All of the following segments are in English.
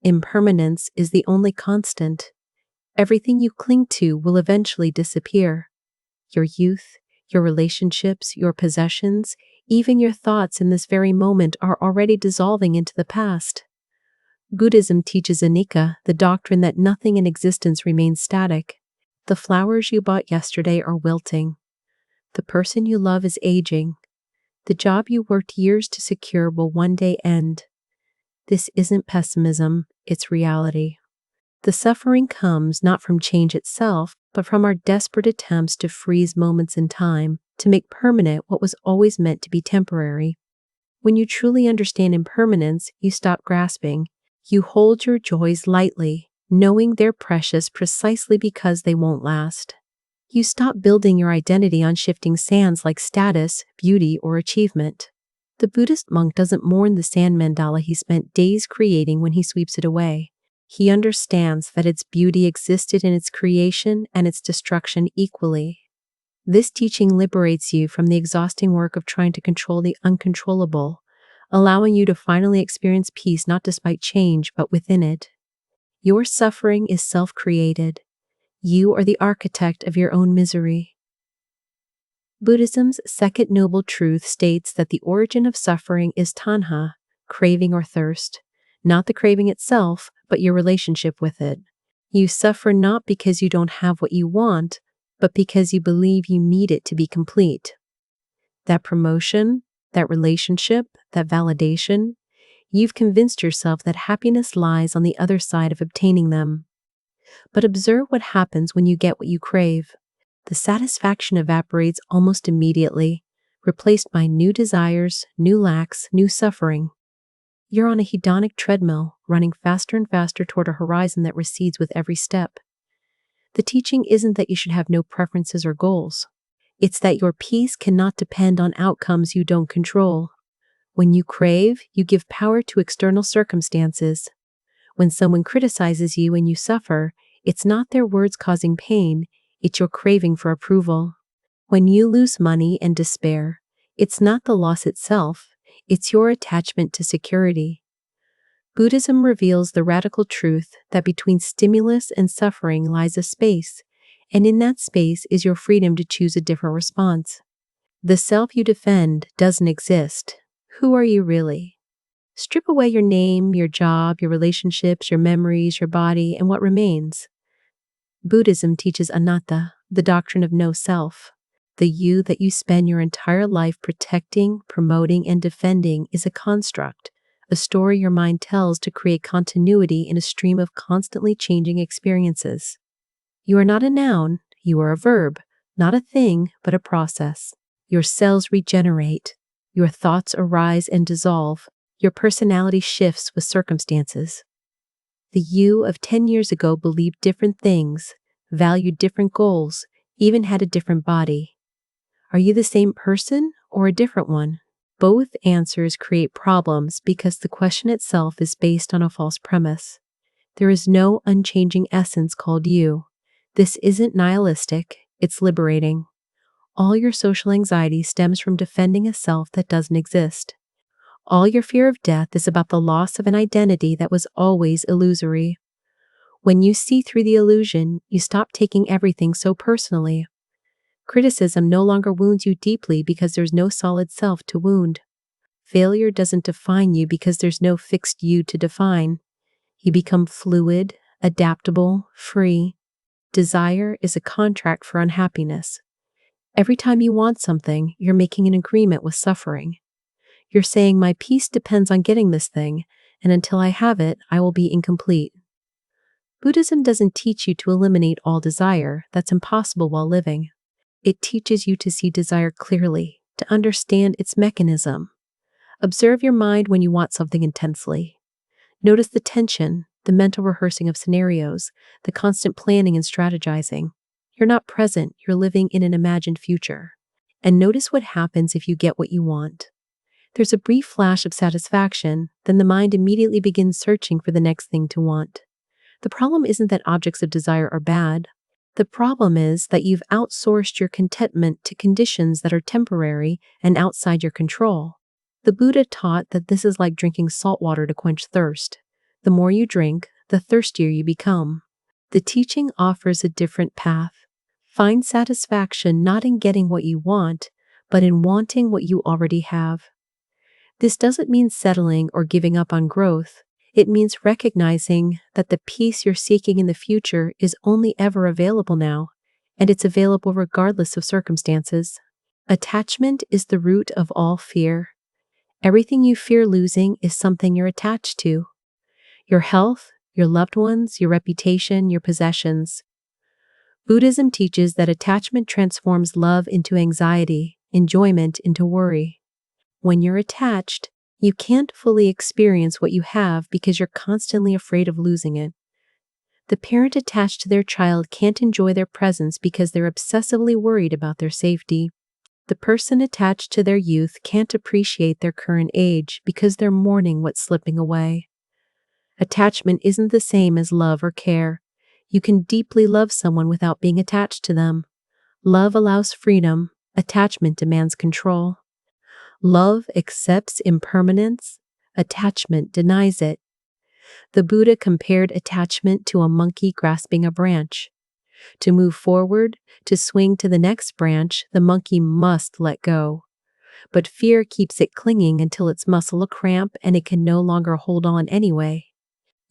Impermanence is the only constant. Everything you cling to will eventually disappear. Your youth, your relationships, your possessions, even your thoughts in this very moment are already dissolving into the past. Buddhism teaches anicca, the doctrine that nothing in existence remains static. The flowers you bought yesterday are wilting. The person you love is aging. The job you worked years to secure will one day end. This isn't pessimism, it's reality. The suffering comes not from change itself, but from our desperate attempts to freeze moments in time, to make permanent what was always meant to be temporary. When you truly understand impermanence, you stop grasping. You hold your joys lightly, knowing they're precious precisely because they won't last. You stop building your identity on shifting sands like status, beauty, or achievement. The Buddhist monk doesn't mourn the sand mandala he spent days creating when he sweeps it away. He understands that its beauty existed in its creation and its destruction equally. This teaching liberates you from the exhausting work of trying to control the uncontrollable, allowing you to finally experience peace not despite change but within it. Your suffering is self-created. You are the architect of your own misery. Buddhism's second noble truth states that the origin of suffering is tanha, craving or thirst, not the craving itself, but your relationship with it. You suffer not because you don't have what you want, but because you believe you need it to be complete. That promotion, that relationship, that validation, you've convinced yourself that happiness lies on the other side of obtaining them. But observe what happens when you get what you crave. The satisfaction evaporates almost immediately, replaced by new desires, new lacks, new suffering. You're on a hedonic treadmill, running faster and faster toward a horizon that recedes with every step. The teaching isn't that you should have no preferences or goals. It's that your peace cannot depend on outcomes you don't control. When you crave, you give power to external circumstances. When someone criticizes you and you suffer, it's not their words causing pain, it's your craving for approval. When you lose money and despair, it's not the loss itself, it's your attachment to security. Buddhism reveals the radical truth that between stimulus and suffering lies a space, and in that space is your freedom to choose a different response. The self you defend doesn't exist. Who are you really? Strip away your name, your job, your relationships, your memories, your body, and what remains? Buddhism teaches anatta, the doctrine of no self. The you that you spend your entire life protecting, promoting, and defending is a construct, a story your mind tells to create continuity in a stream of constantly changing experiences. You are not a noun, you are a verb, not a thing, but a process. Your cells regenerate, your thoughts arise and dissolve, your personality shifts with circumstances. The you of 10 years ago believed different things, valued different goals, even had a different body. Are you the same person or a different one? Both answers create problems because the question itself is based on a false premise. There is no unchanging essence called you. This isn't nihilistic, it's liberating. All your social anxiety stems from defending a self that doesn't exist. All your fear of death is about the loss of an identity that was always illusory. When you see through the illusion, you stop taking everything so personally. Criticism no longer wounds you deeply because there's no solid self to wound. Failure doesn't define you because there's no fixed you to define. You become fluid, adaptable, free. Desire is a contract for unhappiness. Every time you want something, you're making an agreement with suffering. You're saying, my peace depends on getting this thing, and until I have it, I will be incomplete. Buddhism doesn't teach you to eliminate all desire. That's impossible while living. It teaches you to see desire clearly, to understand its mechanism. Observe your mind when you want something intensely. Notice the tension, the mental rehearsing of scenarios, the constant planning and strategizing. You're not present, you're living in an imagined future. And notice what happens if you get what you want. There's a brief flash of satisfaction, then the mind immediately begins searching for the next thing to want. The problem isn't that objects of desire are bad. The problem is that you've outsourced your contentment to conditions that are temporary and outside your control. The Buddha taught that this is like drinking salt water to quench thirst. The more you drink, the thirstier you become. The teaching offers a different path. Find satisfaction not in getting what you want, but in wanting what you already have. This doesn't mean settling or giving up on growth. It means recognizing that the peace you're seeking in the future is only ever available now, and it's available regardless of circumstances. Attachment is the root of all fear. Everything you fear losing is something you're attached to. Your health, your loved ones, your reputation, your possessions. Buddhism teaches that attachment transforms love into anxiety, enjoyment into worry. When you're attached, you can't fully experience what you have because you're constantly afraid of losing it. The parent attached to their child can't enjoy their presence because they're obsessively worried about their safety. The person attached to their youth can't appreciate their current age because they're mourning what's slipping away. Attachment isn't the same as love or care. You can deeply love someone without being attached to them. Love allows freedom. Attachment demands control. Love accepts impermanence. Attachment denies it. The Buddha compared attachment to a monkey grasping a branch. To move forward, to swing to the next branch, the monkey must let go. But fear keeps it clinging until its muscle a cramp and it can no longer hold on anyway.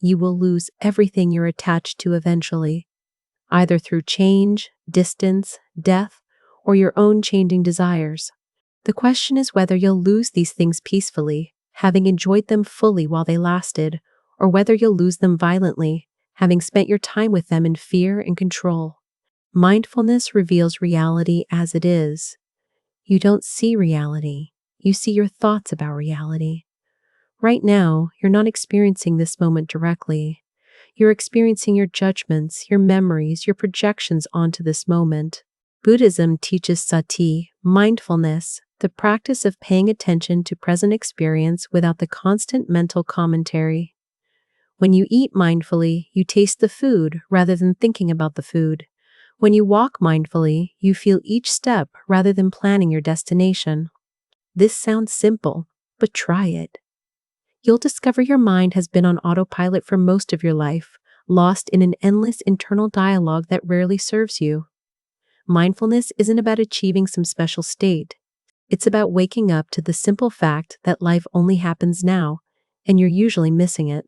You will lose everything you're attached to eventually, either through change, distance, death, or your own changing desires. The question is whether you'll lose these things peacefully, having enjoyed them fully while they lasted, or whether you'll lose them violently, having spent your time with them in fear and control. Mindfulness reveals reality as it is. You don't see reality. You see your thoughts about reality. Right now, you're not experiencing this moment directly. You're experiencing your judgments, your memories, your projections onto this moment. Buddhism teaches sati, mindfulness, the practice of paying attention to present experience without the constant mental commentary. When you eat mindfully, you taste the food rather than thinking about the food. When you walk mindfully, you feel each step rather than planning your destination. This sounds simple, but try it. You'll discover your mind has been on autopilot for most of your life, lost in an endless internal dialogue that rarely serves you. Mindfulness isn't about achieving some special state. It's about waking up to the simple fact that life only happens now, and you're usually missing it.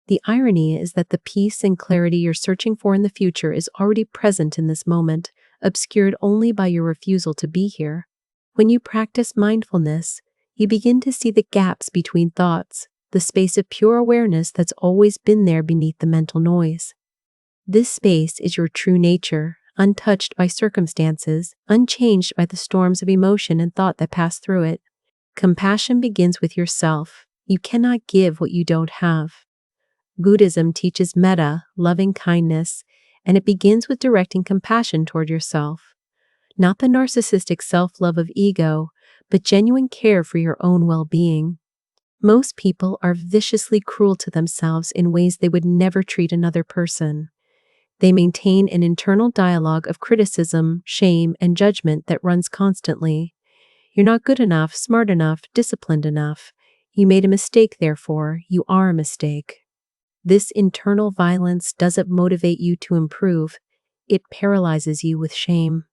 The irony is that the peace and clarity you're searching for in the future is already present in this moment, obscured only by your refusal to be here. When you practice mindfulness, you begin to see the gaps between thoughts, the space of pure awareness that's always been there beneath the mental noise. This space is your true nature, untouched by circumstances, unchanged by the storms of emotion and thought that pass through it. Compassion begins with yourself. You cannot give what you don't have. Buddhism teaches metta, loving kindness, and it begins with directing compassion toward yourself. Not the narcissistic self-love of ego, but genuine care for your own well-being. Most people are viciously cruel to themselves in ways they would never treat another person. They maintain an internal dialogue of criticism, shame, and judgment that runs constantly. You're not good enough, smart enough, disciplined enough. You made a mistake, therefore, you are a mistake. This internal violence doesn't motivate you to improve. It paralyzes you with shame.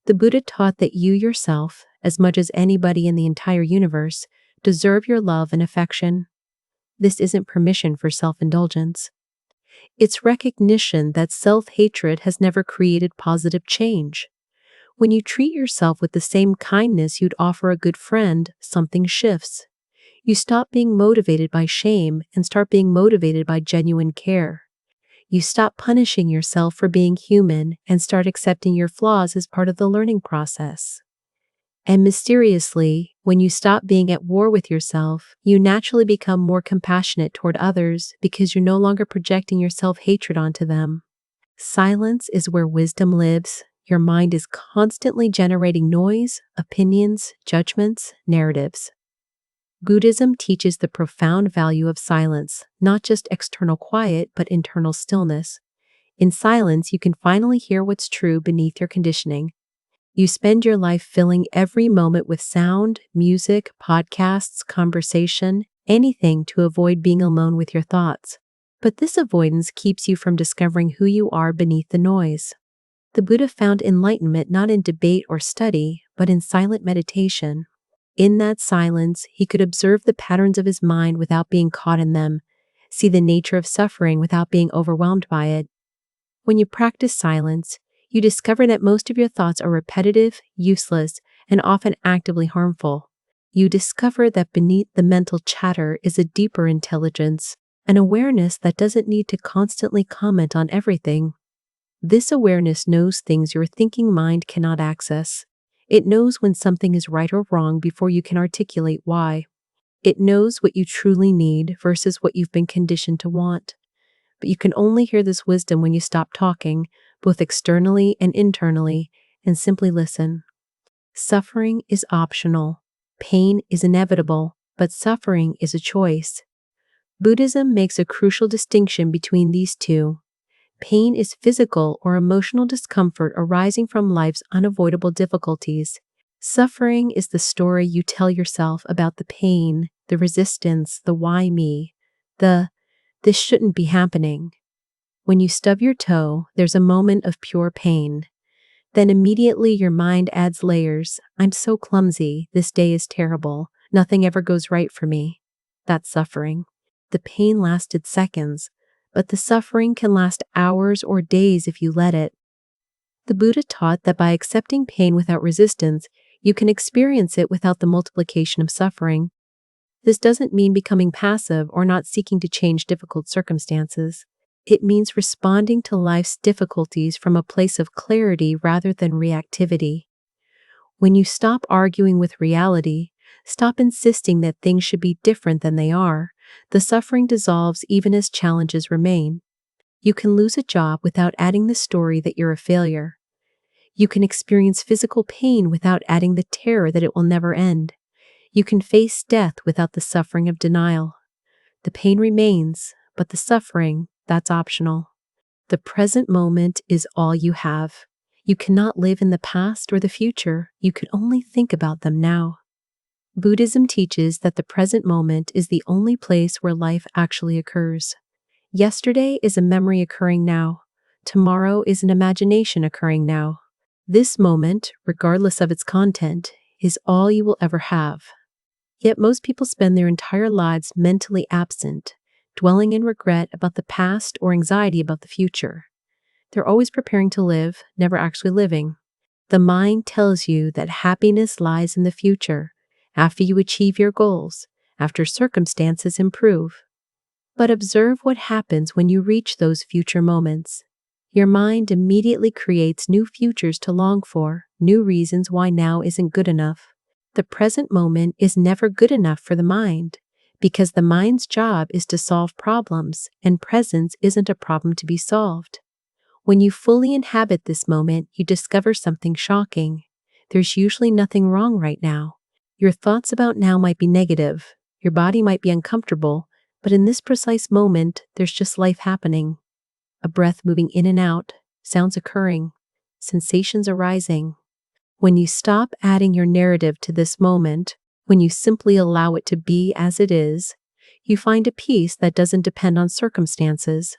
The Buddha taught that you yourself, as much as anybody in the entire universe, deserve your love and affection. This isn't permission for self-indulgence. It's recognition that self-hatred has never created positive change. When you treat yourself with the same kindness you'd offer a good friend, something shifts. You stop being motivated by shame and start being motivated by genuine care. You stop punishing yourself for being human and start accepting your flaws as part of the learning process. And mysteriously, when you stop being at war with yourself, you naturally become more compassionate toward others because you're no longer projecting your self-hatred onto them. Silence is where wisdom lives. Your mind is constantly generating noise, opinions, judgments, narratives. Buddhism teaches the profound value of silence, not just external quiet, but internal stillness. In silence, you can finally hear what's true beneath your conditioning. You spend your life filling every moment with sound, music, podcasts, conversation, anything to avoid being alone with your thoughts. But this avoidance keeps you from discovering who you are beneath the noise. The Buddha found enlightenment not in debate or study, but in silent meditation. In that silence, he could observe the patterns of his mind without being caught in them, see the nature of suffering without being overwhelmed by it. When you practice silence, you discover that most of your thoughts are repetitive, useless, and often actively harmful. You discover that beneath the mental chatter is a deeper intelligence, an awareness that doesn't need to constantly comment on everything. This awareness knows things your thinking mind cannot access. It knows when something is right or wrong before you can articulate why. It knows what you truly need versus what you've been conditioned to want. But you can only hear this wisdom when you stop talking, both externally and internally, and simply listen. Suffering is optional. Pain is inevitable, but suffering is a choice. Buddhism makes a crucial distinction between these two. Pain is physical or emotional discomfort arising from life's unavoidable difficulties. Suffering is the story you tell yourself about the pain, the resistance, the why me, the this shouldn't be happening. When you stub your toe, there's a moment of pure pain. Then immediately your mind adds layers. I'm so clumsy. This day is terrible. Nothing ever goes right for me. That's suffering. The pain lasted seconds, but the suffering can last hours or days if you let it. The Buddha taught that by accepting pain without resistance, you can experience it without the multiplication of suffering. This doesn't mean becoming passive or not seeking to change difficult circumstances. It means responding to life's difficulties from a place of clarity rather than reactivity. When you stop arguing with reality, stop insisting that things should be different than they are, the suffering dissolves even as challenges remain. You can lose a job without adding the story that you're a failure. You can experience physical pain without adding the terror that it will never end. You can face death without the suffering of denial. The pain remains, but the suffering, that's optional. The present moment is all you have. You cannot live in the past or the future. You can only think about them now. Buddhism teaches that the present moment is the only place where life actually occurs. Yesterday is a memory occurring now. Tomorrow is an imagination occurring now. This moment, regardless of its content, is all you will ever have. Yet most people spend their entire lives mentally absent, dwelling in regret about the past or anxiety about the future. They're always preparing to live, never actually living. The mind tells you that happiness lies in the future, after you achieve your goals, after circumstances improve. But observe what happens when you reach those future moments. Your mind immediately creates new futures to long for, new reasons why now isn't good enough. The present moment is never good enough for the mind, because the mind's job is to solve problems, and presence isn't a problem to be solved. When you fully inhabit this moment, you discover something shocking. There's usually nothing wrong right now. Your thoughts about now might be negative, your body might be uncomfortable, but in this precise moment, there's just life happening. A breath moving in and out, sounds occurring, sensations arising. When you stop adding your narrative to this moment, when you simply allow it to be as it is, you find a peace that doesn't depend on circumstances.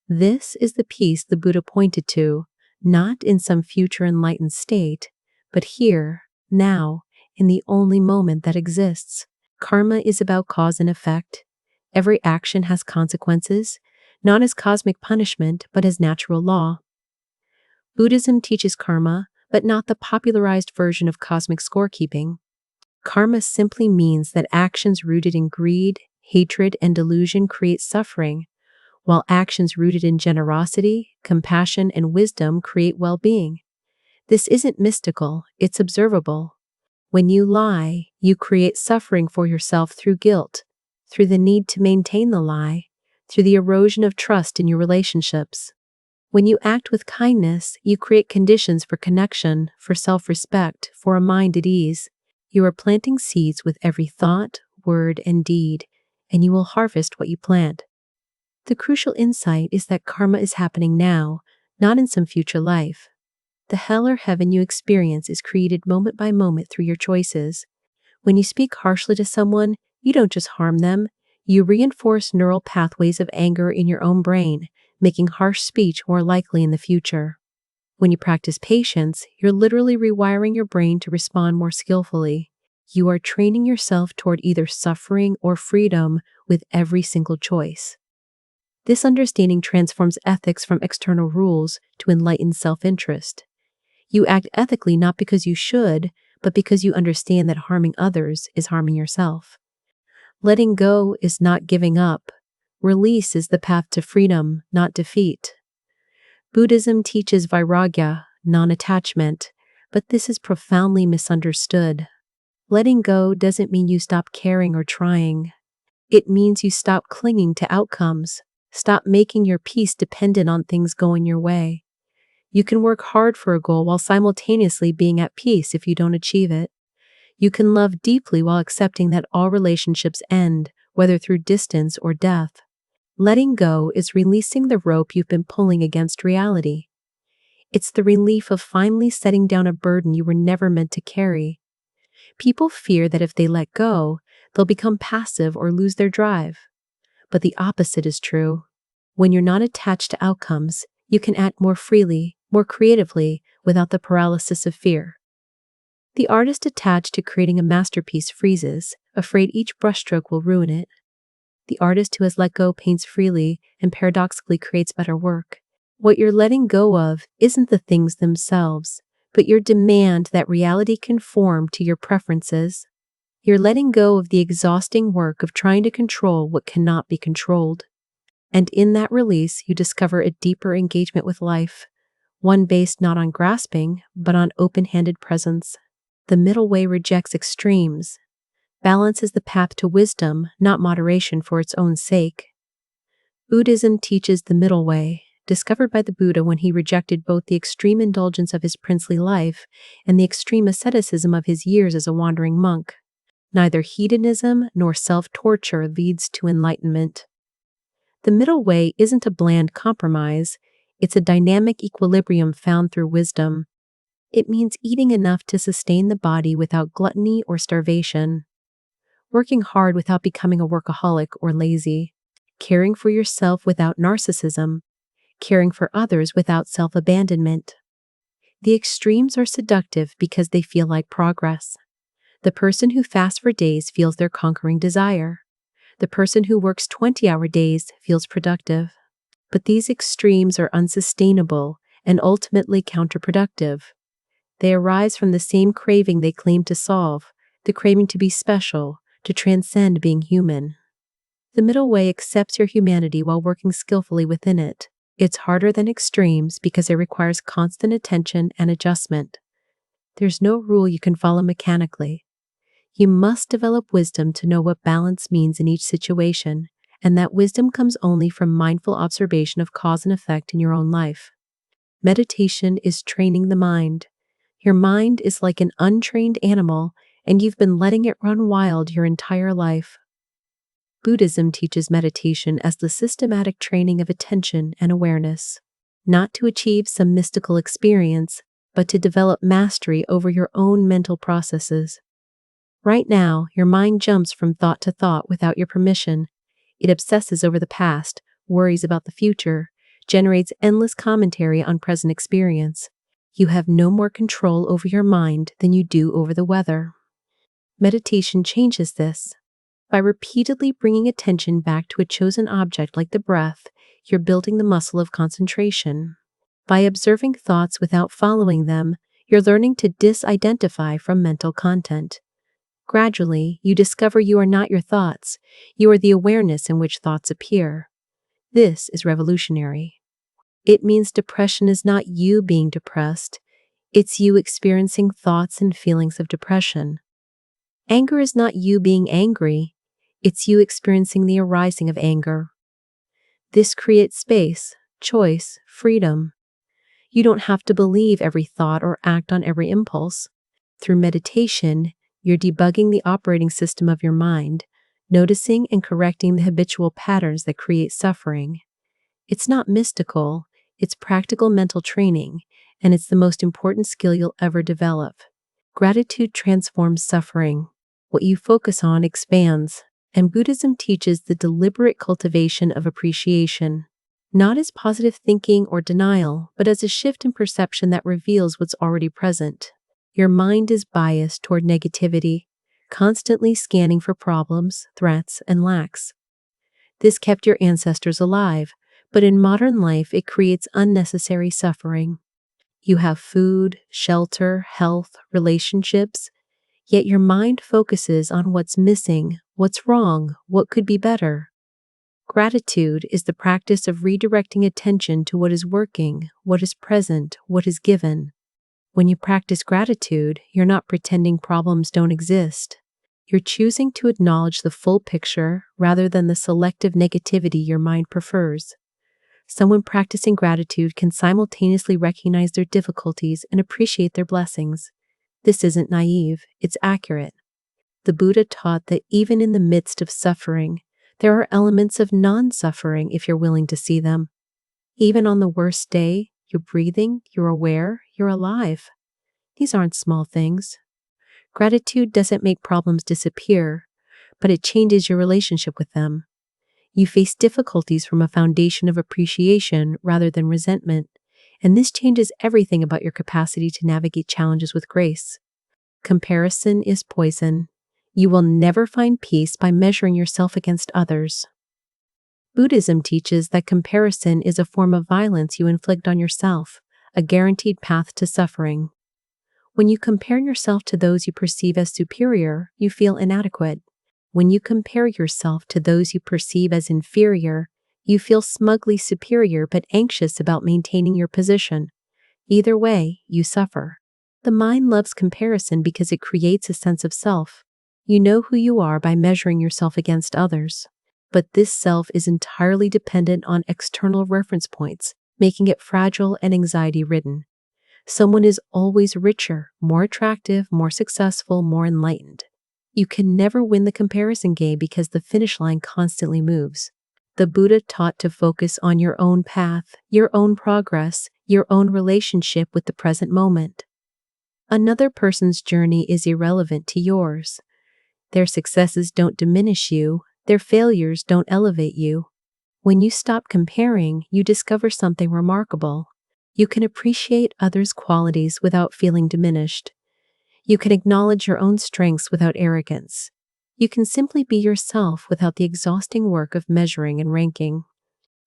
This is the peace the Buddha pointed to, not in some future enlightened state, but here, now, in the only moment that exists. Karma is about cause and effect. Every action has consequences, not as cosmic punishment, but as natural law. Buddhism teaches karma, but not the popularized version of cosmic scorekeeping. Karma simply means that actions rooted in greed, hatred, and delusion create suffering, while actions rooted in generosity, compassion, and wisdom create well-being. This isn't mystical, it's observable. When you lie, you create suffering for yourself through guilt, through the need to maintain the lie, through the erosion of trust in your relationships. When you act with kindness, you create conditions for connection, for self-respect, for a mind at ease. You are planting seeds with every thought, word, and deed, and you will harvest what you plant. The crucial insight is that karma is happening now, not in some future life. The hell or heaven you experience is created moment by moment through your choices. When you speak harshly to someone, You don't just harm them, you reinforce neural pathways of anger in your own brain, making harsh speech more likely in the future. When you practice patience, you're literally rewiring your brain to respond more skillfully. You are training yourself toward either suffering or freedom with every single choice. This understanding transforms ethics from external rules to enlightened self-interest. You act ethically not because you should, but because you understand that harming others is harming yourself. Letting go is not giving up. Release is the path to freedom, not defeat. Buddhism teaches vairagya, non-attachment, but this is profoundly misunderstood. Letting go doesn't mean you stop caring or trying. It means you stop clinging to outcomes. Stop making your peace dependent on things going your way. You can work hard for a goal while simultaneously being at peace if you don't achieve it. You can love deeply while accepting that all relationships end, whether through distance or death. Letting go is releasing the rope you've been pulling against reality. It's the relief of finally setting down a burden you were never meant to carry. People fear that if they let go, they'll become passive or lose their drive. But the opposite is true. When you're not attached to outcomes, you can act more freely, more creatively, without the paralysis of fear. The artist attached to creating a masterpiece freezes, afraid each brushstroke will ruin it. The artist who has let go paints freely and paradoxically creates better work. What you're letting go of isn't the things themselves, but your demand that reality conform to your preferences. You're letting go of the exhausting work of trying to control what cannot be controlled. And in that release, you discover a deeper engagement with life, one based not on grasping, but on open-handed presence. The middle way rejects extremes. Balance is the path to wisdom, not moderation for its own sake. Buddhism teaches the middle way, discovered by the Buddha when he rejected both the extreme indulgence of his princely life and the extreme asceticism of his years as a wandering monk. Neither hedonism nor self-torture leads to enlightenment. The middle way isn't a bland compromise, it's a dynamic equilibrium found through wisdom. It means eating enough to sustain the body without gluttony or starvation, working hard without becoming a workaholic or lazy, caring for yourself without narcissism, caring for others without self-abandonment. The extremes are seductive because they feel like progress. The person who fasts for days feels they're conquering desire. The person who works 20-hour days feels productive. But these extremes are unsustainable and ultimately counterproductive. They arise from the same craving they claim to solve, the craving to be special, to transcend being human. The middle way accepts your humanity while working skillfully within it. It's harder than extremes because it requires constant attention and adjustment. There's no rule you can follow mechanically. You must develop wisdom to know what balance means in each situation, and that wisdom comes only from mindful observation of cause and effect in your own life. Meditation is training the mind. Your mind is like an untrained animal, and you've been letting it run wild your entire life. Buddhism teaches meditation as the systematic training of attention and awareness, not to achieve some mystical experience, but to develop mastery over your own mental processes. Right now, your mind jumps from thought to thought without your permission. It obsesses over the past, worries about the future, generates endless commentary on present experience. You have no more control over your mind than you do over the weather. Meditation changes this. By repeatedly bringing attention back to a chosen object like the breath, you're building the muscle of concentration. By observing thoughts without following them, you're learning to disidentify from mental content. Gradually, you discover you are not your thoughts. You are the awareness in which thoughts appear. This is revolutionary. It means depression is not you being depressed. It's you experiencing thoughts and feelings of depression. Anger is not you being angry. It's you experiencing the arising of anger. This creates space, choice, freedom. You don't have to believe every thought or act on every impulse. Through meditation, you're debugging the operating system of your mind, noticing and correcting the habitual patterns that create suffering. It's not mystical, it's practical mental training, and it's the most important skill you'll ever develop. Gratitude transforms suffering. What you focus on expands. And Buddhism teaches the deliberate cultivation of appreciation, not as positive thinking or denial, but as a shift in perception that reveals what's already present. Your mind is biased toward negativity, constantly scanning for problems, threats, and lacks. This kept your ancestors alive, but in modern life it creates unnecessary suffering. You have food, shelter, health, relationships, yet your mind focuses on what's missing, what's wrong, what could be better. Gratitude is the practice of redirecting attention to what is working, what is present, what is given. When you practice gratitude, you're not pretending problems don't exist. You're choosing to acknowledge the full picture rather than the selective negativity your mind prefers. Someone practicing gratitude can simultaneously recognize their difficulties and appreciate their blessings. This isn't naive, it's accurate. The Buddha taught that even in the midst of suffering, there are elements of non-suffering if you're willing to see them. Even on the worst day, you're breathing, you're aware, you're alive. These aren't small things. Gratitude doesn't make problems disappear, but it changes your relationship with them. You face difficulties from a foundation of appreciation rather than resentment, and this changes everything about your capacity to navigate challenges with grace. Comparison is poison. You will never find peace by measuring yourself against others. Buddhism teaches that comparison is a form of violence you inflict on yourself, a guaranteed path to suffering. When you compare yourself to those you perceive as superior, you feel inadequate. When you compare yourself to those you perceive as inferior, you feel smugly superior but anxious about maintaining your position. Either way, you suffer. The mind loves comparison because it creates a sense of self. You know who you are by measuring yourself against others. But this self is entirely dependent on external reference points, making it fragile and anxiety-ridden. Someone is always richer, more attractive, more successful, more enlightened. You can never win the comparison game because the finish line constantly moves. The Buddha taught to focus on your own path, your own progress, your own relationship with the present moment. Another person's journey is irrelevant to yours. Their successes don't diminish you, their failures don't elevate you. When you stop comparing, you discover something remarkable. You can appreciate others' qualities without feeling diminished. You can acknowledge your own strengths without arrogance. You can simply be yourself without the exhausting work of measuring and ranking.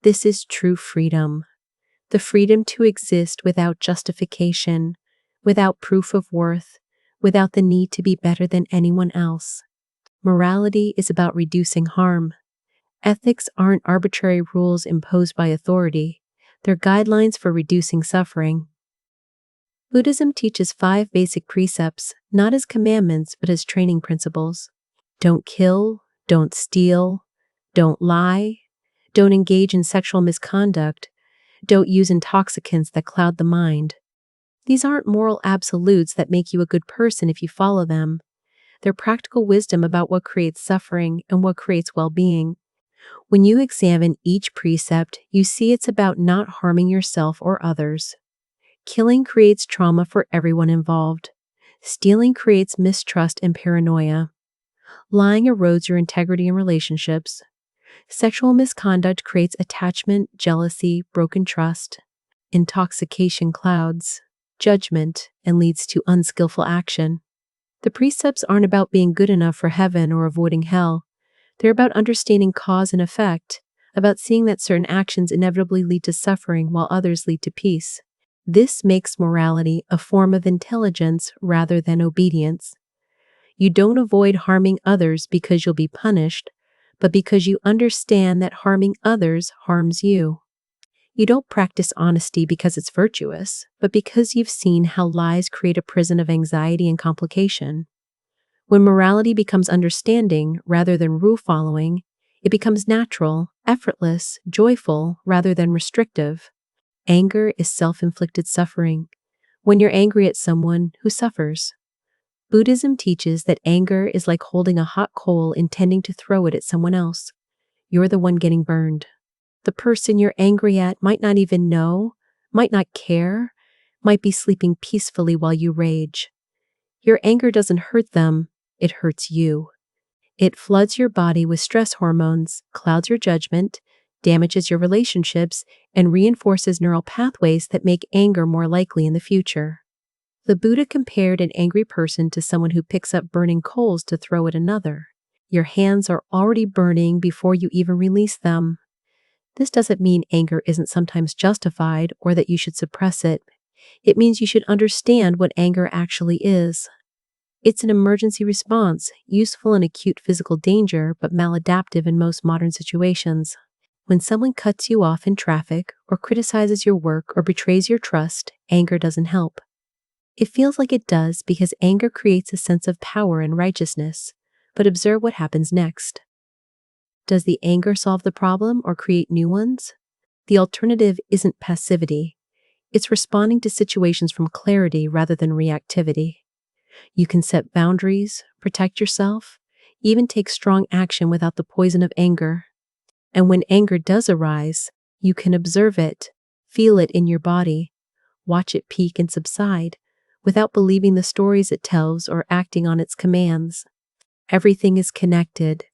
This is true freedom. The freedom to exist without justification, without proof of worth, without the need to be better than anyone else. Morality is about reducing harm. Ethics aren't arbitrary rules imposed by authority. They're guidelines for reducing suffering. Buddhism teaches 5 basic precepts, not as commandments but as training principles. Don't kill, don't steal, don't lie, don't engage in sexual misconduct, don't use intoxicants that cloud the mind. These aren't moral absolutes that make you a good person if you follow them. They're practical wisdom about what creates suffering and what creates well-being. When you examine each precept, you see it's about not harming yourself or others. Killing creates trauma for everyone involved. Stealing creates mistrust and paranoia. Lying erodes your integrity in relationships. Sexual misconduct creates attachment, jealousy, broken trust. Intoxication clouds judgment and leads to unskillful action. The precepts aren't about being good enough for heaven or avoiding hell. They're about understanding cause and effect, about seeing that certain actions inevitably lead to suffering while others lead to peace. This makes morality a form of intelligence rather than obedience. You don't avoid harming others because you'll be punished, but because you understand that harming others harms you. You don't practice honesty because it's virtuous, but because you've seen how lies create a prison of anxiety and complication. When morality becomes understanding rather than rule-following, it becomes natural, effortless, joyful rather than restrictive. Anger is self-inflicted suffering. When you're angry at someone, who suffers? Buddhism teaches that anger is like holding a hot coal intending to throw it at someone else. You're the one getting burned. The person you're angry at might not even know, might not care, might be sleeping peacefully while you rage. Your anger doesn't hurt them, it hurts you. It floods your body with stress hormones, clouds your judgment, damages your relationships, and reinforces neural pathways that make anger more likely in the future. The Buddha compared an angry person to someone who picks up burning coals to throw at another. Your hands are already burning before you even release them. This doesn't mean anger isn't sometimes justified or that you should suppress it. It means you should understand what anger actually is. It's an emergency response, useful in acute physical danger, but maladaptive in most modern situations. When someone cuts you off in traffic, or criticizes your work, or betrays your trust, anger doesn't help. It feels like it does because anger creates a sense of power and righteousness, but observe what happens next. Does the anger solve the problem or create new ones? The alternative isn't passivity. It's responding to situations from clarity rather than reactivity. You can set boundaries, protect yourself, even take strong action without the poison of anger. And when anger does arise, you can observe it, feel it in your body, watch it peak and subside, without believing the stories it tells or acting on its commands. Everything is connected.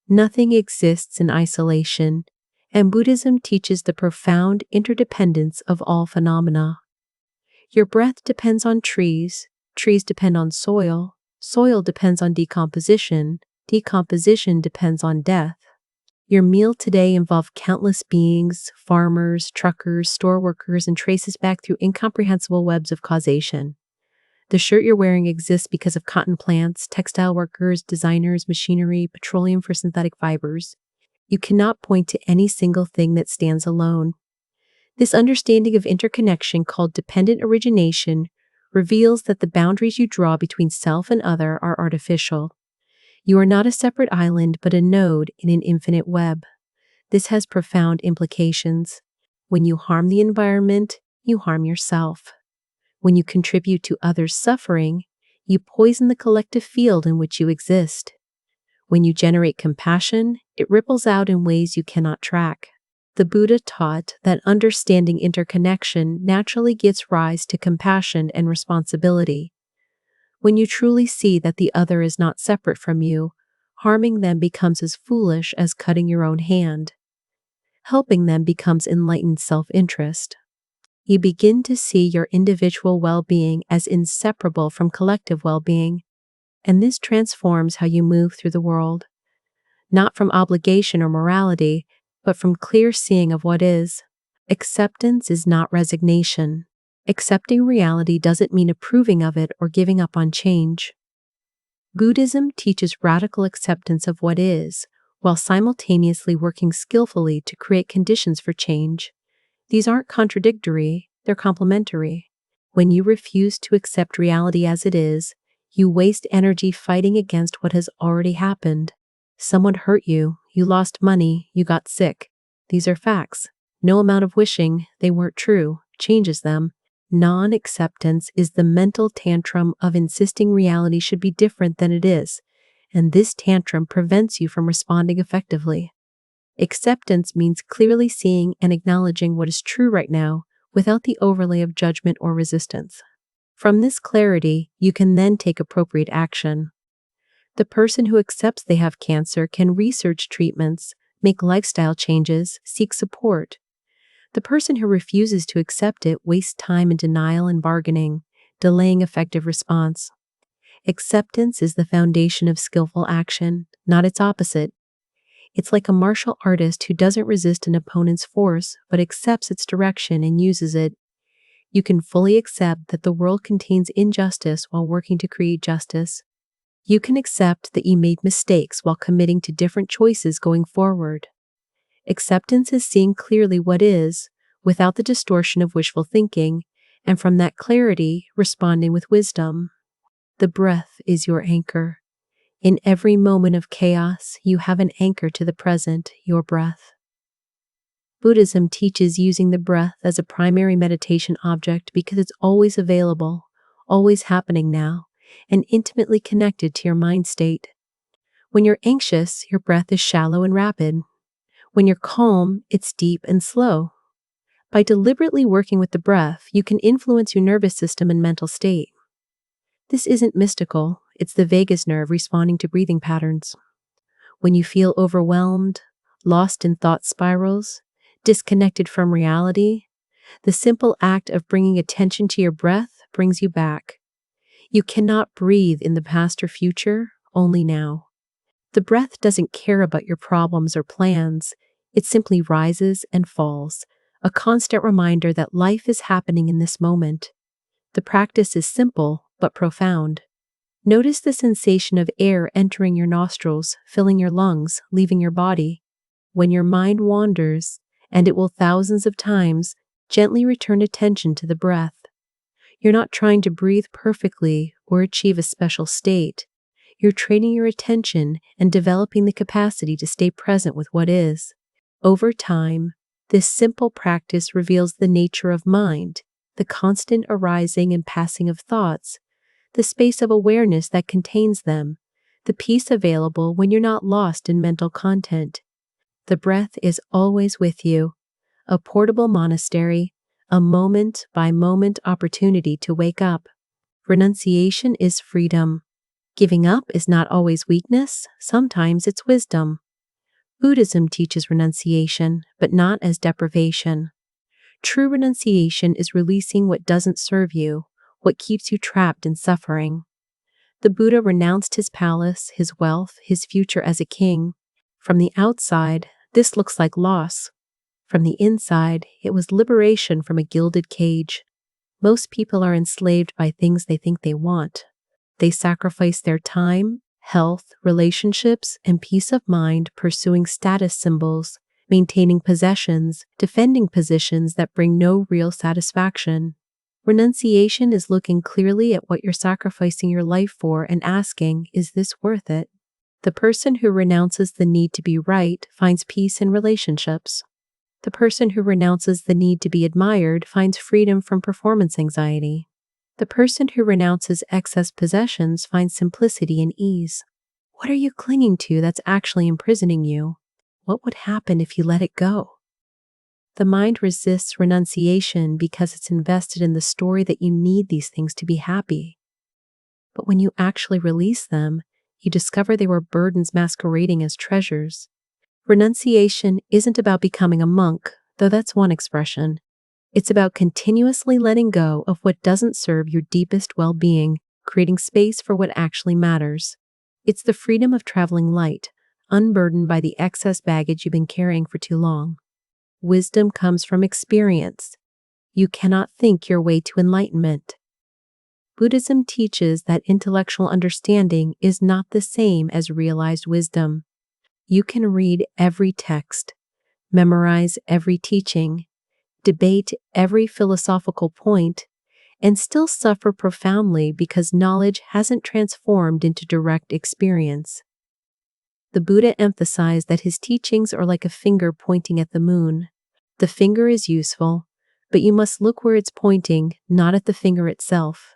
Nothing exists in isolation, and Buddhism teaches the profound interdependence of all phenomena. Your breath depends on trees, trees depend on soil, soil depends on decomposition, decomposition depends on death. Your meal today involved countless beings, farmers, truckers, store workers, and traces back through incomprehensible webs of causation. The shirt you're wearing exists because of cotton plants, textile workers, designers, machinery, petroleum for synthetic fibers. You cannot point to any single thing that stands alone. This understanding of interconnection, called dependent origination, reveals that the boundaries you draw between self and other are artificial. You are not a separate island, but a node in an infinite web. This has profound implications. When you harm the environment, you harm yourself. When you contribute to others' suffering, you poison the collective field in which you exist. When you generate compassion, it ripples out in ways you cannot track. The Buddha taught that understanding interconnection naturally gives rise to compassion and responsibility. When you truly see that the other is not separate from you, harming them becomes as foolish as cutting your own hand. Helping them becomes enlightened self-interest. You begin to see your individual well-being as inseparable from collective well-being, and this transforms how you move through the world. Not from obligation or morality, but from clear seeing of what is. Acceptance is not resignation. Accepting reality doesn't mean approving of it or giving up on change. Buddhism teaches radical acceptance of what is, while simultaneously working skillfully to create conditions for change. These aren't contradictory, they're complementary. When you refuse to accept reality as it is, you waste energy fighting against what has already happened. Someone hurt you, you lost money, you got sick. These are facts. No amount of wishing they weren't true changes them. Non-acceptance is the mental tantrum of insisting reality should be different than it is, and this tantrum prevents you from responding effectively. Acceptance means clearly seeing and acknowledging what is true right now without the overlay of judgment or resistance. From this clarity, you can then take appropriate action. The person who accepts they have cancer can research treatments, make lifestyle changes, seek support. The person who refuses to accept it wastes time in denial and bargaining, delaying effective response. Acceptance is the foundation of skillful action, not its opposite. It's like a martial artist who doesn't resist an opponent's force, but accepts its direction and uses it. You can fully accept that the world contains injustice while working to create justice. You can accept that you made mistakes while committing to different choices going forward. Acceptance is seeing clearly what is, without the distortion of wishful thinking, and from that clarity, responding with wisdom. The breath is your anchor. In every moment of chaos, you have an anchor to the present, your breath. Buddhism teaches using the breath as a primary meditation object because it's always available, always happening now, and intimately connected to your mind state. When you're anxious, your breath is shallow and rapid. When you're calm, it's deep and slow. By deliberately working with the breath, you can influence your nervous system and mental state. This isn't mystical, it's the vagus nerve responding to breathing patterns. When you feel overwhelmed, lost in thought spirals, disconnected from reality, the simple act of bringing attention to your breath brings you back. You cannot breathe in the past or future, only now. The breath doesn't care about your problems or plans. It simply rises and falls, a constant reminder that life is happening in this moment. The practice is simple but profound. Notice the sensation of air entering your nostrils, filling your lungs, leaving your body. When your mind wanders, and it will thousands of times, gently return attention to the breath. You're not trying to breathe perfectly or achieve a special state. You're training your attention and developing the capacity to stay present with what is. Over time, this simple practice reveals the nature of mind, the constant arising and passing of thoughts, the space of awareness that contains them, the peace available when you're not lost in mental content. The breath is always with you, a portable monastery, a moment-by-moment opportunity to wake up. Renunciation is freedom. Giving up is not always weakness, sometimes it's wisdom. Buddhism teaches renunciation, but not as deprivation. True renunciation is releasing what doesn't serve you, what keeps you trapped in suffering. The Buddha renounced his palace, his wealth, his future as a king. From the outside, this looks like loss. From the inside, it was liberation from a gilded cage. Most people are enslaved by things they think they want. They sacrifice their time, health, relationships, and peace of mind pursuing status symbols, maintaining possessions, defending positions that bring no real satisfaction. Renunciation is looking clearly at what you're sacrificing your life for and asking, is this worth it? The person who renounces the need to be right finds peace in relationships. The person who renounces the need to be admired finds freedom from performance anxiety. The person who renounces excess possessions finds simplicity and ease. What are you clinging to that's actually imprisoning you? What would happen if you let it go? The mind resists renunciation because it's invested in the story that you need these things to be happy. But when you actually release them, you discover they were burdens masquerading as treasures. Renunciation isn't about becoming a monk, though that's one expression. It's about continuously letting go of what doesn't serve your deepest well-being, creating space for what actually matters. It's the freedom of traveling light, unburdened by the excess baggage you've been carrying for too long. Wisdom comes from experience. You cannot think your way to enlightenment. Buddhism teaches that intellectual understanding is not the same as realized wisdom. You can read every text, memorize every teaching, debate every philosophical point, and still suffer profoundly because knowledge hasn't transformed into direct experience. The Buddha emphasized that his teachings are like a finger pointing at the moon. The finger is useful, but you must look where it's pointing, not at the finger itself.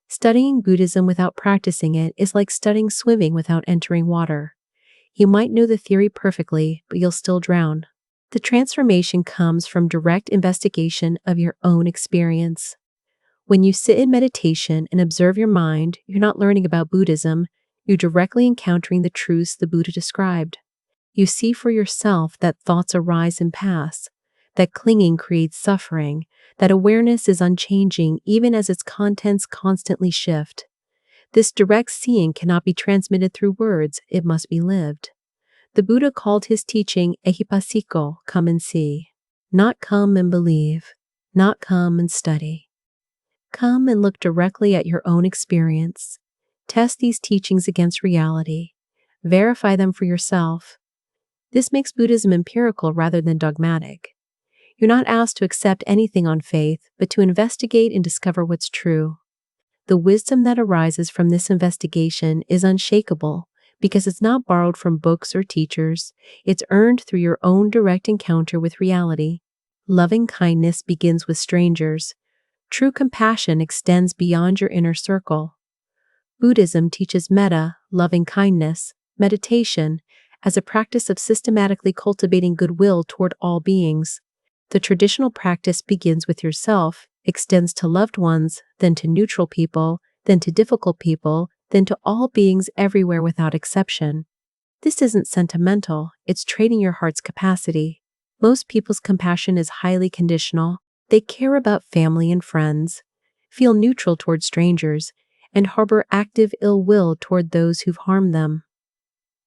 Studying Buddhism without practicing it is like studying swimming without entering water. You might know the theory perfectly, but you'll still drown. The transformation comes from direct investigation of your own experience. When you sit in meditation and observe your mind, you're not learning about Buddhism, you're directly encountering the truths the Buddha described. You see for yourself that thoughts arise and pass, that clinging creates suffering, that awareness is unchanging even as its contents constantly shift. This direct seeing cannot be transmitted through words, it must be lived. The Buddha called his teaching ehipassiko, come and see. Not come and believe, not come and study. Come and look directly at your own experience. Test these teachings against reality. Verify them for yourself. This makes Buddhism empirical rather than dogmatic. You're not asked to accept anything on faith, but to investigate and discover what's true. The wisdom that arises from this investigation is unshakable because it's not borrowed from books or teachers. It's earned through your own direct encounter with reality. Loving kindness begins with strangers. True compassion extends beyond your inner circle. Buddhism teaches metta, loving kindness, meditation, as a practice of systematically cultivating goodwill toward all beings. The traditional practice begins with yourself, extends to loved ones, then to neutral people, then to difficult people, then to all beings everywhere without exception. This isn't sentimental, it's trading your heart's capacity. Most people's compassion is highly conditional. They care about family and friends, feel neutral toward strangers, and harbor active ill will toward those who've harmed them.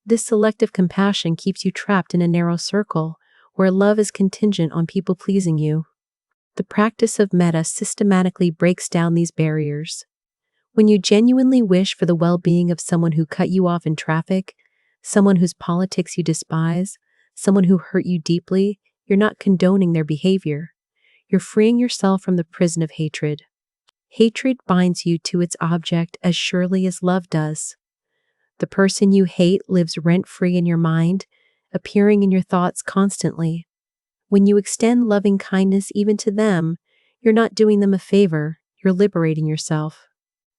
This selective compassion keeps you trapped in a narrow circle where love is contingent on people pleasing you. The practice of metta systematically breaks down these barriers. When you genuinely wish for the well-being of someone who cut you off in traffic, someone whose politics you despise, someone who hurt you deeply, you're not condoning their behavior. You're freeing yourself from the prison of hatred. Hatred binds you to its object as surely as love does. The person you hate lives rent-free in your mind, appearing in your thoughts constantly. When you extend loving kindness even to them, you're not doing them a favor, you're liberating yourself.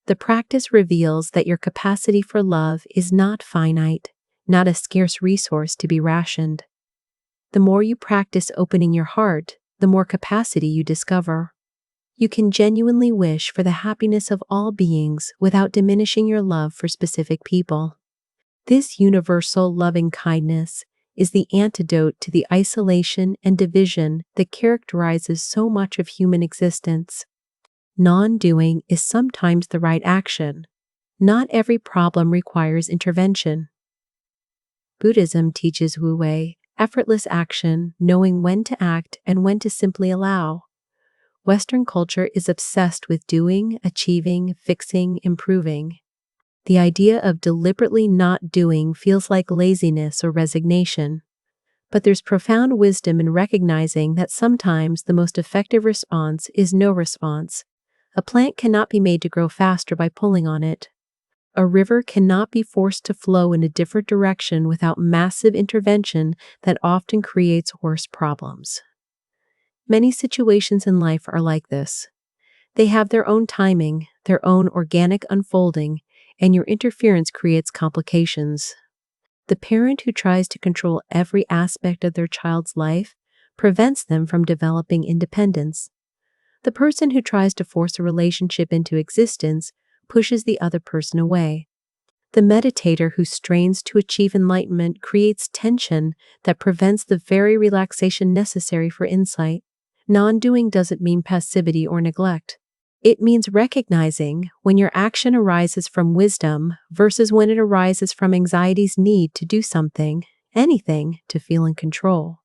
The practice reveals that your capacity for love is not finite, not a scarce resource to be rationed. The more you practice opening your heart, the more capacity you discover. You can genuinely wish for the happiness of all beings without diminishing your love for specific people. This universal loving kindness is the antidote to the isolation and division that characterizes so much of human existence. Non-doing is sometimes the right action. Not every problem requires intervention. Buddhism teaches wu-wei, effortless action, knowing when to act and when to simply allow. Western culture is obsessed with doing, achieving, fixing, improving. The idea of deliberately not doing feels like laziness or resignation. But there's profound wisdom in recognizing that sometimes the most effective response is no response. A plant cannot be made to grow faster by pulling on it. A river cannot be forced to flow in a different direction without massive intervention that often creates worse problems. Many situations in life are like this. They have their own timing, their own organic unfolding, and your interference creates complications. The parent who tries to control every aspect of their child's life prevents them from developing independence. The person who tries to force a relationship into existence pushes the other person away. The meditator who strains to achieve enlightenment creates tension that prevents the very relaxation necessary for insight. Non-doing doesn't mean passivity or neglect. It means recognizing when your action arises from wisdom versus when it arises from anxiety's need to do something, anything, to feel in control.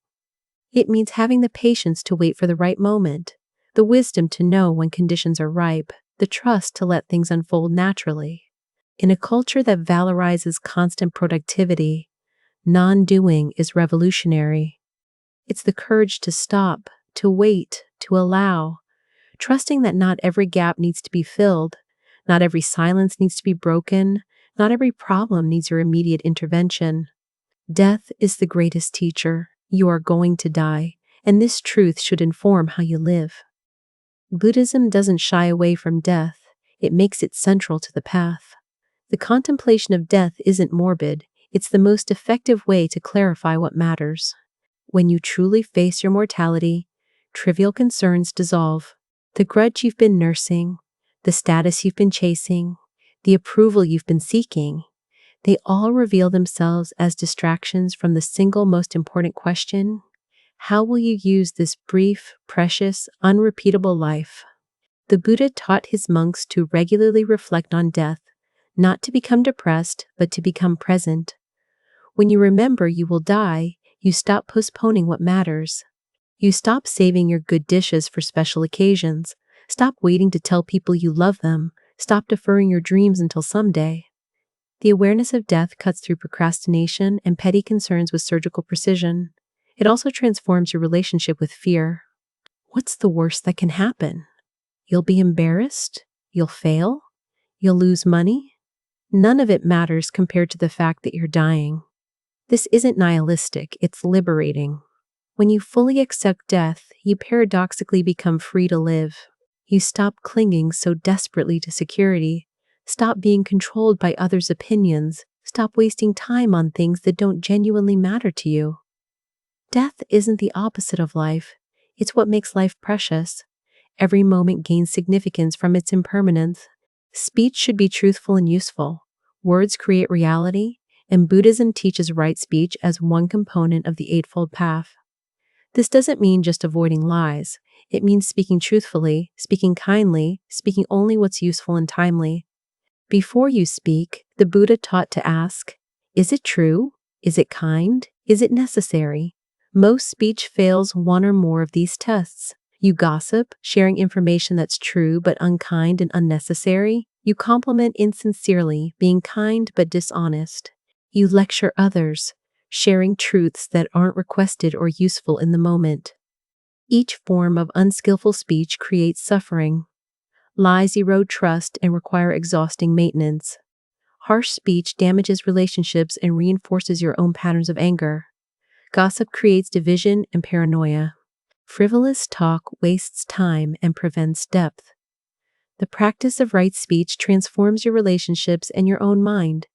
It means having the patience to wait for the right moment, the wisdom to know when conditions are ripe, the trust to let things unfold naturally. In a culture that valorizes constant productivity, non-doing is revolutionary. It's the courage to stop, to wait, to allow, trusting that not every gap needs to be filled, not every silence needs to be broken, not every problem needs your immediate intervention. Death is the greatest teacher. You are going to die, and this truth should inform how you live. Buddhism doesn't shy away from death, it makes it central to the path. The contemplation of death isn't morbid, it's the most effective way to clarify what matters. When you truly face your mortality, trivial concerns dissolve. The grudge you've been nursing, the status you've been chasing, the approval you've been seeking, they all reveal themselves as distractions from the single most important question: how will you use this brief, precious, unrepeatable life? The Buddha taught his monks to regularly reflect on death, not to become depressed, but to become present. When you remember you will die, you stop postponing what matters. You stop saving your good dishes for special occasions. Stop waiting to tell people you love them. Stop deferring your dreams until someday. The awareness of death cuts through procrastination and petty concerns with surgical precision. It also transforms your relationship with fear. What's the worst that can happen? You'll be embarrassed? You'll fail? You'll lose money? None of it matters compared to the fact that you're dying. This isn't nihilistic, it's liberating. When you fully accept death, you paradoxically become free to live. You stop clinging so desperately to security. Stop being controlled by others' opinions. Stop wasting time on things that don't genuinely matter to you. Death isn't the opposite of life. It's what makes life precious. Every moment gains significance from its impermanence. Speech should be truthful and useful. Words create reality, and Buddhism teaches right speech as one component of the Eightfold Path. This doesn't mean just avoiding lies. It means speaking truthfully, speaking kindly, speaking only what's useful and timely. Before you speak, the Buddha taught to ask, is it true? Is it kind? Is it necessary? Most speech fails one or more of these tests. You gossip, sharing information that's true but unkind and unnecessary. You compliment insincerely, being kind but dishonest. You lecture others, sharing truths that aren't requested or useful in the moment. Each form of unskillful speech creates suffering. Lies erode trust and require exhausting maintenance. Harsh speech damages relationships and reinforces your own patterns of anger. Gossip creates division and paranoia. Frivolous talk wastes time and prevents depth. The practice of right speech transforms your relationships and your own mind.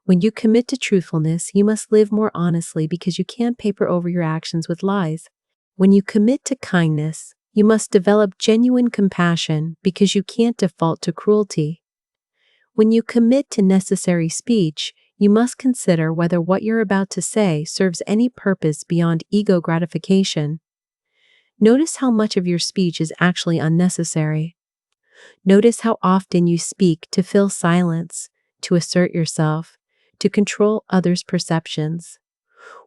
When you commit to truthfulness, you must live more honestly because you can't paper over your actions with lies. When you commit to kindness, you must develop genuine compassion because you can't default to cruelty. When you commit to necessary speech, you must consider whether what you're about to say serves any purpose beyond ego gratification. Notice how much of your speech is actually unnecessary. Notice how often you speak to fill silence, to assert yourself, to control others' perceptions.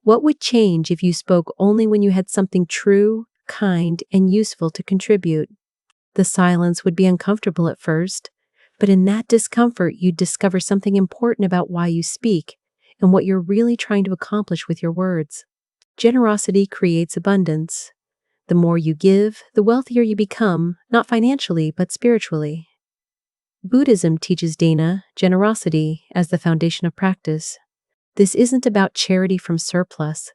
What would change if you spoke only when you had something true, kind, and useful to contribute? The silence would be uncomfortable at first, but in that discomfort you'd discover something important about why you speak and what you're really trying to accomplish with your words. Generosity creates abundance. The more you give, the wealthier you become, not financially, but spiritually. Buddhism teaches dana, generosity, as the foundation of practice. This isn't about charity from surplus.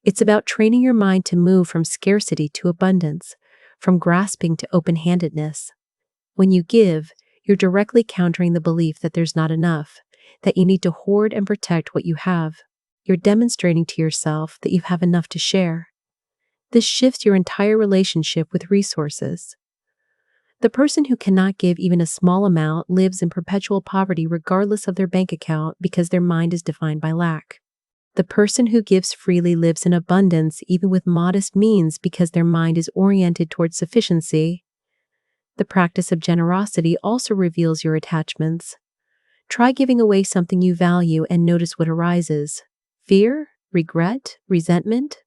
It's about training your mind to move from scarcity to abundance, from grasping to open-handedness. When you give, you're directly countering the belief that there's not enough, that you need to hoard and protect what you have. You're demonstrating to yourself that you have enough to share. This shifts your entire relationship with resources. The person who cannot give even a small amount lives in perpetual poverty regardless of their bank account because their mind is defined by lack. The person who gives freely lives in abundance even with modest means because their mind is oriented towards sufficiency. The practice of generosity also reveals your attachments. Try giving away something you value and notice what arises. Fear, regret, resentment.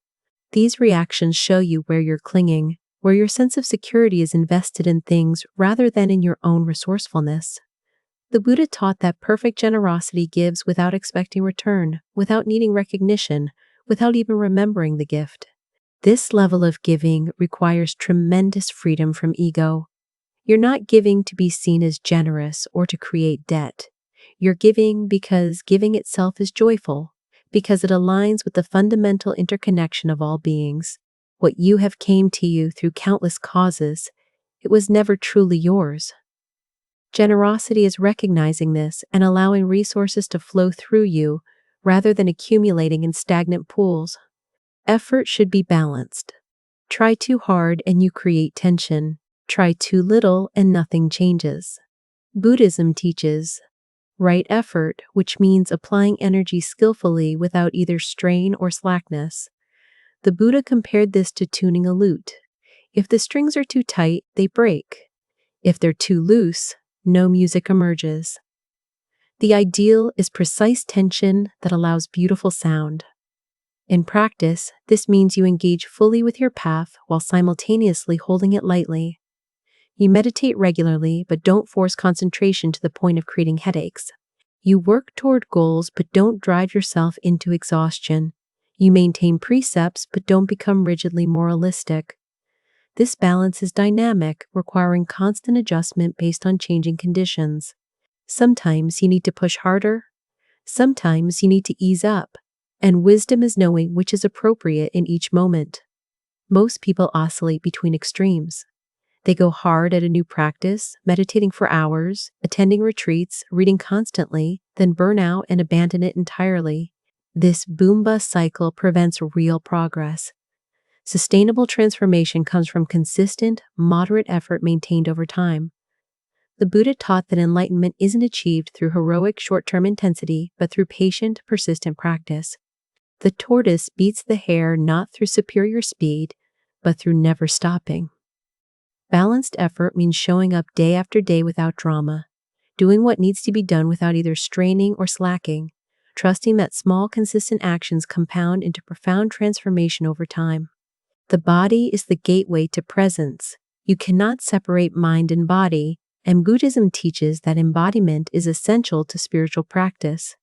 These reactions show you where you're clinging, where your sense of security is invested in things rather than in your own resourcefulness. The Buddha taught that perfect generosity gives without expecting return, without needing recognition, without even remembering the gift. This level of giving requires tremendous freedom from ego. You're not giving to be seen as generous or to create debt. You're giving because giving itself is joyful, because it aligns with the fundamental interconnection of all beings. What you have came to you through countless causes, it was never truly yours. Generosity is recognizing this and allowing resources to flow through you rather than accumulating in stagnant pools. Effort should be balanced. Try too hard and you create tension. Try too little and nothing changes. Buddhism teaches right effort, which means applying energy skillfully without either strain or slackness. The Buddha compared this to tuning a lute. If the strings are too tight, they break. If they're too loose, no music emerges. The ideal is precise tension that allows beautiful sound. In practice, this means you engage fully with your path while simultaneously holding it lightly. You meditate regularly, but don't force concentration to the point of creating headaches. You work toward goals, but don't drive yourself into exhaustion. You maintain precepts, but don't become rigidly moralistic. This balance is dynamic, requiring constant adjustment based on changing conditions. Sometimes you need to push harder. Sometimes you need to ease up. And wisdom is knowing which is appropriate in each moment. Most people oscillate between extremes. They go hard at a new practice, meditating for hours, attending retreats, reading constantly, then burn out and abandon it entirely. This boom-bust cycle prevents real progress. Sustainable transformation comes from consistent, moderate effort maintained over time. The Buddha taught that enlightenment isn't achieved through heroic short-term intensity, but through patient, persistent practice. The tortoise beats the hare not through superior speed, but through never stopping. Balanced effort means showing up day after day without drama, doing what needs to be done without either straining or slacking, trusting that small, consistent actions compound into profound transformation over time. The body is the gateway to presence. You cannot separate mind and body, and Buddhism teaches that embodiment is essential to spiritual practice.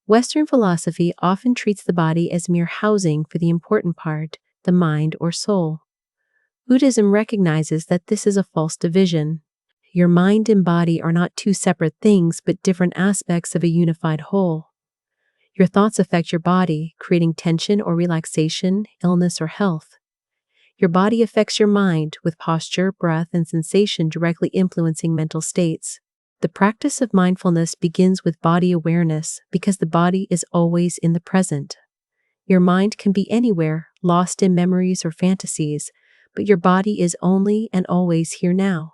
Western philosophy often treats the body as mere housing for the important part, the mind or soul. Buddhism recognizes that this is a false division. Your mind and body are not two separate things, but different aspects of a unified whole. Your thoughts affect your body, creating tension or relaxation, illness or health. Your body affects your mind, with posture, breath, and sensation directly influencing mental states. The practice of mindfulness begins with body awareness because the body is always in the present. Your mind can be anywhere, lost in memories or fantasies, but your body is only and always here now.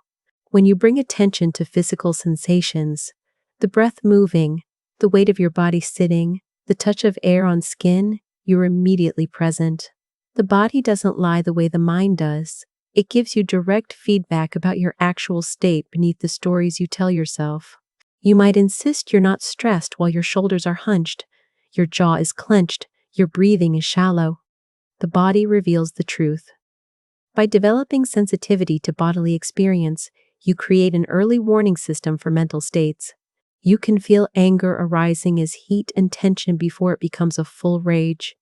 When you bring attention to physical sensations, the breath moving, the weight of your body sitting, the touch of air on skin, you're immediately present. The body doesn't lie the way the mind does. It gives you direct feedback about your actual state beneath the stories you tell yourself. You might insist you're not stressed while your shoulders are hunched, your jaw is clenched, your breathing is shallow. The body reveals the truth. By developing sensitivity to bodily experience, you create an early warning system for mental states. You can feel anger arising as heat and tension before it becomes a full rage.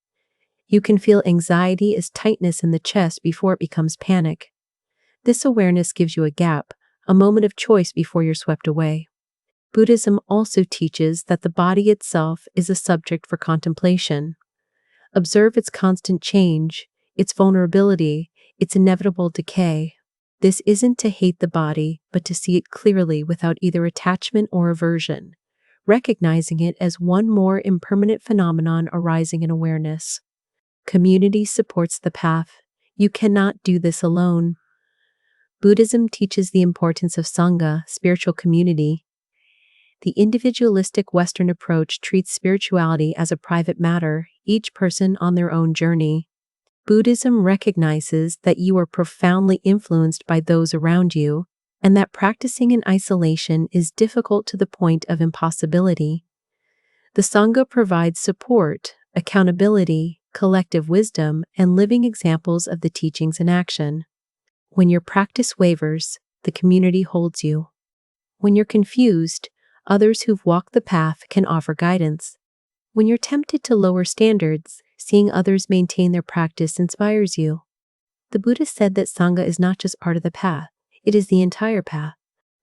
You can feel anxiety as tightness in the chest before it becomes panic. This awareness gives you a gap, a moment of choice before you're swept away. Buddhism also teaches that the body itself is a subject for contemplation. Observe its constant change, its vulnerability, its inevitable decay. This isn't to hate the body, but to see it clearly without either attachment or aversion, recognizing it as one more impermanent phenomenon arising in awareness. Community supports the path. You cannot do this alone. Buddhism teaches the importance of Sangha, spiritual community. The individualistic Western approach treats spirituality as a private matter, each person on their own journey. Buddhism recognizes that you are profoundly influenced by those around you, and that practicing in isolation is difficult to the point of impossibility. The Sangha provides support, accountability, collective wisdom, and living examples of the teachings in action. When your practice wavers, the community holds you. When you're confused, others who've walked the path can offer guidance. When you're tempted to lower standards, seeing others maintain their practice inspires you. The Buddha said that Sangha is not just part of the path, it is the entire path.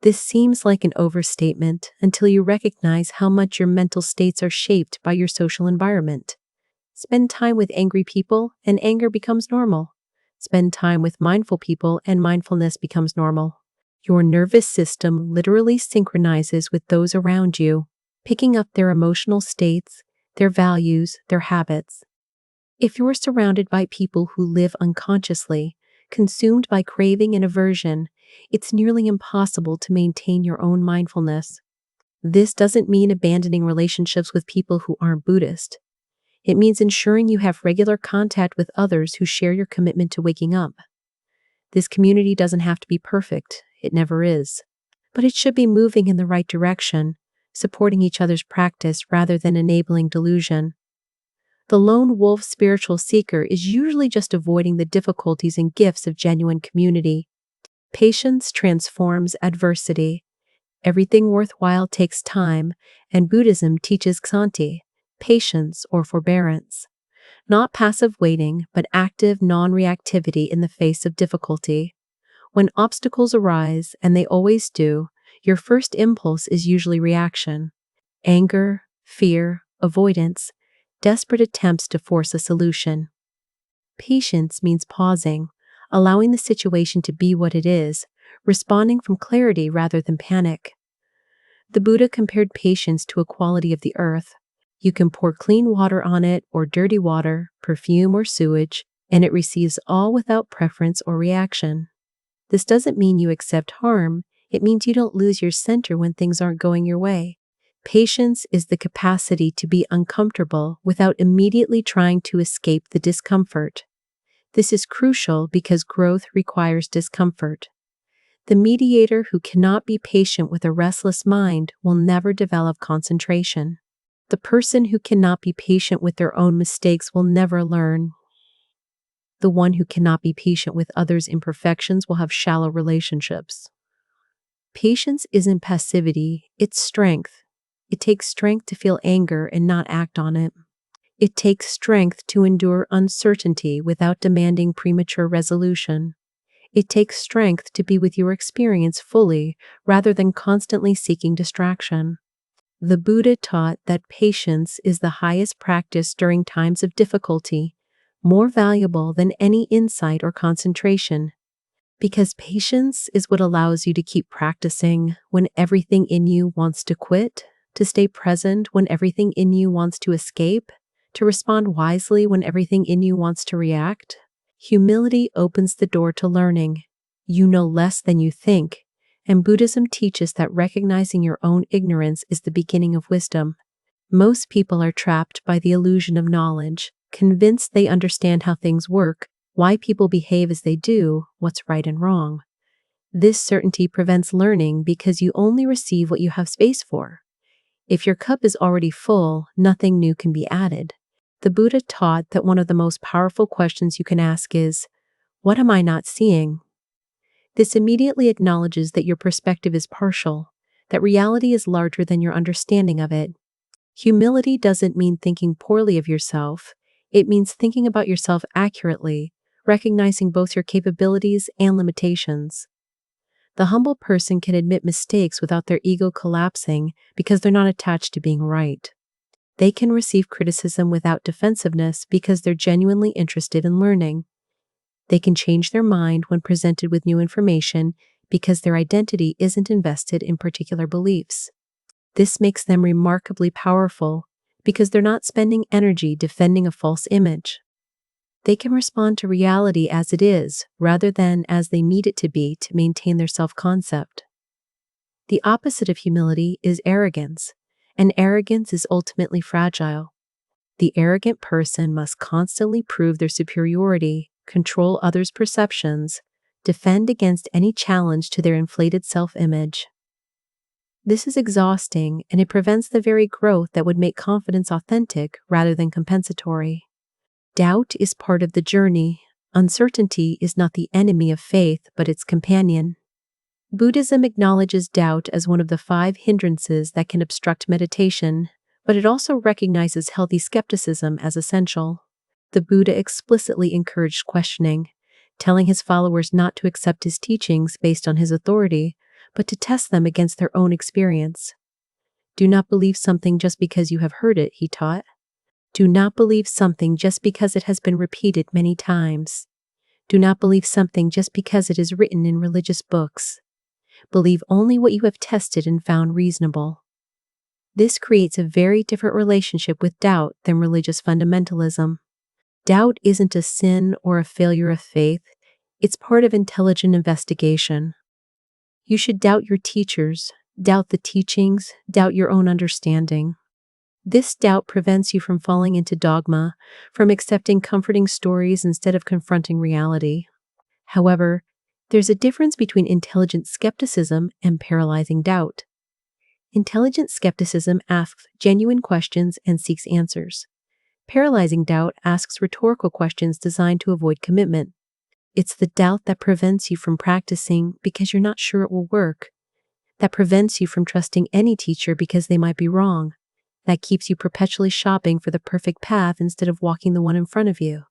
This seems like an overstatement until you recognize how much your mental states are shaped by your social environment. Spend time with angry people, and anger becomes normal. Spend time with mindful people, and mindfulness becomes normal. Your nervous system literally synchronizes with those around you, picking up their emotional states, their values, their habits. If you're surrounded by people who live unconsciously, consumed by craving and aversion, it's nearly impossible to maintain your own mindfulness. This doesn't mean abandoning relationships with people who aren't Buddhist. It means ensuring you have regular contact with others who share your commitment to waking up. This community doesn't have to be perfect, it never is. But it should be moving in the right direction, supporting each other's practice rather than enabling delusion. The lone wolf spiritual seeker is usually just avoiding the difficulties and gifts of genuine community. Patience transforms adversity. Everything worthwhile takes time, and Buddhism teaches ksanti, patience or forbearance. Not passive waiting, but active non-reactivity in the face of difficulty. When obstacles arise, and they always do, your first impulse is usually reaction. Anger, fear, avoidance, desperate attempts to force a solution. Patience means pausing, allowing the situation to be what it is, responding from clarity rather than panic. The Buddha compared patience to a quality of the earth. You can pour clean water on it or dirty water, perfume or sewage, and it receives all without preference or reaction. This doesn't mean you accept harm, It means you don't lose your center when things aren't going your way. Patience is the capacity to be uncomfortable without immediately trying to escape the discomfort. This is crucial because growth requires discomfort. The mediator who cannot be patient with a restless mind will never develop concentration. The person who cannot be patient with their own mistakes will never learn. The one who cannot be patient with others' imperfections will have shallow relationships. Patience isn't passivity, it's strength. It takes strength to feel anger and not act on it. It takes strength to endure uncertainty without demanding premature resolution. It takes strength to be with your experience fully rather than constantly seeking distraction. The Buddha taught that patience is the highest practice during times of difficulty, more valuable than any insight or concentration. Because patience is what allows you to keep practicing when everything in you wants to quit, to stay present when everything in you wants to escape, to respond wisely when everything in you wants to react. Humility opens the door to learning. You know less than you think, and Buddhism teaches that recognizing your own ignorance is the beginning of wisdom. Most people are trapped by the illusion of knowledge, convinced they understand how things work, why people behave as they do, what's right and wrong. This certainty prevents learning because you only receive what you have space for. If your cup is already full, nothing new can be added. The Buddha taught that one of the most powerful questions you can ask is, "What am I not seeing?" This immediately acknowledges that your perspective is partial, that reality is larger than your understanding of it. Humility doesn't mean thinking poorly of yourself. It means thinking about yourself accurately, recognizing both your capabilities and limitations. The humble person can admit mistakes without their ego collapsing because they're not attached to being right. They can receive criticism without defensiveness because they're genuinely interested in learning. They can change their mind when presented with new information because their identity isn't invested in particular beliefs. This makes them remarkably powerful because they're not spending energy defending a false image. They can respond to reality as it is rather than as they need it to be to maintain their self-concept. The opposite of humility is arrogance, and arrogance is ultimately fragile. The arrogant person must constantly prove their superiority, control others' perceptions, defend against any challenge to their inflated self-image. This is exhausting, and it prevents the very growth that would make confidence authentic rather than compensatory. Doubt is part of the journey. Uncertainty is not the enemy of faith, but its companion. Buddhism acknowledges doubt as one of the 5 hindrances that can obstruct meditation, but it also recognizes healthy skepticism as essential. The Buddha explicitly encouraged questioning, telling his followers not to accept his teachings based on his authority, but to test them against their own experience. Do not believe something just because you have heard it, he taught. Do not believe something just because it has been repeated many times. Do not believe something just because it is written in religious books. Believe only what you have tested and found reasonable. This creates a very different relationship with doubt than religious fundamentalism. Doubt isn't a sin or a failure of faith. It's part of intelligent investigation. You should doubt your teachers, doubt the teachings, doubt your own understanding. This doubt prevents you from falling into dogma, from accepting comforting stories instead of confronting reality. However, there's a difference between intelligent skepticism and paralyzing doubt. Intelligent skepticism asks genuine questions and seeks answers. Paralyzing doubt asks rhetorical questions designed to avoid commitment. It's the doubt that prevents you from practicing because you're not sure it will work, that prevents you from trusting any teacher because they might be wrong, that keeps you perpetually shopping for the perfect path instead of walking the one in front of you.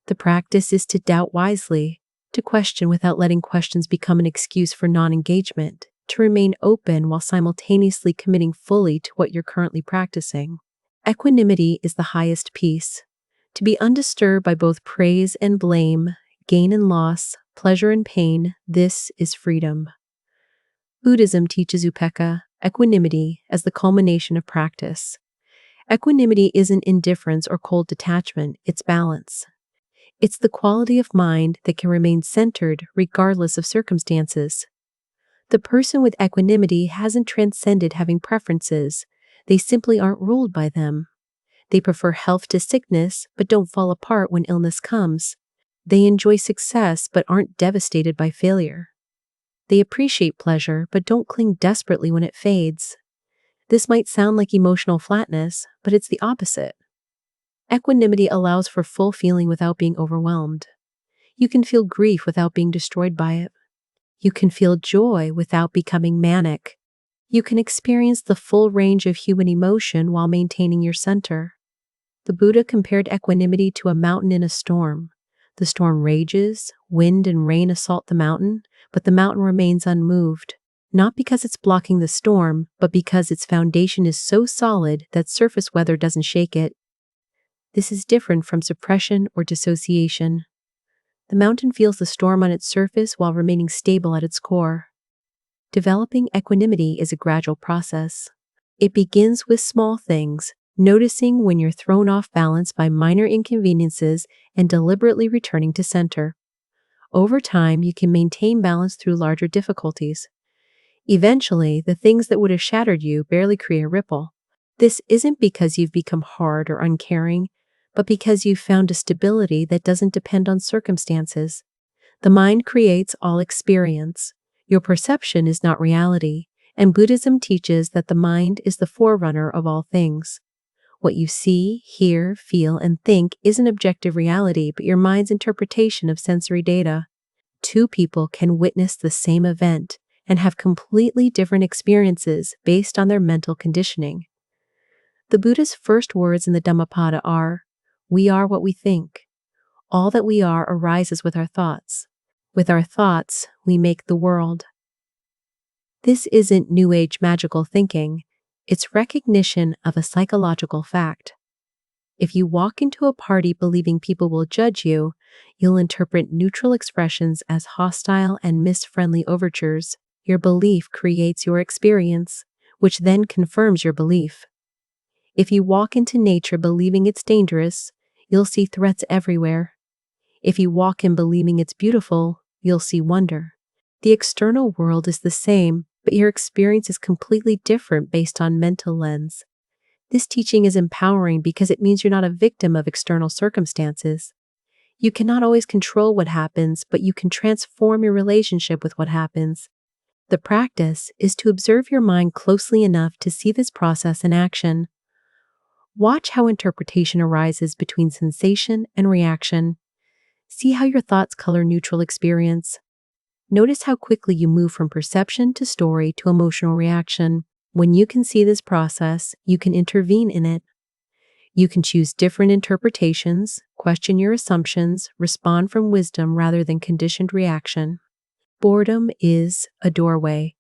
The practice is to doubt wisely, to question without letting questions become an excuse for non-engagement, to remain open while simultaneously committing fully to what you're currently practicing. Equanimity is the highest peace. To be undisturbed by both praise and blame, gain and loss, pleasure and pain, this is freedom. Buddhism teaches upekkha, equanimity, as the culmination of practice. Equanimity isn't indifference or cold detachment, it's balance. It's the quality of mind that can remain centered regardless of circumstances. The person with equanimity hasn't transcended having preferences. They simply aren't ruled by them. They prefer health to sickness, but don't fall apart when illness comes. They enjoy success, but aren't devastated by failure. They appreciate pleasure, but don't cling desperately when it fades. This might sound like emotional flatness, but it's the opposite. Equanimity allows for full feeling without being overwhelmed. You can feel grief without being destroyed by it. You can feel joy without becoming manic. You can experience the full range of human emotion while maintaining your center. The Buddha compared equanimity to a mountain in a storm. The storm rages, wind and rain assault the mountain, but the mountain remains unmoved, not because it's blocking the storm, but because its foundation is so solid that surface weather doesn't shake it. This is different from suppression or dissociation. The mountain feels the storm on its surface while remaining stable at its core. Developing equanimity is a gradual process. It begins with small things, noticing when you're thrown off balance by minor inconveniences and deliberately returning to center. Over time, you can maintain balance through larger difficulties. Eventually, the things that would have shattered you barely create a ripple. This isn't because you've become hard or uncaring, but because you've found a stability that doesn't depend on circumstances. The mind creates all experience. Your perception is not reality, and Buddhism teaches that the mind is the forerunner of all things. What you see, hear, feel, and think isn't objective reality, but your mind's interpretation of sensory data. Two people can witness the same event and have completely different experiences based on their mental conditioning. The Buddha's first words in the Dhammapada are, "We are what we think. All that we are arises with our thoughts. With our thoughts, we make the world." This isn't New Age magical thinking. It's recognition of a psychological fact. If you walk into a party believing people will judge you, you'll interpret neutral expressions as hostile and misfriendly overtures. Your belief creates your experience, which then confirms your belief. If you walk into nature believing it's dangerous, you'll see threats everywhere. If you walk in believing it's beautiful, you'll see wonder. The external world is the same, but your experience is completely different based on mental lens. This teaching is empowering because it means you're not a victim of external circumstances. You cannot always control what happens, but you can transform your relationship with what happens. The practice is to observe your mind closely enough to see this process in action. Watch how interpretation arises between sensation and reaction. See how your thoughts color neutral experience. Notice how quickly you move from perception to story to emotional reaction. When you can see this process, you can intervene in it. You can choose different interpretations, question your assumptions, respond from wisdom rather than conditioned reaction. Boredom is a doorway.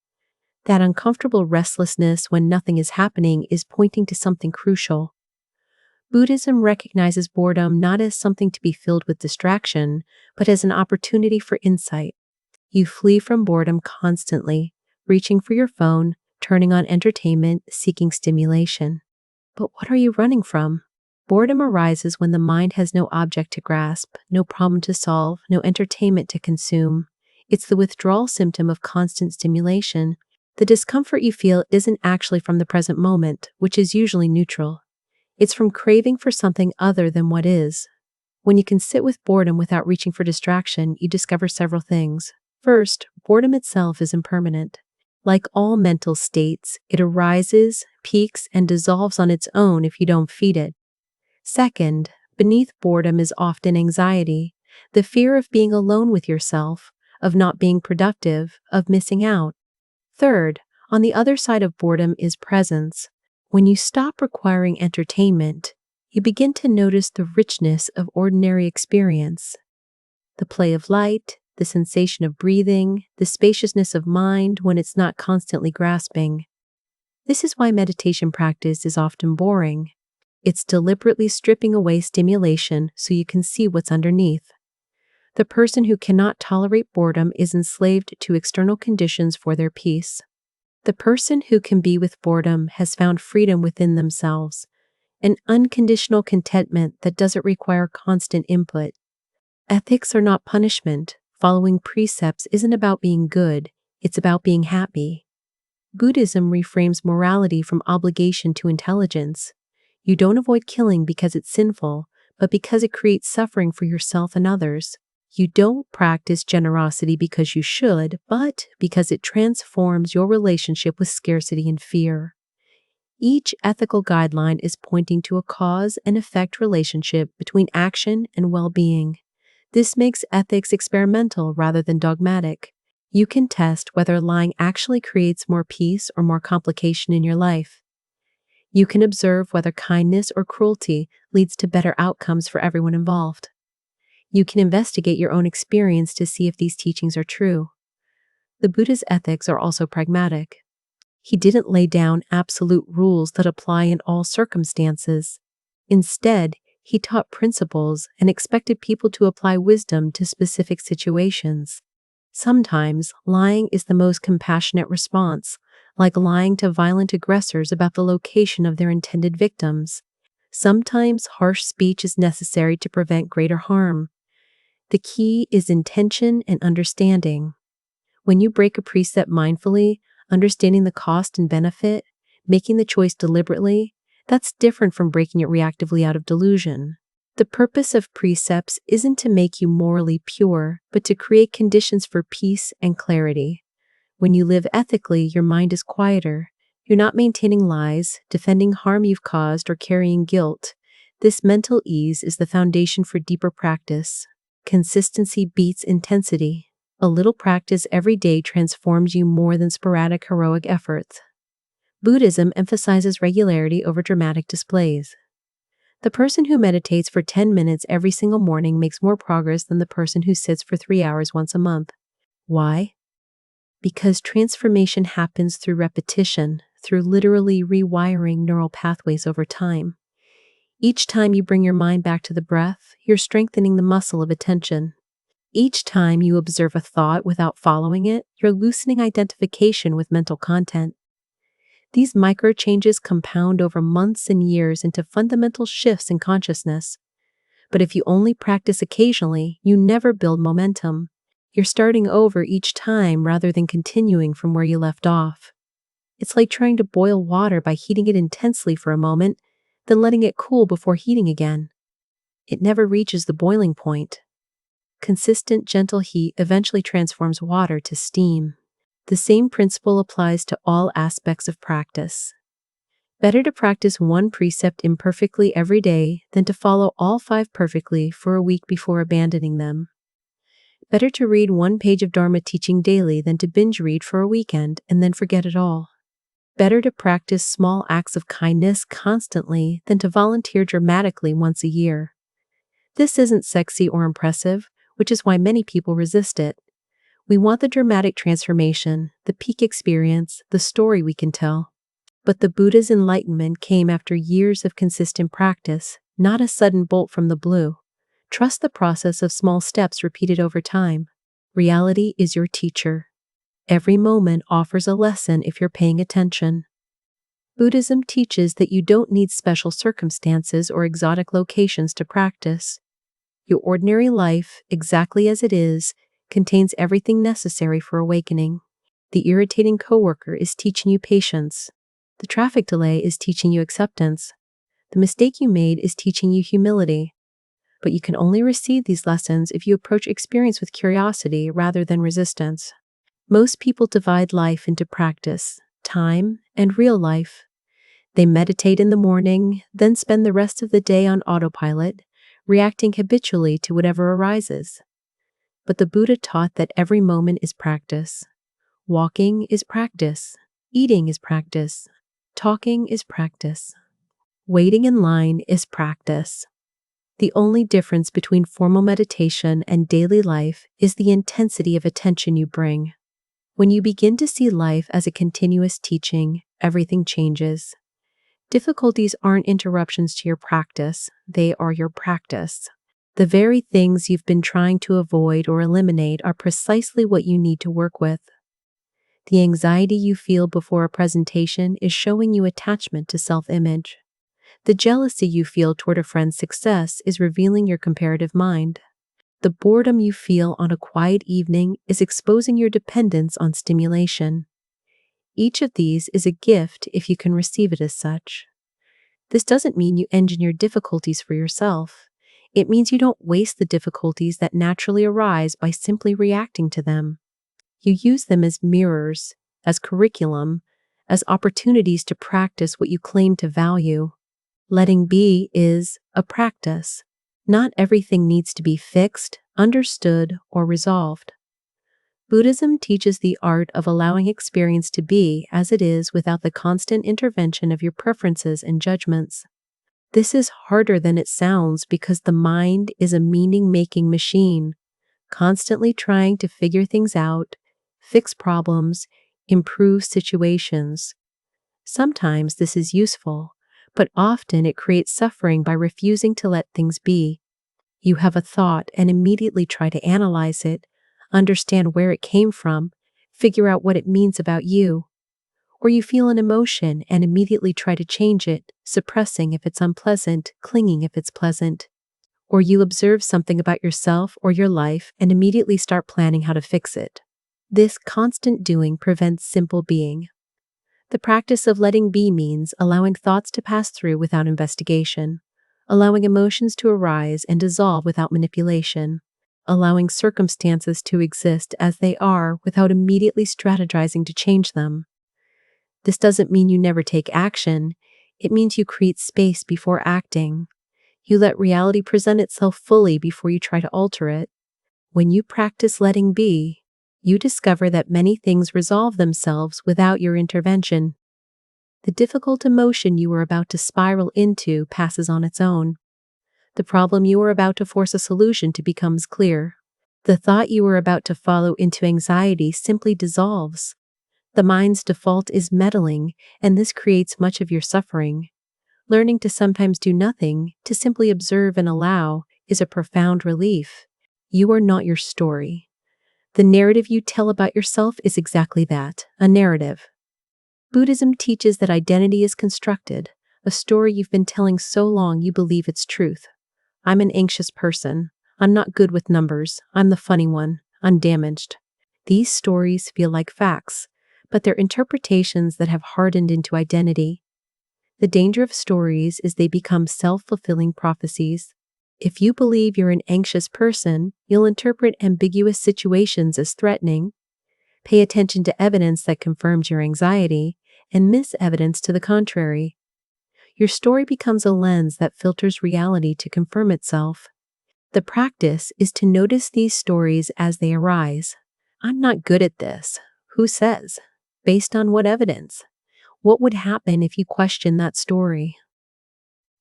That uncomfortable restlessness when nothing is happening is pointing to something crucial. Buddhism recognizes boredom not as something to be filled with distraction, but as an opportunity for insight. You flee from boredom constantly, reaching for your phone, turning on entertainment, seeking stimulation. But what are you running from? Boredom arises when the mind has no object to grasp, no problem to solve, no entertainment to consume. It's the withdrawal symptom of constant stimulation. The discomfort you feel isn't actually from the present moment, which is usually neutral. It's from craving for something other than what is. When you can sit with boredom without reaching for distraction, you discover several things. First, boredom itself is impermanent. Like all mental states, it arises, peaks, and dissolves on its own if you don't feed it. Second, beneath boredom is often anxiety, the fear of being alone with yourself, of not being productive, of missing out. Third, on the other side of boredom is presence. When you stop requiring entertainment, you begin to notice the richness of ordinary experience. The play of light, the sensation of breathing, the spaciousness of mind when it's not constantly grasping. This is why meditation practice is often boring. It's deliberately stripping away stimulation so you can see what's underneath. The person who cannot tolerate boredom is enslaved to external conditions for their peace. The person who can be with boredom has found freedom within themselves, an unconditional contentment that doesn't require constant input. Ethics are not punishment. Following precepts isn't about being good, It's about being happy. Buddhism reframes morality from obligation to intelligence. You don't avoid killing because it's sinful, but because it creates suffering for yourself and others. You don't practice generosity because you should, but because it transforms your relationship with scarcity and fear. Each ethical guideline is pointing to a cause and effect relationship between action and well-being. This makes ethics experimental rather than dogmatic. You can test whether lying actually creates more peace or more complication in your life. You can observe whether kindness or cruelty leads to better outcomes for everyone involved. You can investigate your own experience to see if these teachings are true. The Buddha's ethics are also pragmatic. He didn't lay down absolute rules that apply in all circumstances. Instead, he taught principles and expected people to apply wisdom to specific situations. Sometimes, lying is the most compassionate response, like lying to violent aggressors about the location of their intended victims. Sometimes, harsh speech is necessary to prevent greater harm. The key is intention and understanding. When you break a precept mindfully, understanding the cost and benefit, making the choice deliberately, that's different from breaking it reactively out of delusion. The purpose of precepts isn't to make you morally pure, but to create conditions for peace and clarity. When you live ethically, your mind is quieter. You're not maintaining lies, defending harm you've caused, or carrying guilt. This mental ease is the foundation for deeper practice. Consistency beats intensity. A little practice every day transforms you more than sporadic heroic efforts. Buddhism emphasizes regularity over dramatic displays. The person who meditates for 10 minutes every single morning makes more progress than the person who sits for 3 hours once a month. Why? Because transformation happens through repetition, through literally rewiring neural pathways over time. Each time you bring your mind back to the breath, you're strengthening the muscle of attention. Each time you observe a thought without following it, you're loosening identification with mental content. These micro changes compound over months and years into fundamental shifts in consciousness. But if you only practice occasionally, you never build momentum. You're starting over each time rather than continuing from where you left off. It's like trying to boil water by heating it intensely for a moment, then letting it cool before heating again. It never reaches the boiling point. Consistent, gentle heat eventually transforms water to steam. The same principle applies to all aspects of practice. Better to practice one precept imperfectly every day than to follow all 5 perfectly for a week before abandoning them. Better to read 1 page of Dharma teaching daily than to binge read for a weekend and then forget it all. Better to practice small acts of kindness constantly than to volunteer dramatically once a year. This isn't sexy or impressive, which is why many people resist it. We want the dramatic transformation, the peak experience, the story we can tell. But the Buddha's enlightenment came after years of consistent practice, not a sudden bolt from the blue. Trust the process of small steps repeated over time. Reality is your teacher. Every moment offers a lesson if you're paying attention. Buddhism teaches that you don't need special circumstances or exotic locations to practice. Your ordinary life, exactly as it is, contains everything necessary for awakening. The irritating coworker is teaching you patience. The traffic delay is teaching you acceptance. The mistake you made is teaching you humility. But you can only receive these lessons if you approach experience with curiosity rather than resistance. Most people divide life into practice, time, and real life. They meditate in the morning, then spend the rest of the day on autopilot, reacting habitually to whatever arises. But the Buddha taught that every moment is practice. Walking is practice. Eating is practice. Talking is practice. Waiting in line is practice. The only difference between formal meditation and daily life is the intensity of attention you bring. When you begin to see life as a continuous teaching, everything changes. Difficulties aren't interruptions to your practice, they are your practice. The very things you've been trying to avoid or eliminate are precisely what you need to work with. The anxiety you feel before a presentation is showing you attachment to self-image. The jealousy you feel toward a friend's success is revealing your comparative mind. The boredom you feel on a quiet evening is exposing your dependence on stimulation. Each of these is a gift if you can receive it as such. This doesn't mean you engineer difficulties for yourself. It means you don't waste the difficulties that naturally arise by simply reacting to them. You use them as mirrors, as curriculum, as opportunities to practice what you claim to value. Letting be is a practice. Not everything needs to be fixed, understood, or resolved. Buddhism teaches the art of allowing experience to be as it is without the constant intervention of your preferences and judgments. This is harder than it sounds because the mind is a meaning-making machine, constantly trying to figure things out, fix problems, improve situations. Sometimes this is useful, but often it creates suffering by refusing to let things be. You have a thought and immediately try to analyze it, understand where it came from, figure out what it means about you. Or you feel an emotion and immediately try to change it, suppressing if it's unpleasant, clinging if it's pleasant. Or you observe something about yourself or your life and immediately start planning how to fix it. This constant doing prevents simple being. The practice of letting be means allowing thoughts to pass through without investigation, allowing emotions to arise and dissolve without manipulation, allowing circumstances to exist as they are without immediately strategizing to change them. This doesn't mean you never take action. It means you create space before acting. You let reality present itself fully before you try to alter it. When you practice letting be, you discover that many things resolve themselves without your intervention. The difficult emotion you are about to spiral into passes on its own. The problem you are about to force a solution to becomes clear. The thought you are about to follow into anxiety simply dissolves. The mind's default is meddling, and this creates much of your suffering. Learning to sometimes do nothing, to simply observe and allow, is a profound relief. You are not your story. The narrative you tell about yourself is exactly that, a narrative. Buddhism teaches that identity is constructed, a story you've been telling so long you believe it's truth. I'm an anxious person. I'm not good with numbers. I'm the funny one. I'm damaged. These stories feel like facts, but they're interpretations that have hardened into identity. The danger of stories is they become self-fulfilling prophecies. If you believe you're an anxious person, you'll interpret ambiguous situations as threatening, pay attention to evidence that confirms your anxiety, and miss evidence to the contrary. Your story becomes a lens that filters reality to confirm itself. The practice is to notice these stories as they arise. I'm not good at this. Who says? Based on what evidence? What would happen if you question that story?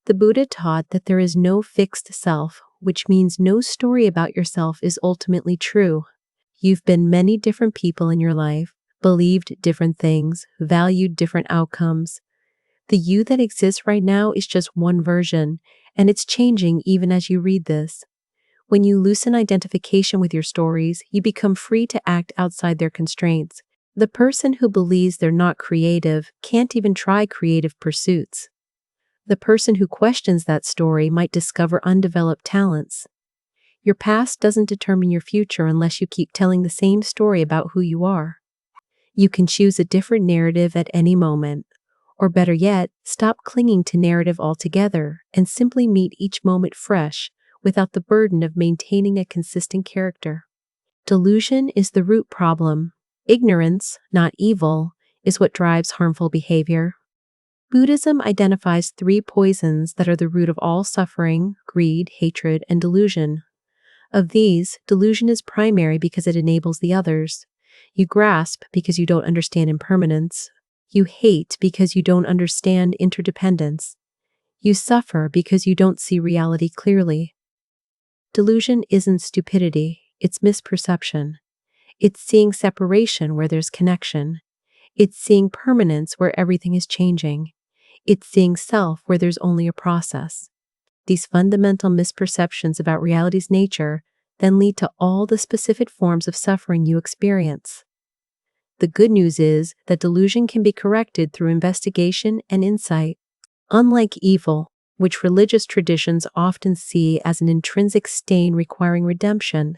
The Buddha taught that there is no fixed self, which means no story about yourself is ultimately true. You've been many different people in your life, believed different things, valued different outcomes. The you that exists right now is just one version, and it's changing even as you read this. When you loosen identification with your stories, you become free to act outside their constraints. The person who believes they're not creative can't even try creative pursuits. The person who questions that story might discover undeveloped talents. Your past doesn't determine your future unless you keep telling the same story about who you are. You can choose a different narrative at any moment. Or better yet, stop clinging to narrative altogether and simply meet each moment fresh without the burden of maintaining a consistent character. Delusion is the root problem. Ignorance, not evil, is what drives harmful behavior. Buddhism identifies 3 poisons that are the root of all suffering: greed, hatred, and delusion. Of these, delusion is primary because it enables the others. You grasp because you don't understand impermanence. You hate because you don't understand interdependence. You suffer because you don't see reality clearly. Delusion isn't stupidity, it's misperception. It's seeing separation where there's connection. It's seeing permanence where everything is changing. It's seeing self where there's only a process. These fundamental misperceptions about reality's nature then lead to all the specific forms of suffering you experience. The good news is that delusion can be corrected through investigation and insight. Unlike evil, which religious traditions often see as an intrinsic stain requiring redemption.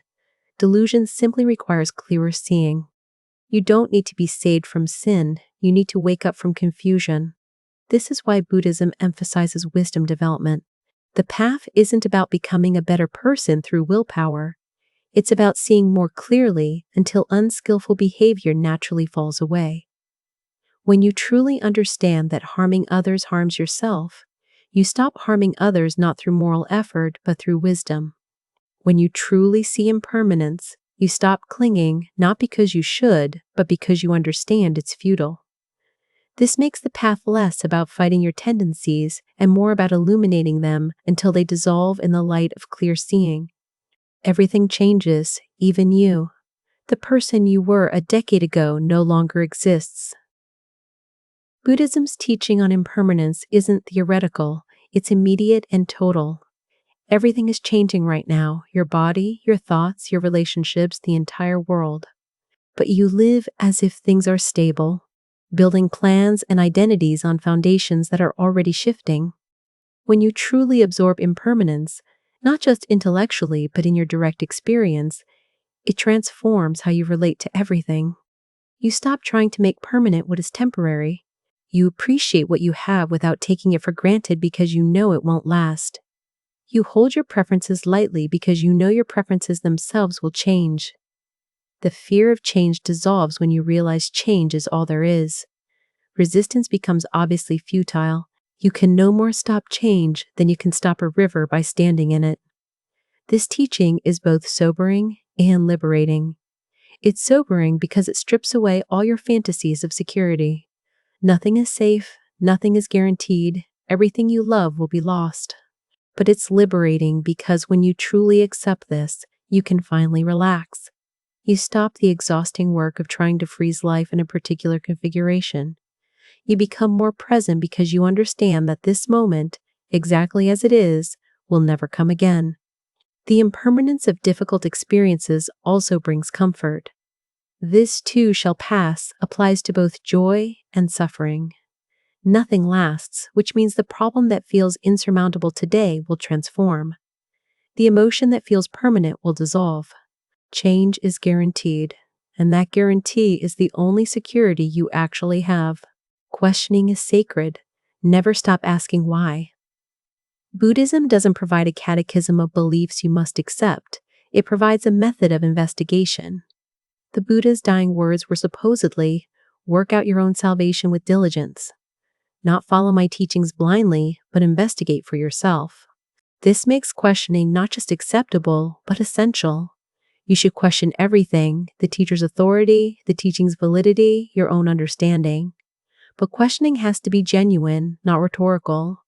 Delusion simply requires clearer seeing. You don't need to be saved from sin, you need to wake up from confusion. This is why Buddhism emphasizes wisdom development. The path isn't about becoming a better person through willpower. It's about seeing more clearly until unskillful behavior naturally falls away. When you truly understand that harming others harms yourself, you stop harming others not through moral effort but through wisdom. When you truly see impermanence, you stop clinging not because you should, but because you understand it's futile. This makes the path less about fighting your tendencies and more about illuminating them until they dissolve in the light of clear seeing. Everything changes, even you. The person you were a decade ago no longer exists. Buddhism's teaching on impermanence isn't theoretical, it's immediate and total. Everything is changing right now, your body, your thoughts, your relationships, the entire world. But you live as if things are stable, building plans and identities on foundations that are already shifting. When you truly absorb impermanence, not just intellectually but in your direct experience, it transforms how you relate to everything. You stop trying to make permanent what is temporary. You appreciate what you have without taking it for granted because you know it won't last. You hold your preferences lightly because you know your preferences themselves will change. The fear of change dissolves when you realize change is all there is. Resistance becomes obviously futile. You can no more stop change than you can stop a river by standing in it. This teaching is both sobering and liberating. It's sobering because it strips away all your fantasies of security. Nothing is safe, nothing is guaranteed, everything you love will be lost. But it's liberating because when you truly accept this, you can finally relax. You stop the exhausting work of trying to freeze life in a particular configuration. You become more present because you understand that this moment, exactly as it is, will never come again. The impermanence of difficult experiences also brings comfort. This too shall pass applies to both joy and suffering. Nothing lasts, which means the problem that feels insurmountable today will transform. The emotion that feels permanent will dissolve. Change is guaranteed, and that guarantee is the only security you actually have. Questioning is sacred. Never stop asking why. Buddhism doesn't provide a catechism of beliefs you must accept. It provides a method of investigation. The Buddha's dying words were supposedly, "Work out your own salvation with diligence." Not follow my teachings blindly, but investigate for yourself. This makes questioning not just acceptable, but essential. You should question everything, the teacher's authority, the teaching's validity, your own understanding. But questioning has to be genuine, not rhetorical.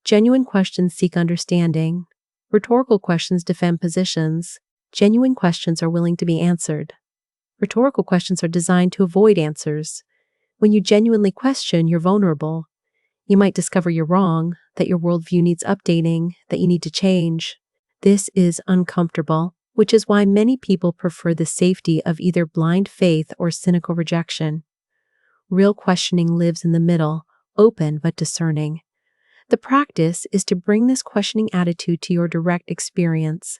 Genuine questions seek understanding. Rhetorical questions defend positions. Genuine questions are willing to be answered. Rhetorical questions are designed to avoid answers. When you genuinely question, you're vulnerable. You might discover you're wrong, that your worldview needs updating, that you need to change. This is uncomfortable, which is why many people prefer the safety of either blind faith or cynical rejection. Real questioning lives in the middle, open but discerning. The practice is to bring this questioning attitude to your direct experience.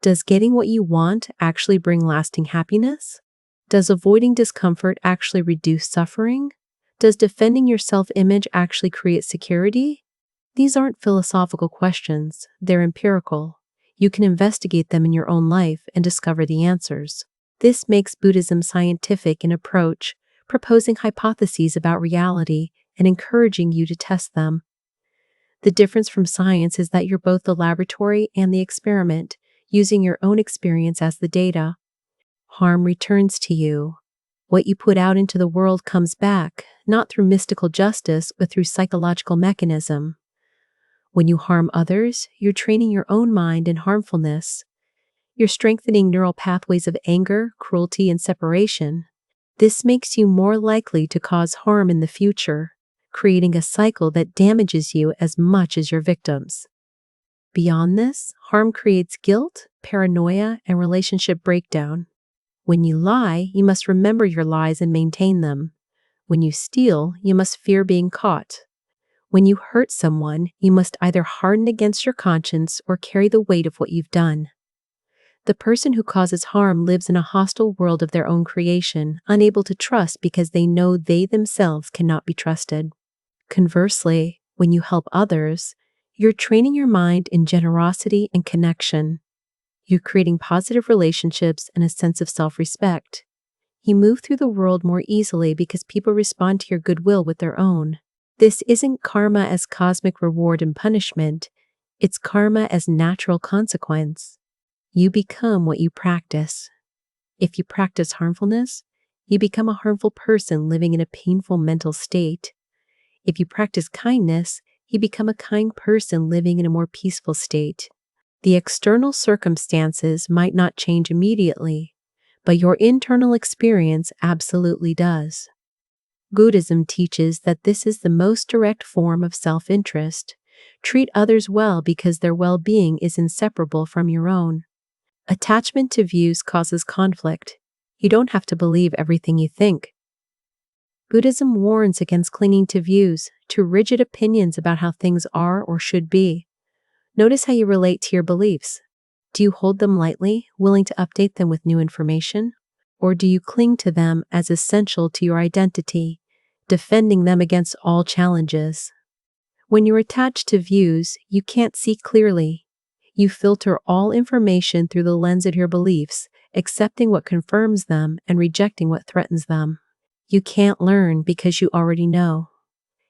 Does getting what you want actually bring lasting happiness? Does avoiding discomfort actually reduce suffering? Does defending your self-image actually create security? These aren't philosophical questions, they're empirical. You can investigate them in your own life and discover the answers. This makes Buddhism scientific in approach, proposing hypotheses about reality and encouraging you to test them. The difference from science is that you're both the laboratory and the experiment, using your own experience as the data. Harm returns to you. What you put out into the world comes back, not through mystical justice, but through psychological mechanism. When you harm others, you're training your own mind in harmfulness. You're strengthening neural pathways of anger, cruelty, and separation. This makes you more likely to cause harm in the future, creating a cycle that damages you as much as your victims. Beyond this, harm creates guilt, paranoia, and relationship breakdown. When you lie, you must remember your lies and maintain them. When you steal, you must fear being caught. When you hurt someone, you must either harden against your conscience or carry the weight of what you've done. The person who causes harm lives in a hostile world of their own creation, unable to trust because they know they themselves cannot be trusted. Conversely, when you help others, you're training your mind in generosity and connection. You're creating positive relationships and a sense of self-respect. You move through the world more easily because people respond to your goodwill with their own. This isn't karma as cosmic reward and punishment. It's karma as natural consequence. You become what you practice. If you practice harmfulness, you become a harmful person living in a painful mental state. If you practice kindness, you become a kind person living in a more peaceful state. The external circumstances might not change immediately, but your internal experience absolutely does. Buddhism teaches that this is the most direct form of self-interest. Treat others well because their well-being is inseparable from your own. Attachment to views causes conflict. You don't have to believe everything you think. Buddhism warns against clinging to views, to rigid opinions about how things are or should be. Notice how you relate to your beliefs. Do you hold them lightly, willing to update them with new information? Or do you cling to them as essential to your identity, defending them against all challenges? When you're attached to views, you can't see clearly. You filter all information through the lens of your beliefs, accepting what confirms them and rejecting what threatens them. You can't learn because you already know.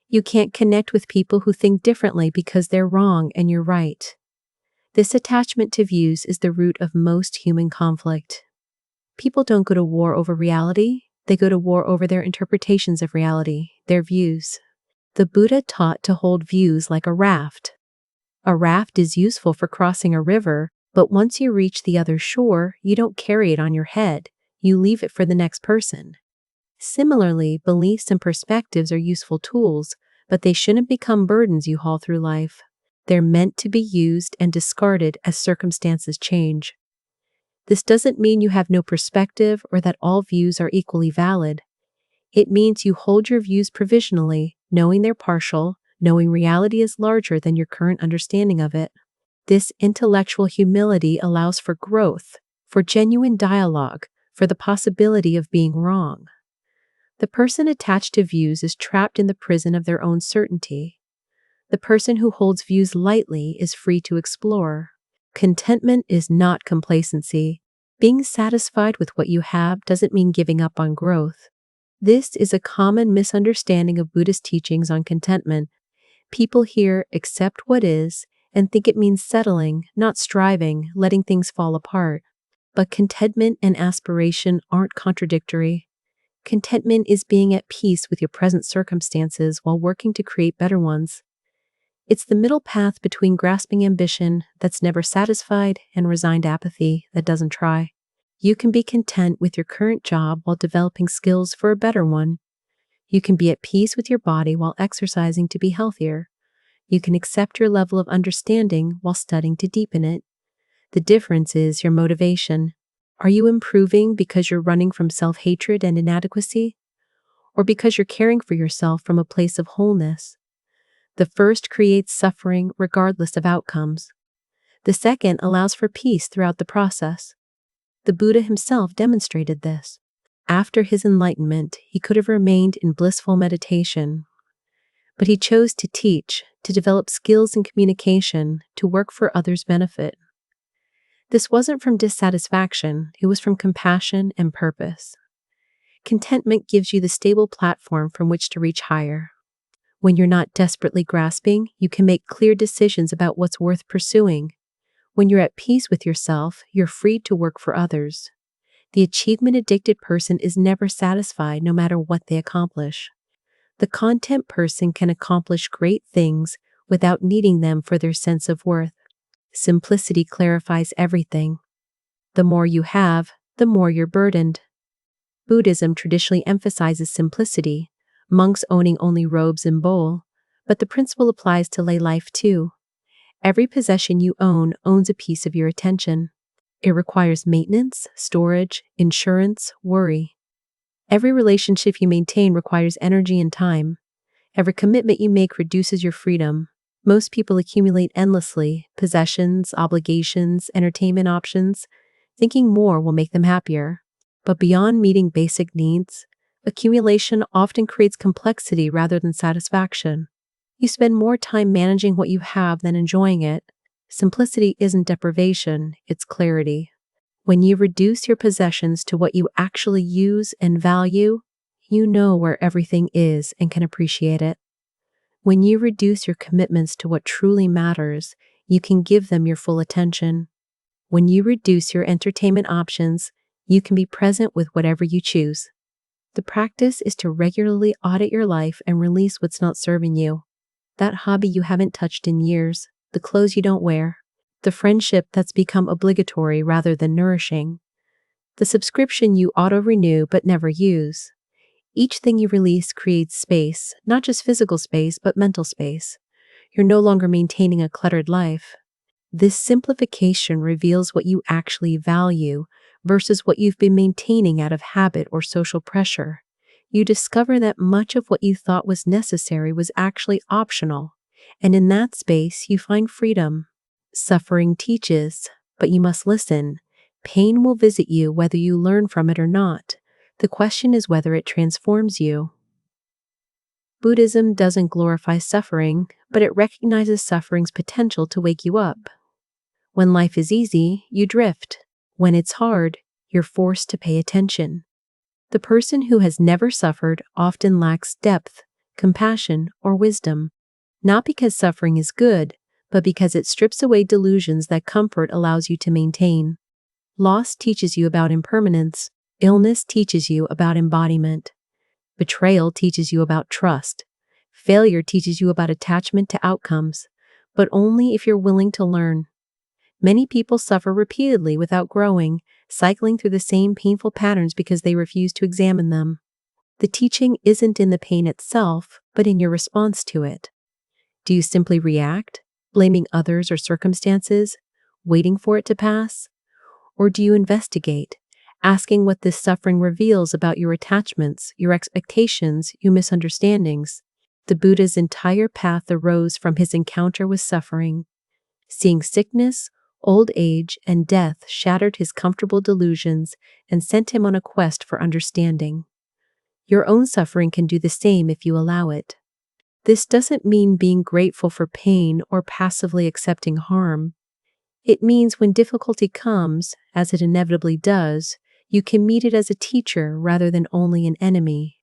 You can't connect with people who think differently because they're wrong and you're right. This attachment to views is the root of most human conflict. People don't go to war over reality, they go to war over their interpretations of reality, their views. The Buddha taught to hold views like a raft. A raft is useful for crossing a river, but once you reach the other shore, you don't carry it on your head, you leave it for the next person. Similarly, beliefs and perspectives are useful tools, but they shouldn't become burdens you haul through life. They're meant to be used and discarded as circumstances change. This doesn't mean you have no perspective or that all views are equally valid. It means you hold your views provisionally, knowing they're partial, knowing reality is larger than your current understanding of it. This intellectual humility allows for growth, for genuine dialogue, for the possibility of being wrong. The person attached to views is trapped in the prison of their own certainty. The person who holds views lightly is free to explore. Contentment is not complacency. Being satisfied with what you have doesn't mean giving up on growth. This is a common misunderstanding of Buddhist teachings on contentment. People hear accept what is and think it means settling, not striving, letting things fall apart. But contentment and aspiration aren't contradictory. Contentment is being at peace with your present circumstances while working to create better ones. It's the middle path between grasping ambition that's never satisfied and resigned apathy that doesn't try. You can be content with your current job while developing skills for a better one. You can be at peace with your body while exercising to be healthier. You can accept your level of understanding while studying to deepen it. The difference is your motivation. Are you improving because you're running from self-hatred and inadequacy? Or because you're caring for yourself from a place of wholeness? The first creates suffering regardless of outcomes. The second allows for peace throughout the process. The Buddha himself demonstrated this. After his enlightenment, he could have remained in blissful meditation. But he chose to teach, to develop skills in communication, to work for others' benefit. This wasn't from dissatisfaction, it was from compassion and purpose. Contentment gives you the stable platform from which to reach higher. When you're not desperately grasping, you can make clear decisions about what's worth pursuing. When you're at peace with yourself, you're free to work for others. The achievement-addicted person is never satisfied no matter what they accomplish. The content person can accomplish great things without needing them for their sense of worth. Simplicity clarifies everything. The more you have, the more you're burdened. Buddhism traditionally emphasizes simplicity, monks owning only robes and bowl, but the principle applies to lay life too. Every possession you own owns a piece of your attention. It requires maintenance, storage, insurance, worry. Every relationship you maintain requires energy and time. Every commitment you make reduces your freedom. Most people accumulate endlessly: possessions, obligations, entertainment options. Thinking more will make them happier. But beyond meeting basic needs, accumulation often creates complexity rather than satisfaction. You spend more time managing what you have than enjoying it. Simplicity isn't deprivation, it's clarity. When you reduce your possessions to what you actually use and value, you know where everything is and can appreciate it. When you reduce your commitments to what truly matters, you can give them your full attention. When you reduce your entertainment options, you can be present with whatever you choose. The practice is to regularly audit your life and release what's not serving you. That hobby you haven't touched in years, the clothes you don't wear, the friendship that's become obligatory rather than nourishing, the subscription you auto-renew but never use. Each thing you release creates space, not just physical space, but mental space. You're no longer maintaining a cluttered life. This simplification reveals what you actually value versus what you've been maintaining out of habit or social pressure. You discover that much of what you thought was necessary was actually optional, and in that space you find freedom. Suffering teaches, but you must listen. Pain will visit you whether you learn from it or not. The question is whether it transforms you. Buddhism doesn't glorify suffering, but it recognizes suffering's potential to wake you up. When life is easy, you drift. When it's hard, you're forced to pay attention. The person who has never suffered often lacks depth, compassion, or wisdom, not because suffering is good, but because it strips away delusions that comfort allows you to maintain. Loss teaches you about impermanence. Illness teaches you about embodiment. Betrayal teaches you about trust. Failure teaches you about attachment to outcomes, but only if you're willing to learn. Many people suffer repeatedly without growing, cycling through the same painful patterns because they refuse to examine them. The teaching isn't in the pain itself, but in your response to it. Do you simply react, blaming others or circumstances, waiting for it to pass? Or do you investigate, asking what this suffering reveals about your attachments, your expectations, your misunderstandings? The Buddha's entire path arose from his encounter with suffering. Seeing sickness, old age, and death shattered his comfortable delusions and sent him on a quest for understanding. Your own suffering can do the same if you allow it. This doesn't mean being grateful for pain or passively accepting harm. It means when difficulty comes, as it inevitably does, you can meet it as a teacher rather than only an enemy.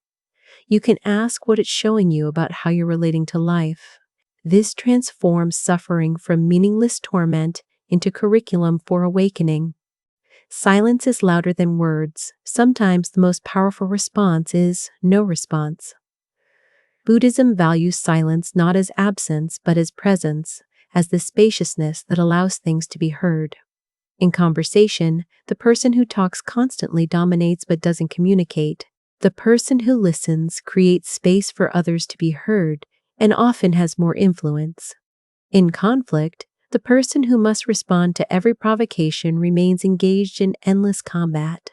You can ask what it's showing you about how you're relating to life. This transforms suffering from meaningless torment into curriculum for awakening. Silence is louder than words. Sometimes the most powerful response is no response. Buddhism values silence not as absence but as presence, as the spaciousness that allows things to be heard. In conversation, the person who talks constantly dominates but doesn't communicate. The person who listens creates space for others to be heard and often has more influence. In conflict, the person who must respond to every provocation remains engaged in endless combat.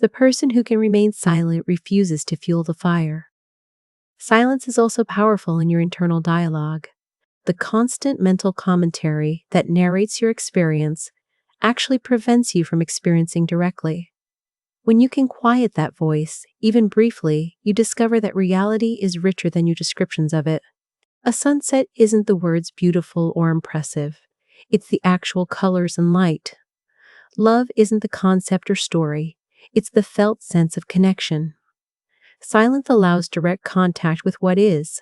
The person who can remain silent refuses to fuel the fire. Silence is also powerful in your internal dialogue. The constant mental commentary that narrates your experience actually prevents you from experiencing directly. When you can quiet that voice, even briefly, you discover that reality is richer than your descriptions of it. A sunset isn't the words beautiful or impressive. It's the actual colors and light. Love isn't the concept or story. It's the felt sense of connection. Silence allows direct contact with what is.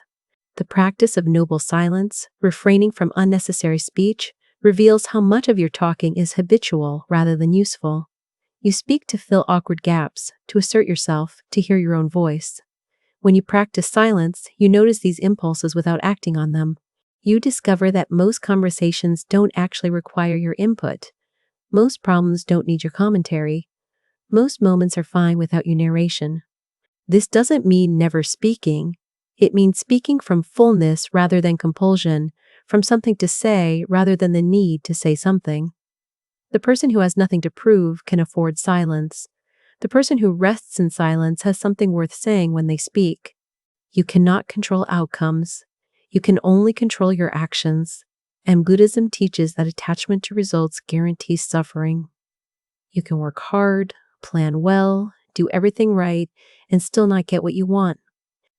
The practice of noble silence, refraining from unnecessary speech, reveals how much of your talking is habitual rather than useful. You speak to fill awkward gaps, to assert yourself, to hear your own voice. When you practice silence, you notice these impulses without acting on them. You discover that most conversations don't actually require your input. Most problems don't need your commentary. Most moments are fine without your narration. This doesn't mean never speaking. It means speaking from fullness rather than compulsion, from something to say rather than the need to say something. The person who has nothing to prove can afford silence. The person who rests in silence has something worth saying when they speak. You cannot control outcomes. You can only control your actions. And Buddhism teaches that attachment to results guarantees suffering. You can work hard, plan well, do everything right, and still not get what you want.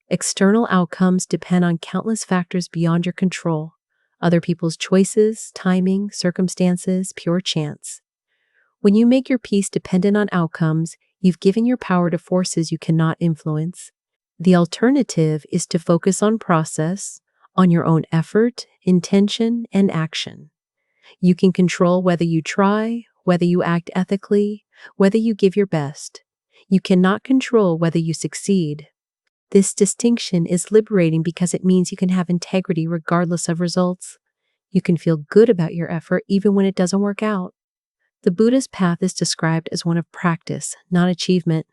External outcomes depend on countless factors beyond your control: other people's choices, timing, circumstances, pure chance. When you make your peace dependent on outcomes, you've given your power to forces you cannot influence. The alternative is to focus on process, on your own effort, intention, and action. You can control whether you try, whether you act ethically, whether you give your best. You cannot control whether you succeed. This distinction is liberating because it means you can have integrity regardless of results. You can feel good about your effort even when it doesn't work out. The Buddhist path is described as one of practice, not achievement.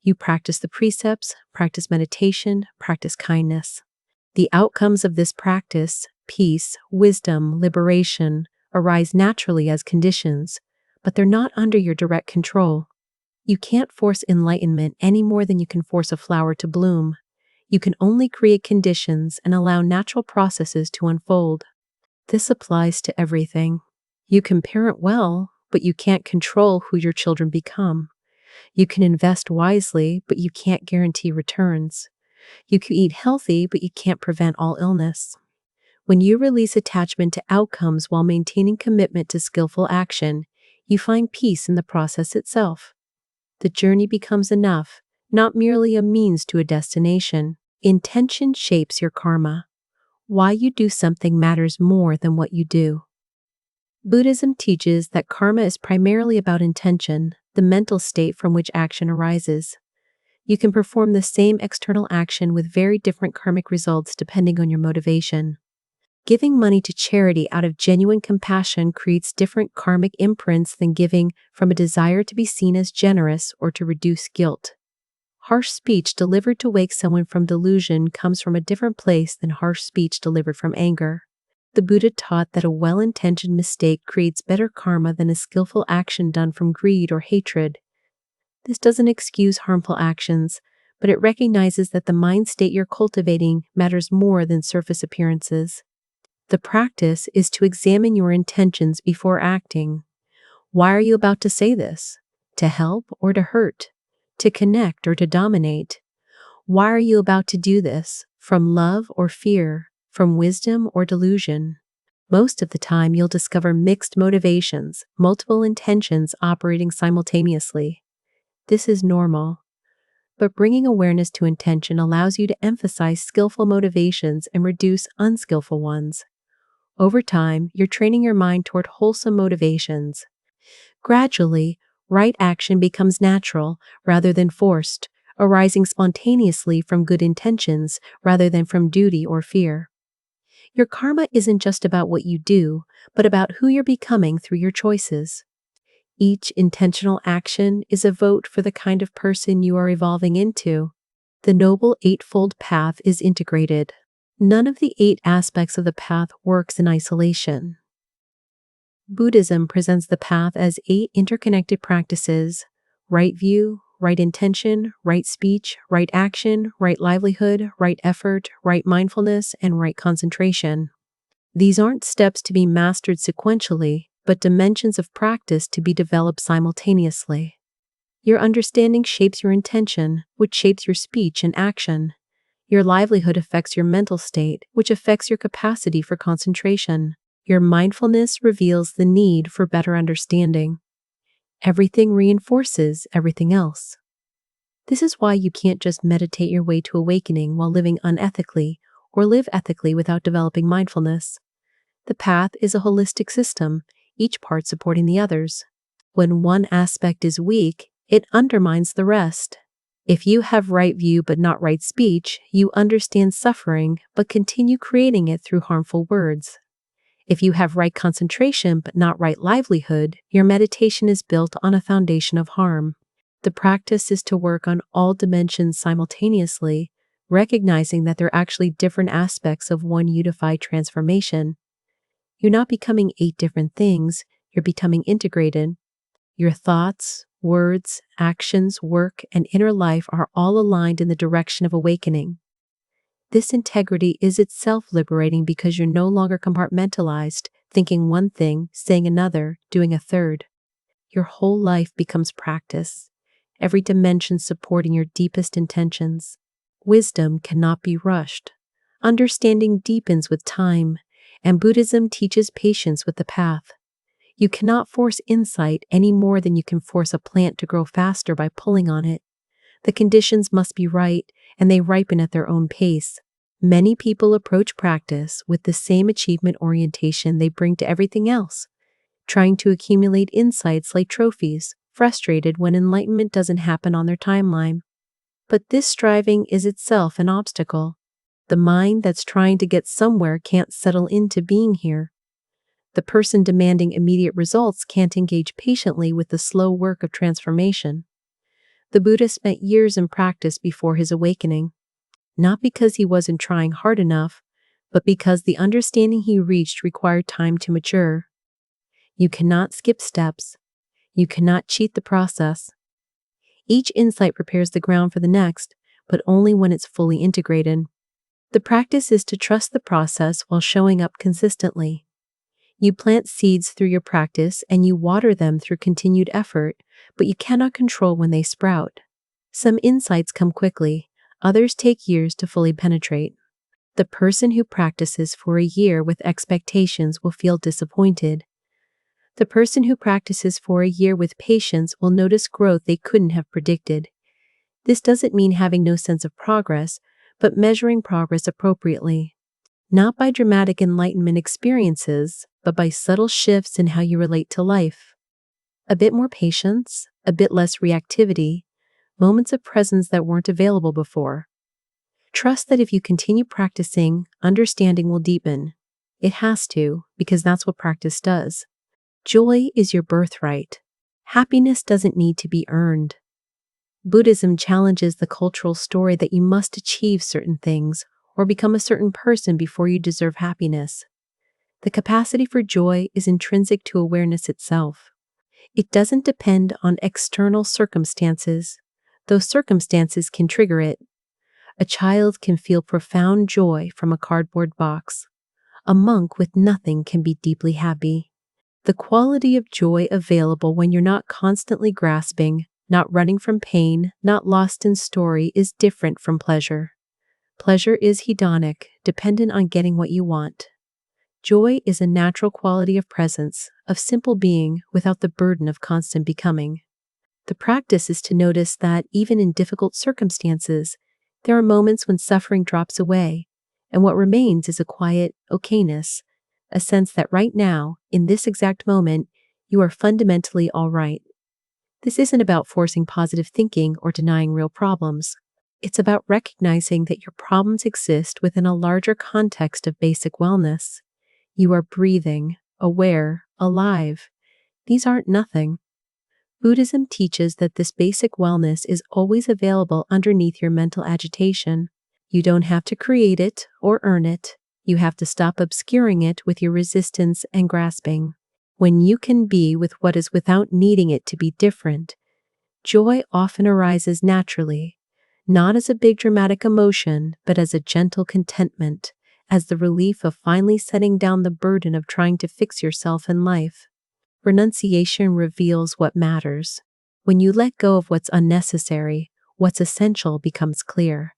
You practice the precepts, practice meditation, practice kindness. The outcomes of this practice, peace, wisdom, liberation, arise naturally as conditions, but they're not under your direct control. You can't force enlightenment any more than you can force a flower to bloom. You can only create conditions and allow natural processes to unfold. This applies to everything. You can parent well, but you can't control who your children become. You can invest wisely, but you can't guarantee returns. You can eat healthy, but you can't prevent all illness. When you release attachment to outcomes while maintaining commitment to skillful action, you find peace in the process itself. The journey becomes enough, not merely a means to a destination. Intention shapes your karma. Why you do something matters more than what you do. Buddhism teaches that karma is primarily about intention, the mental state from which action arises. You can perform the same external action with very different karmic results depending on your motivation. Giving money to charity out of genuine compassion creates different karmic imprints than giving from a desire to be seen as generous or to reduce guilt. Harsh speech delivered to wake someone from delusion comes from a different place than harsh speech delivered from anger. The Buddha taught that a well-intentioned mistake creates better karma than a skillful action done from greed or hatred. This doesn't excuse harmful actions, but it recognizes that the mind state you're cultivating matters more than surface appearances. The practice is to examine your intentions before acting. Why are you about to say this? To help or to hurt? To connect or to dominate? Why are you about to do this? From love or fear? From wisdom or delusion? Most of the time, you'll discover mixed motivations, multiple intentions operating simultaneously. This is normal. But bringing awareness to intention allows you to emphasize skillful motivations and reduce unskillful ones. Over time, you're training your mind toward wholesome motivations. Gradually, right action becomes natural rather than forced, arising spontaneously from good intentions rather than from duty or fear. Your karma isn't just about what you do, but about who you're becoming through your choices. Each intentional action is a vote for the kind of person you are evolving into. The Noble Eightfold Path is integrated. None of the 8 aspects of the path works in isolation. Buddhism presents the path as 8 interconnected practices: right view, right intention, right speech, right action, right livelihood, right effort, right mindfulness, and right concentration. These aren't steps to be mastered sequentially, but dimensions of practice to be developed simultaneously. Your understanding shapes your intention, which shapes your speech and action. Your livelihood affects your mental state, which affects your capacity for concentration. Your mindfulness reveals the need for better understanding. Everything reinforces everything else. This is why you can't just meditate your way to awakening while living unethically, or live ethically without developing mindfulness. The path is a holistic system, each part supporting the others. When one aspect is weak, it undermines the rest. If you have right view but not right speech, you understand suffering but continue creating it through harmful words. If you have right concentration but not right livelihood, your meditation is built on a foundation of harm. The practice is to work on all dimensions simultaneously, recognizing that they're actually different aspects of one unified transformation. You're not becoming 8 different things, you're becoming integrated. Your thoughts, words, actions, work, and inner life are all aligned in the direction of awakening. This integrity is itself liberating because you're no longer compartmentalized, thinking one thing, saying another, doing a third. Your whole life becomes practice, every dimension supporting your deepest intentions. Wisdom cannot be rushed. Understanding deepens with time, and Buddhism teaches patience with the path. You cannot force insight any more than you can force a plant to grow faster by pulling on it. The conditions must be right, and they ripen at their own pace. Many people approach practice with the same achievement orientation they bring to everything else, trying to accumulate insights like trophies, frustrated when enlightenment doesn't happen on their timeline. But this striving is itself an obstacle. The mind that's trying to get somewhere can't settle into being here. The person demanding immediate results can't engage patiently with the slow work of transformation. The Buddha spent years in practice before his awakening, not because he wasn't trying hard enough, but because the understanding he reached required time to mature. You cannot skip steps. You cannot cheat the process. Each insight prepares the ground for the next, but only when it's fully integrated. The practice is to trust the process while showing up consistently. You plant seeds through your practice and you water them through continued effort, but you cannot control when they sprout. Some insights come quickly, others take years to fully penetrate. The person who practices for a year with expectations will feel disappointed. The person who practices for a year with patience will notice growth they couldn't have predicted. This doesn't mean having no sense of progress, but measuring progress appropriately. Not by dramatic enlightenment experiences, but by subtle shifts in how you relate to life. A bit more patience, a bit less reactivity, moments of presence that weren't available before. Trust that if you continue practicing, understanding will deepen. It has to, because that's what practice does. Joy is your birthright. Happiness doesn't need to be earned. Buddhism challenges the cultural story that you must achieve certain things or become a certain person before you deserve happiness. The capacity for joy is intrinsic to awareness itself. It doesn't depend on external circumstances. Those circumstances can trigger it. A child can feel profound joy from a cardboard box. A monk with nothing can be deeply happy. The quality of joy available when you're not constantly grasping, not running from pain, not lost in story is different from pleasure. Pleasure is hedonic, dependent on getting what you want. Joy is a natural quality of presence, of simple being without the burden of constant becoming. The practice is to notice that even in difficult circumstances, there are moments when suffering drops away, and what remains is a quiet okayness, a sense that right now, in this exact moment, you are fundamentally all right. This isn't about forcing positive thinking or denying real problems. It's about recognizing that your problems exist within a larger context of basic wellness. You are breathing, aware, alive. These aren't nothing. Buddhism teaches that this basic wellness is always available underneath your mental agitation. You don't have to create it or earn it. You have to stop obscuring it with your resistance and grasping. When you can be with what is without needing it to be different, joy often arises naturally, not as a big dramatic emotion, but as a gentle contentment, as the relief of finally setting down the burden of trying to fix yourself in life. Renunciation reveals what matters. When you let go of what's unnecessary, what's essential becomes clear.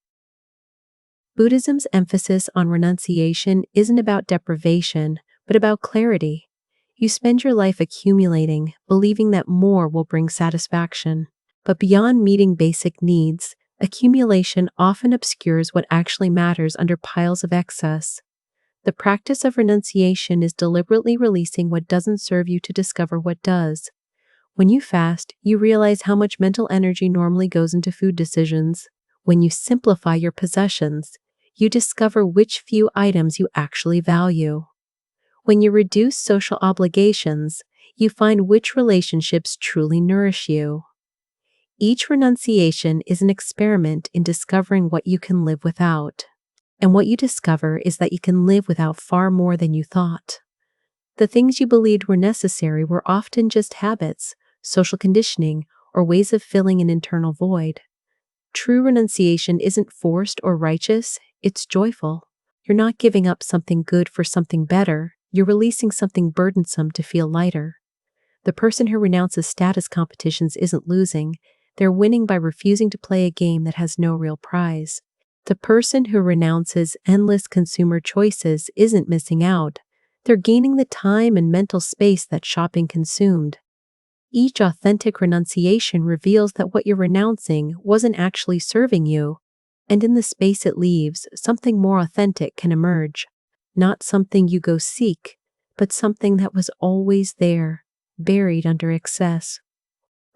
Buddhism's emphasis on renunciation isn't about deprivation, but about clarity. You spend your life accumulating, believing that more will bring satisfaction. But beyond meeting basic needs, accumulation often obscures what actually matters under piles of excess. The practice of renunciation is deliberately releasing what doesn't serve you to discover what does. When you fast, you realize how much mental energy normally goes into food decisions. When you simplify your possessions, you discover which few items you actually value. When you reduce social obligations, you find which relationships truly nourish you. Each renunciation is an experiment in discovering what you can live without. And what you discover is that you can live without far more than you thought. The things you believed were necessary were often just habits, social conditioning, or ways of filling an internal void. True renunciation isn't forced or righteous, it's joyful. You're not giving up something good for something better, you're releasing something burdensome to feel lighter. The person who renounces status competitions isn't losing, they're winning by refusing to play a game that has no real prize. The person who renounces endless consumer choices isn't missing out, they're gaining the time and mental space that shopping consumed. Each authentic renunciation reveals that what you're renouncing wasn't actually serving you, and in the space it leaves, something more authentic can emerge. Not something you go seek, but something that was always there, buried under excess.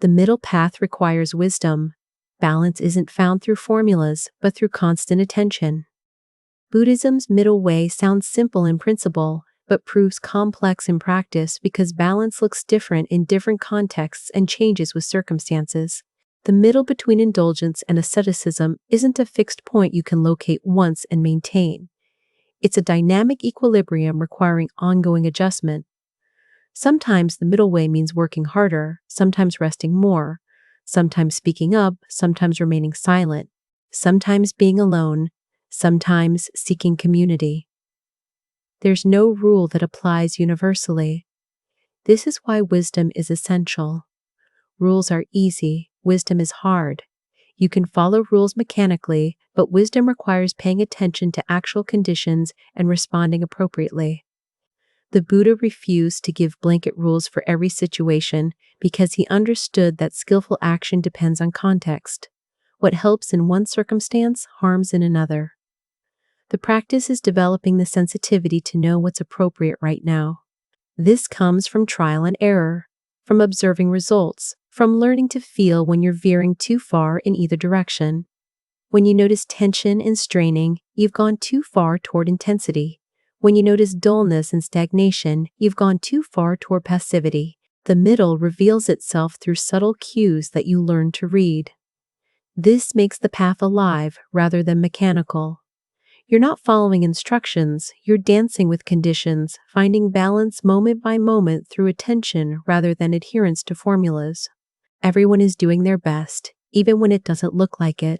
The middle path requires wisdom. Balance isn't found through formulas, but through constant attention. Buddhism's middle way sounds simple in principle, but proves complex in practice because balance looks different in different contexts and changes with circumstances. The middle between indulgence and asceticism isn't a fixed point you can locate once and maintain. It's a dynamic equilibrium requiring ongoing adjustment. Sometimes the middle way means working harder, sometimes resting more, sometimes speaking up, sometimes remaining silent, sometimes being alone, sometimes seeking community. There's no rule that applies universally. This is why wisdom is essential. Rules are easy, wisdom is hard. You can follow rules mechanically, but wisdom requires paying attention to actual conditions and responding appropriately. The Buddha refused to give blanket rules for every situation because he understood that skillful action depends on context. What helps in one circumstance harms in another. The practice is developing the sensitivity to know what's appropriate right now. This comes from trial and error, from observing results, from learning to feel when you're veering too far in either direction. When you notice tension and straining, you've gone too far toward intensity. When you notice dullness and stagnation, you've gone too far toward passivity. The middle reveals itself through subtle cues that you learn to read. This makes the path alive rather than mechanical. You're not following instructions, you're dancing with conditions, finding balance moment by moment through attention rather than adherence to formulas. Everyone is doing their best, even when it doesn't look like it.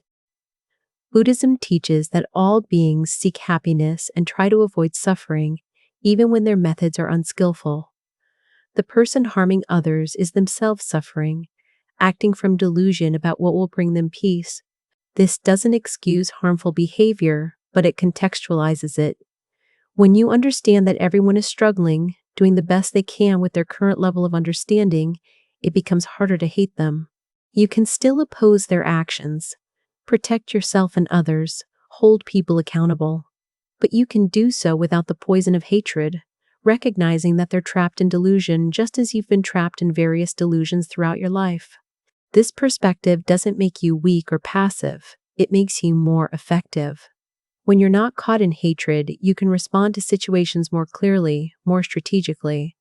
Buddhism teaches that all beings seek happiness and try to avoid suffering, even when their methods are unskillful. The person harming others is themselves suffering, acting from delusion about what will bring them peace. This doesn't excuse harmful behavior, but it contextualizes it. When you understand that everyone is struggling, doing the best they can with their current level of understanding, it becomes harder to hate them. You can still oppose their actions, protect yourself and others, hold people accountable. But you can do so without the poison of hatred, recognizing that they're trapped in delusion just as you've been trapped in various delusions throughout your life. This perspective doesn't make you weak or passive, it makes you more effective. When you're not caught in hatred, you can respond to situations more clearly, more strategically.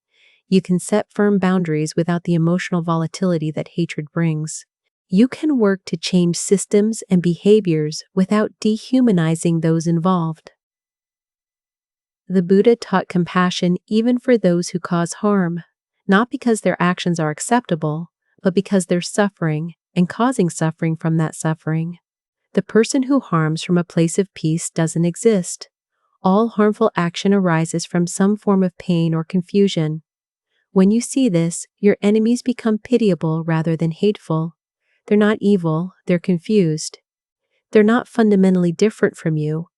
You can set firm boundaries without the emotional volatility that hatred brings. You can work to change systems and behaviors without dehumanizing those involved. The Buddha taught compassion even for those who cause harm, not because their actions are acceptable, but because they're suffering and causing suffering from that suffering. The person who harms from a place of peace doesn't exist. All harmful action arises from some form of pain or confusion. When you see this, your enemies become pitiable rather than hateful. They're not evil, they're confused. They're not fundamentally different from you.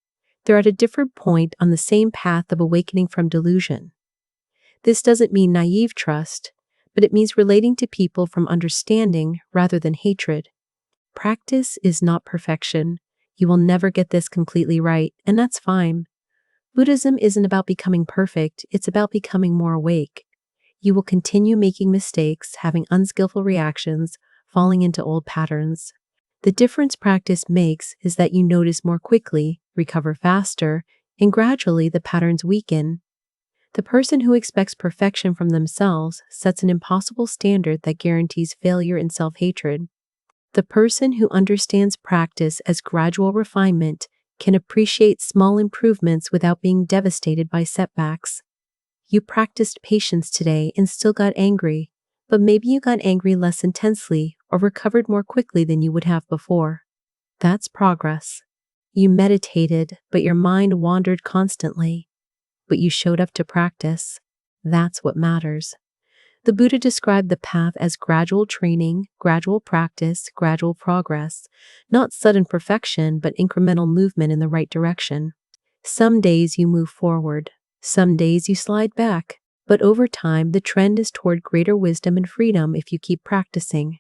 They're at a different point on the same path of awakening from delusion. This doesn't mean naive trust, but it means relating to people from understanding rather than hatred. Practice is not perfection. You will never get this completely right, and that's fine. Buddhism isn't about becoming perfect, it's about becoming more awake. You will continue making mistakes, having unskillful reactions, falling into old patterns. The difference practice makes is that you notice more quickly, recover faster, and gradually the patterns weaken. The person who expects perfection from themselves sets an impossible standard that guarantees failure and self-hatred. The person who understands practice as gradual refinement can appreciate small improvements without being devastated by setbacks. You practiced patience today and still got angry, but maybe you got angry less intensely or recovered more quickly than you would have before. That's progress. You meditated, but your mind wandered constantly. But you showed up to practice. That's what matters. The Buddha described the path as gradual training, gradual practice, gradual progress, not sudden perfection, but incremental movement in the right direction. Some days you move forward, some days you slide back, but over time the trend is toward greater wisdom and freedom if you keep practicing.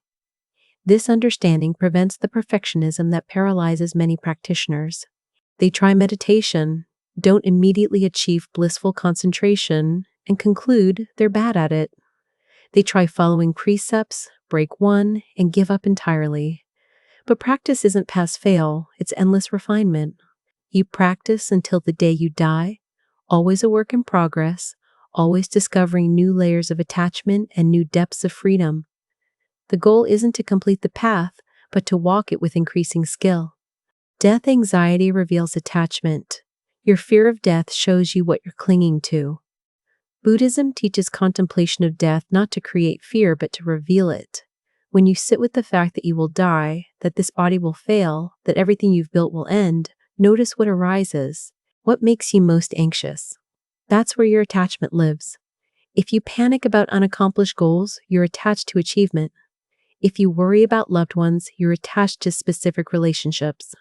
This understanding prevents the perfectionism that paralyzes many practitioners. They try meditation, don't immediately achieve blissful concentration, and conclude they're bad at it. They try following precepts, break one, and give up entirely. But practice isn't pass-fail, it's endless refinement. You practice until the day you die, always a work in progress, always discovering new layers of attachment and new depths of freedom. The goal isn't to complete the path, but to walk it with increasing skill. Death anxiety reveals attachment. Your fear of death shows you what you're clinging to. Buddhism teaches contemplation of death not to create fear but to reveal it. When you sit with the fact that you will die, that this body will fail, that everything you've built will end, notice what arises. What makes you most anxious? That's where your attachment lives. If you panic about unaccomplished goals, you're attached to achievement. If you worry about loved ones, you're attached to specific relationships.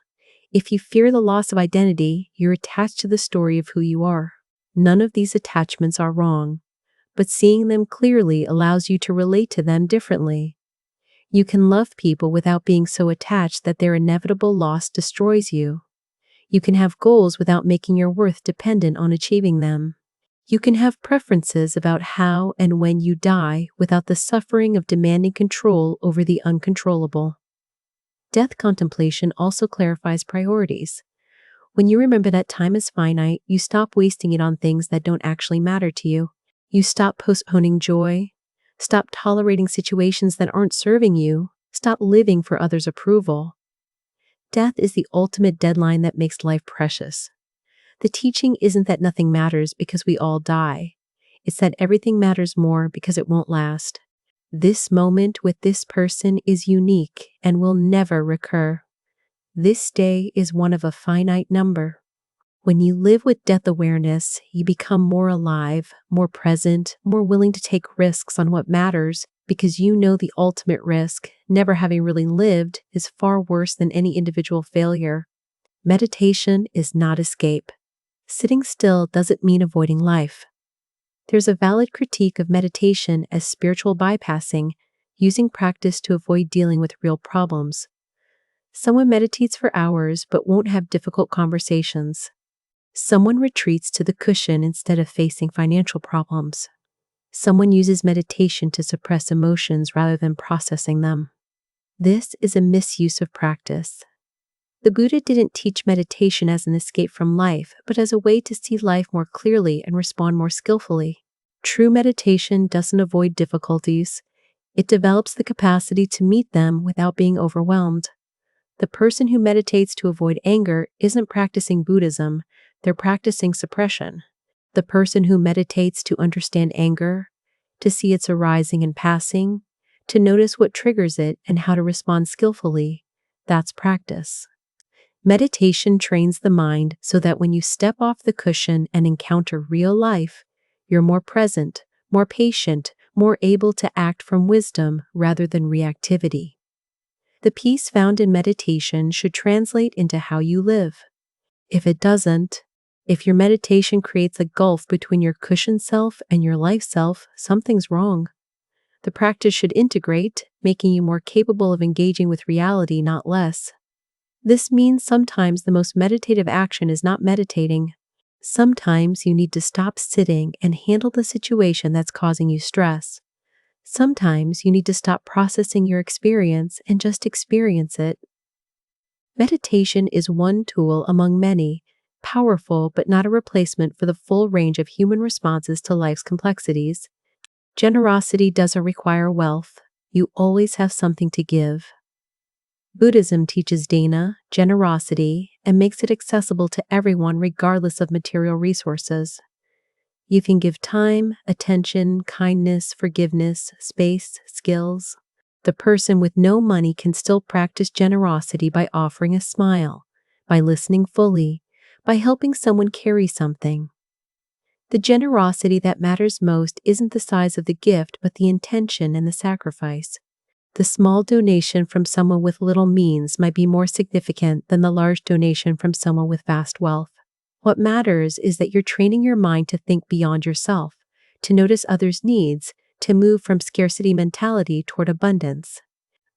If you fear the loss of identity, you're attached to the story of who you are. None of these attachments are wrong, but seeing them clearly allows you to relate to them differently. You can love people without being so attached that their inevitable loss destroys you. You can have goals without making your worth dependent on achieving them. You can have preferences about how and when you die without the suffering of demanding control over the uncontrollable. Death contemplation also clarifies priorities. When you remember that time is finite, you stop wasting it on things that don't actually matter to you. You stop postponing joy, stop tolerating situations that aren't serving you, stop living for others' approval. Death is the ultimate deadline that makes life precious. The teaching isn't that nothing matters because we all die. It's that everything matters more because it won't last. This moment with this person is unique and will never recur. This day is one of a finite number. When you live with death awareness, you become more alive, more present, more willing to take risks on what matters because you know the ultimate risk, never having really lived, is far worse than any individual failure. Meditation is not escape. Sitting still doesn't mean avoiding life. There's a valid critique of meditation as spiritual bypassing, using practice to avoid dealing with real problems. Someone meditates for hours but won't have difficult conversations. Someone retreats to the cushion instead of facing financial problems. Someone uses meditation to suppress emotions rather than processing them. This is a misuse of practice. The Buddha didn't teach meditation as an escape from life, but as a way to see life more clearly and respond more skillfully. True meditation doesn't avoid difficulties. It develops the capacity to meet them without being overwhelmed. The person who meditates to avoid anger isn't practicing Buddhism, they're practicing suppression. The person who meditates to understand anger, to see its arising and passing, to notice what triggers it and how to respond skillfully, that's practice. Meditation trains the mind so that when you step off the cushion and encounter real life, you're more present, more patient, more able to act from wisdom rather than reactivity. The peace found in meditation should translate into how you live. If it doesn't, if your meditation creates a gulf between your cushion self and your life self, something's wrong. The practice should integrate, making you more capable of engaging with reality, not less. This means sometimes the most meditative action is not meditating. Sometimes you need to stop sitting and handle the situation that's causing you stress. Sometimes you need to stop processing your experience and just experience it. Meditation is one tool among many, powerful but not a replacement for the full range of human responses to life's complexities. Generosity doesn't require wealth. You always have something to give. Buddhism teaches dana, generosity, and makes it accessible to everyone regardless of material resources. You can give time, attention, kindness, forgiveness, space, skills. The person with no money can still practice generosity by offering a smile, by listening fully, by helping someone carry something. The generosity that matters most isn't the size of the gift, but the intention and the sacrifice. The small donation from someone with little means might be more significant than the large donation from someone with vast wealth. What matters is that you're training your mind to think beyond yourself, to notice others' needs, to move from scarcity mentality toward abundance.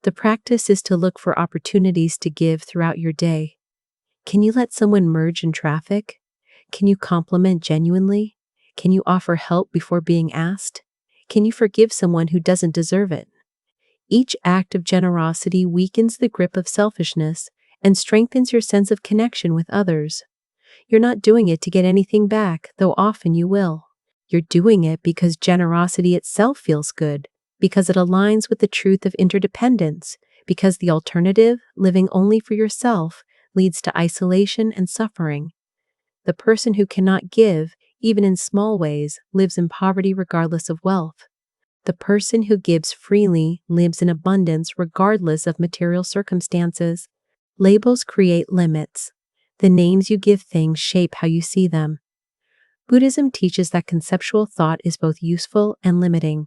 The practice is to look for opportunities to give throughout your day. Can you let someone merge in traffic? Can you compliment genuinely? Can you offer help before being asked? Can you forgive someone who doesn't deserve it? Each act of generosity weakens the grip of selfishness and strengthens your sense of connection with others. You're not doing it to get anything back, though often you will. You're doing it because generosity itself feels good, because it aligns with the truth of interdependence, because the alternative, living only for yourself, leads to isolation and suffering. The person who cannot give, even in small ways, lives in poverty regardless of wealth. The person who gives freely lives in abundance regardless of material circumstances. Labels create limits. The names you give things shape how you see them. Buddhism teaches that conceptual thought is both useful and limiting.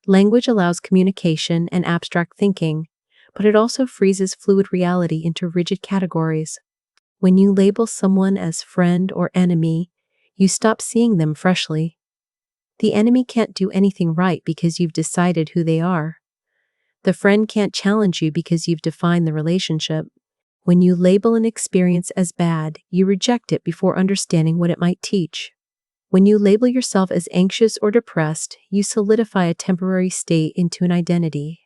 Language allows communication and abstract thinking, but it also freezes fluid reality into rigid categories. When you label someone as friend or enemy, you stop seeing them freshly. The enemy can't do anything right because you've decided who they are. The friend can't challenge you because you've defined the relationship. When you label an experience as bad, you reject it before understanding what it might teach. When you label yourself as anxious or depressed, you solidify a temporary state into an identity.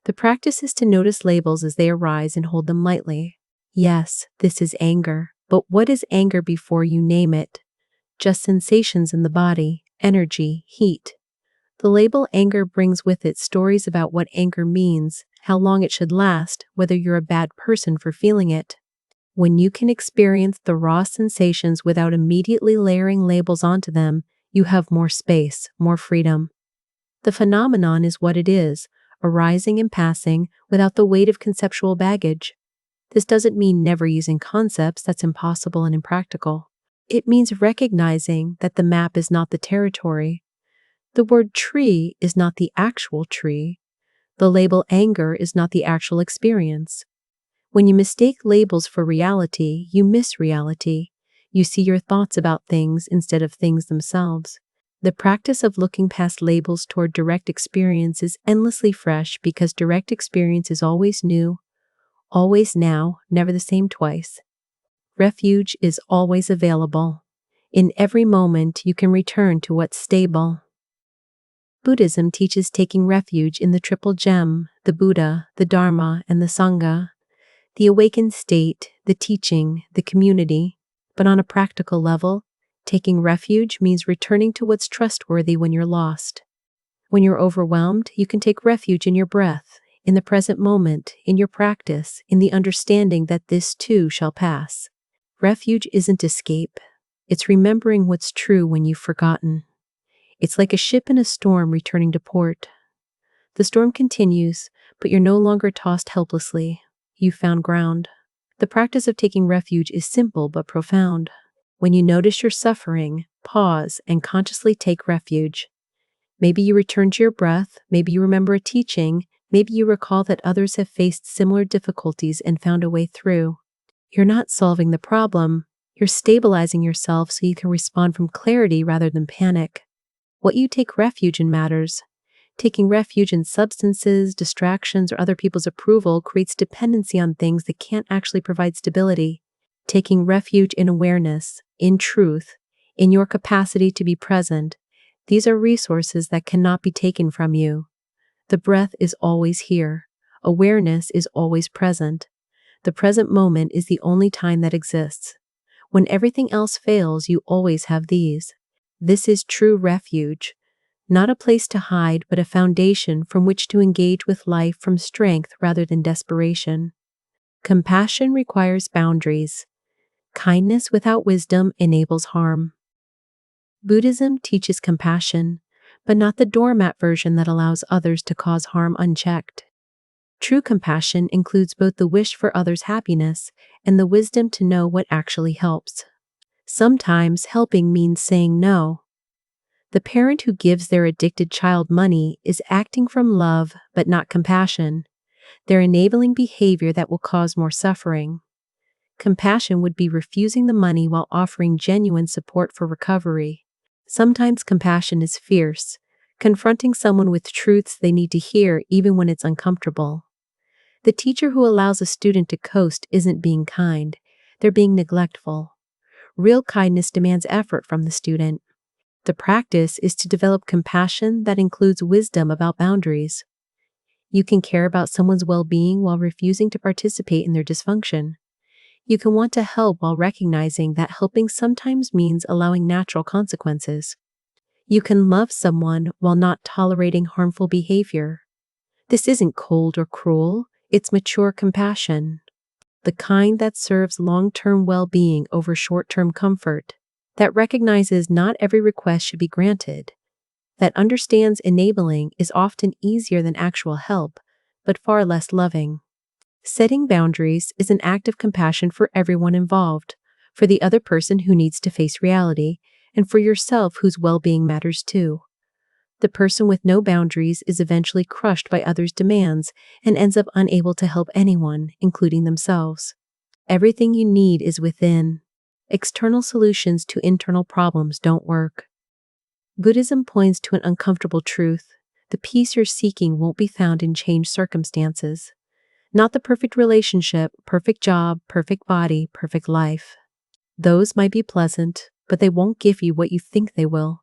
The practice is to notice labels as they arise and hold them lightly. Yes, this is anger, but what is anger before you name it? Just sensations in the body, energy, heat. The label anger brings with it stories about what anger means, how long it should last, whether you're a bad person for feeling it. When you can experience the raw sensations without immediately layering labels onto them, you have more space, more freedom. The phenomenon is what it is, arising and passing without the weight of conceptual baggage. This doesn't mean never using concepts, that's impossible and impractical. It means recognizing that the map is not the territory. The word tree is not the actual tree. The label anger is not the actual experience. When you mistake labels for reality, you miss reality. You see your thoughts about things instead of things themselves. The practice of looking past labels toward direct experience is endlessly fresh because direct experience is always new, always now, never the same twice. Refuge is always available. In every moment, you can return to what's stable. Buddhism teaches taking refuge in the triple gem, the Buddha, the Dharma, and the Sangha, the awakened state, the teaching, the community. But on a practical level, taking refuge means returning to what's trustworthy when you're lost. When you're overwhelmed, you can take refuge in your breath, in the present moment, in your practice, in the understanding that this too shall pass. Refuge isn't escape. It's remembering what's true when you've forgotten. It's like a ship in a storm returning to port. The storm continues, but you're no longer tossed helplessly. You've found ground. The practice of taking refuge is simple but profound. When you notice your suffering, pause and consciously take refuge. Maybe you return to your breath, maybe you remember a teaching, maybe you recall that others have faced similar difficulties and found a way through. You're not solving the problem, you're stabilizing yourself so you can respond from clarity rather than panic. What you take refuge in matters. Taking refuge in substances, distractions, or other people's approval creates dependency on things that can't actually provide stability. Taking refuge in awareness, in truth, in your capacity to be present, these are resources that cannot be taken from you. The breath is always here. Awareness is always present. The present moment is the only time that exists. When everything else fails, you always have these. This is true refuge. Not a place to hide, but a foundation from which to engage with life from strength rather than desperation. Compassion requires boundaries. Kindness without wisdom enables harm. Buddhism teaches compassion, but not the doormat version that allows others to cause harm unchecked. True compassion includes both the wish for others' happiness and the wisdom to know what actually helps. Sometimes helping means saying no. The parent who gives their addicted child money is acting from love but not compassion. They're enabling behavior that will cause more suffering. Compassion would be refusing the money while offering genuine support for recovery. Sometimes compassion is fierce, confronting someone with truths they need to hear even when it's uncomfortable. The teacher who allows a student to coast isn't being kind, they're being neglectful. Real kindness demands effort from the student. The practice is to develop compassion that includes wisdom about boundaries. You can care about someone's well-being while refusing to participate in their dysfunction. You can want to help while recognizing that helping sometimes means allowing natural consequences. You can love someone while not tolerating harmful behavior. This isn't cold or cruel, it's mature compassion. The kind that serves long-term well-being over short-term comfort, that recognizes not every request should be granted, that understands enabling is often easier than actual help, but far less loving. Setting boundaries is an act of compassion for everyone involved, for the other person who needs to face reality, and for yourself whose well-being matters too. The person with no boundaries is eventually crushed by others' demands and ends up unable to help anyone, including themselves. Everything you need is within. External solutions to internal problems don't work. Buddhism points to an uncomfortable truth. The peace you're seeking won't be found in changed circumstances. Not the perfect relationship, perfect job, perfect body, perfect life. Those might be pleasant, but they won't give you what you think they will.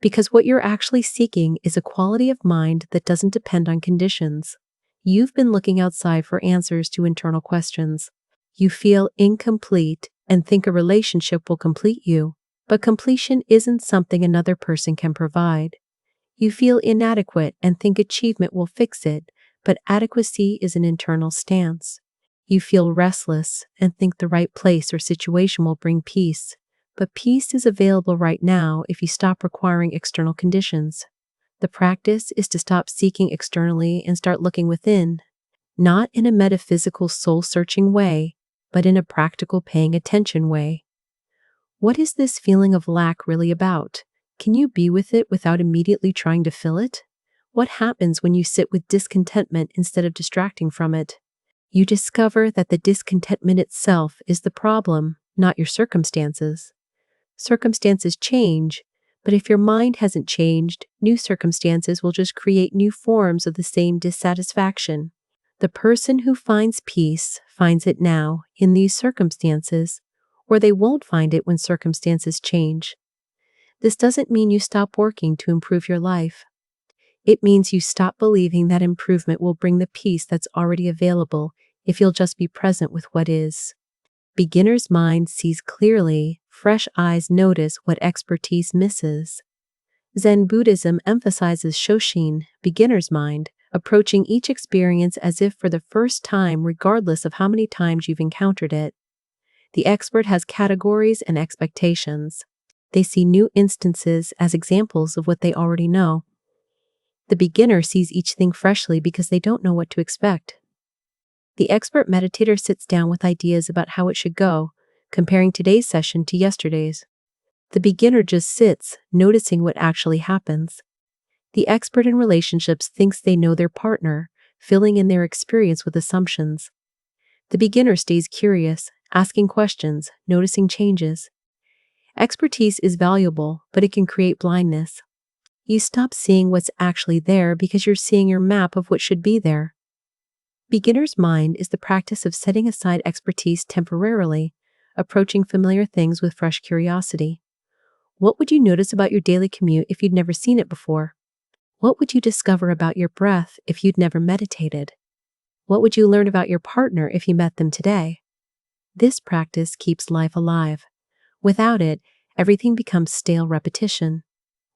Because what you're actually seeking is a quality of mind that doesn't depend on conditions. You've been looking outside for answers to internal questions. You feel incomplete and think a relationship will complete you, but completion isn't something another person can provide. You feel inadequate and think achievement will fix it, but adequacy is an internal stance. You feel restless and think the right place or situation will bring peace, but peace is available right now if you stop requiring external conditions. The practice is to stop seeking externally and start looking within, not in a metaphysical soul-searching way, but in a practical paying attention way. What is this feeling of lack really about? Can you be with it without immediately trying to fill it? What happens when you sit with discontentment instead of distracting from it? You discover that the discontentment itself is the problem, not your circumstances. Circumstances change, but if your mind hasn't changed, new circumstances will just create new forms of the same dissatisfaction. The person who finds peace finds it now, in these circumstances, or they won't find it when circumstances change. This doesn't mean you stop working to improve your life. It means you stop believing that improvement will bring the peace that's already available if you'll just be present with what is. Beginner's mind sees clearly, fresh eyes notice what expertise misses. Zen Buddhism emphasizes Shoshin, beginner's mind, approaching each experience as if for the first time regardless of how many times you've encountered it. The expert has categories and expectations. They see new instances as examples of what they already know. The beginner sees each thing freshly because they don't know what to expect. The expert meditator sits down with ideas about how it should go, comparing today's session to yesterday's. The beginner just sits, noticing what actually happens. The expert in relationships thinks they know their partner, filling in their experience with assumptions. The beginner stays curious, asking questions, noticing changes. Expertise is valuable, but it can create blindness. You stop seeing what's actually there because you're seeing your map of what should be there. Beginner's mind is the practice of setting aside expertise temporarily, approaching familiar things with fresh curiosity. What would you notice about your daily commute if you'd never seen it before? What would you discover about your breath if you'd never meditated? What would you learn about your partner if you met them today? This practice keeps life alive. Without it, everything becomes stale repetition.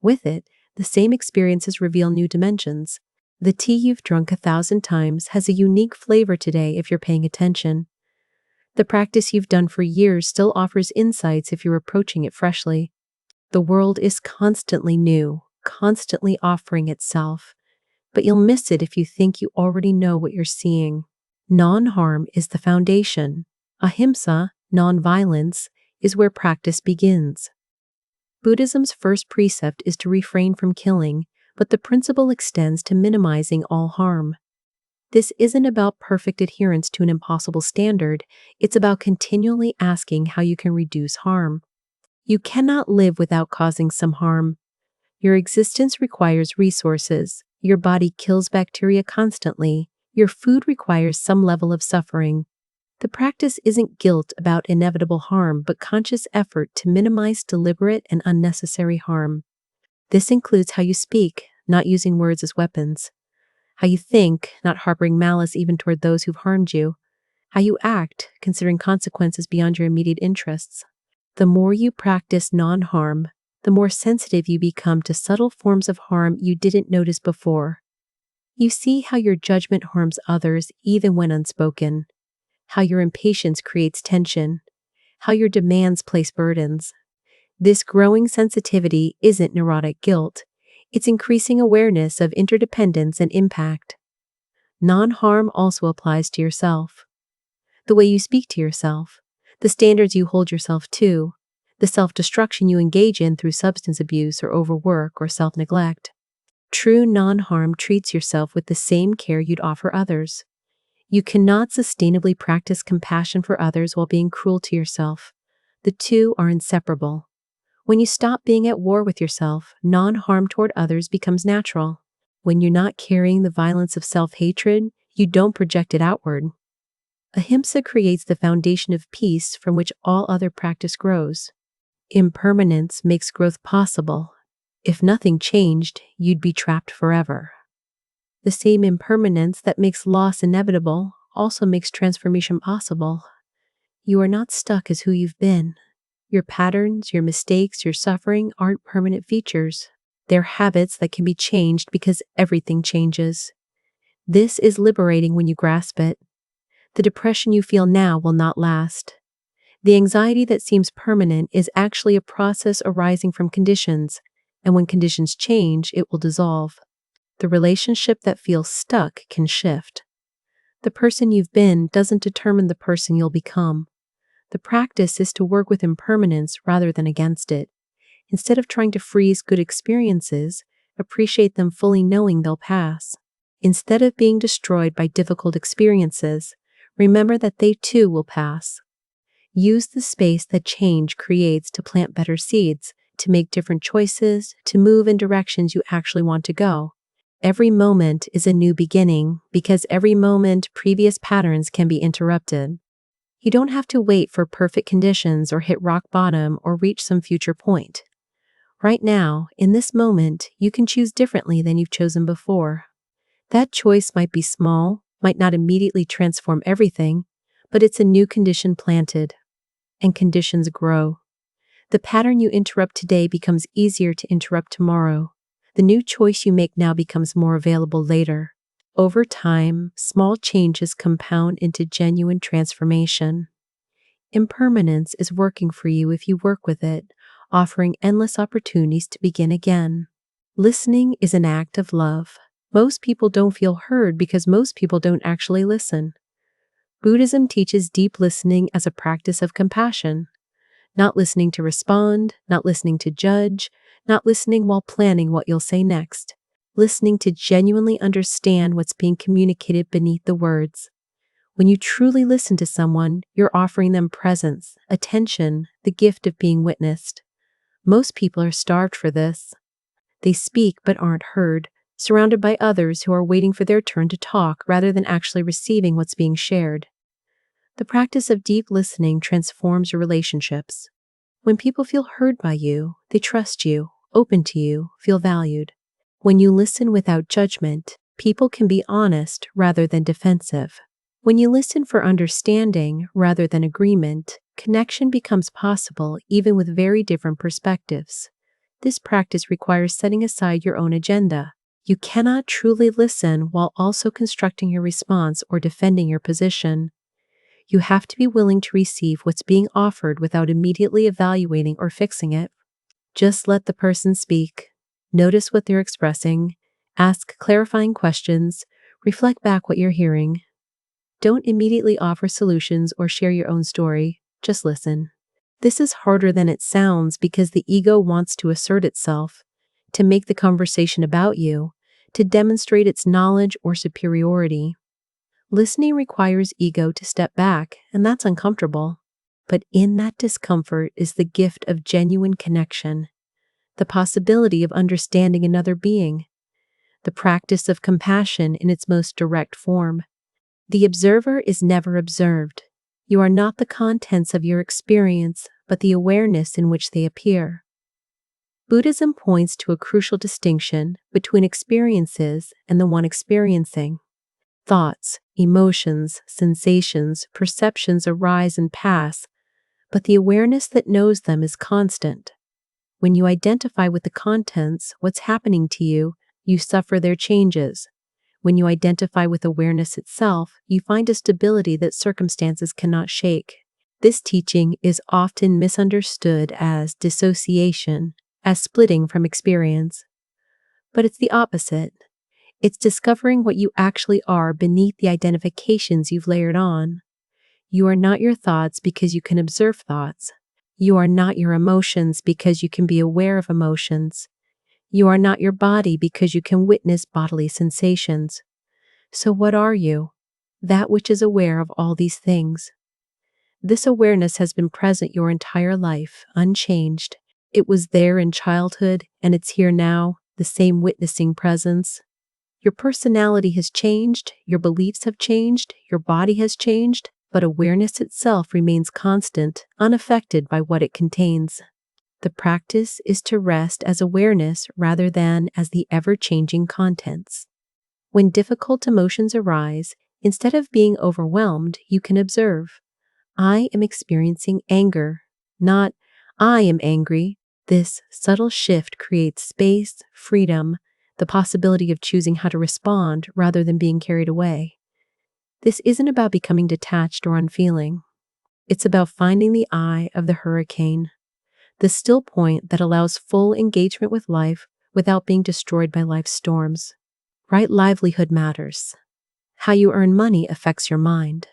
With it, the same experiences reveal new dimensions. The tea you've drunk 1,000 times has a unique flavor today if you're paying attention. The practice you've done for years still offers insights if you're approaching it freshly. The world is constantly new, constantly offering itself. but you'll miss it if you think you already know what you're seeing. Non-harm is the foundation. Ahimsa, non-violence, is where practice begins. Buddhism's first precept is to refrain from killing, but the principle extends to minimizing all harm. This isn't about perfect adherence to an impossible standard, it's about continually asking how you can reduce harm. You cannot live without causing some harm. Your existence requires resources. Your body kills bacteria constantly. Your food requires some level of suffering. The practice isn't guilt about inevitable harm, but conscious effort to minimize deliberate and unnecessary harm. This includes how you speak, not using words as weapons. How you think, not harboring malice even toward those who've harmed you. How you act, considering consequences beyond your immediate interests. The more you practice non-harm, the more sensitive you become to subtle forms of harm you didn't notice before. You see how your judgment harms others even when unspoken. How your impatience creates tension. How your demands place burdens. This growing sensitivity isn't neurotic guilt. It's increasing awareness of interdependence and impact. Non-harm also applies to yourself. The way you speak to yourself, the standards you hold yourself to, the self-destruction you engage in through substance abuse or overwork or self-neglect. True non-harm treats yourself with the same care you'd offer others. You cannot sustainably practice compassion for others while being cruel to yourself. The two are inseparable. When you stop being at war with yourself, non-harm toward others becomes natural. When you're not carrying the violence of self-hatred, you don't project it outward. Ahimsa creates the foundation of peace from which all other practice grows. Impermanence makes growth possible. If nothing changed, you'd be trapped forever. The same impermanence that makes loss inevitable also makes transformation possible. You are not stuck as who you've been. Your patterns, your mistakes, your suffering aren't permanent features. They're habits that can be changed because everything changes. This is liberating when you grasp it. The depression you feel now will not last. The anxiety that seems permanent is actually a process arising from conditions, and when conditions change, it will dissolve. The relationship that feels stuck can shift. The person you've been doesn't determine the person you'll become. The practice is to work with impermanence rather than against it. Instead of trying to freeze good experiences, appreciate them fully knowing they'll pass. Instead of being destroyed by difficult experiences, remember that they too will pass. Use the space that change creates to plant better seeds, to make different choices, to move in directions you actually want to go. Every moment is a new beginning because every moment previous patterns can be interrupted. You don't have to wait for perfect conditions or hit rock bottom or reach some future point. Right now, in this moment, you can choose differently than you've chosen before. That choice might be small, might not immediately transform everything, but it's a new condition planted. And conditions grow. The pattern you interrupt today becomes easier to interrupt tomorrow. The new choice you make now becomes more available later. Over time, small changes compound into genuine transformation. Impermanence is working for you if you work with it, offering endless opportunities to begin again. Listening is an act of love. Most people don't feel heard because most people don't actually listen. Buddhism teaches deep listening as a practice of compassion. Not listening to respond, not listening to judge, not listening while planning what you'll say next. Listening to genuinely understand what's being communicated beneath the words. When you truly listen to someone, you're offering them presence, attention, the gift of being witnessed. Most people are starved for this. They speak but aren't heard, surrounded by others who are waiting for their turn to talk rather than actually receiving what's being shared. The practice of deep listening transforms your relationships. When people feel heard by you, they trust you, open to you, feel valued. When you listen without judgment, people can be honest rather than defensive. When you listen for understanding rather than agreement, connection becomes possible even with very different perspectives. This practice requires setting aside your own agenda. You cannot truly listen while also constructing your response or defending your position. You have to be willing to receive what's being offered without immediately evaluating or fixing it. Just let the person speak. Notice what they're expressing. Ask clarifying questions, reflect back what you're hearing. Don't immediately offer solutions or share your own story, just listen. This is harder than it sounds because the ego wants to assert itself, to make the conversation about you, to demonstrate its knowledge or superiority. Listening requires ego to step back, and that's uncomfortable. But in that discomfort is the gift of genuine connection, the possibility of understanding another being, the practice of compassion in its most direct form. The observer is never observed. You are not the contents of your experience, but the awareness in which they appear. Buddhism points to a crucial distinction between experiences and the one experiencing. Thoughts, emotions, sensations, perceptions arise and pass, but the awareness that knows them is constant. When you identify with the contents, what's happening to you, you suffer their changes. When you identify with awareness itself, you find a stability that circumstances cannot shake. This teaching is often misunderstood as dissociation, as splitting from experience. But it's the opposite. It's discovering what you actually are beneath the identifications you've layered on. You are not your thoughts because you can observe thoughts. You are not your emotions because you can be aware of emotions. You are not your body because you can witness bodily sensations. So what are you? That which is aware of all these things. This awareness has been present your entire life, unchanged. It was there in childhood, and it's here now, the same witnessing presence. Your personality has changed, your beliefs have changed, your body has changed, but awareness itself remains constant, unaffected by what it contains. The practice is to rest as awareness rather than as the ever-changing contents. When difficult emotions arise, instead of being overwhelmed, you can observe. I am experiencing anger, not I am angry. This subtle shift creates space, freedom, the possibility of choosing how to respond rather than being carried away. This isn't about becoming detached or unfeeling. It's about finding the eye of the hurricane, the still point that allows full engagement with life without being destroyed by life's storms. Right livelihood matters. How you earn money affects your mind.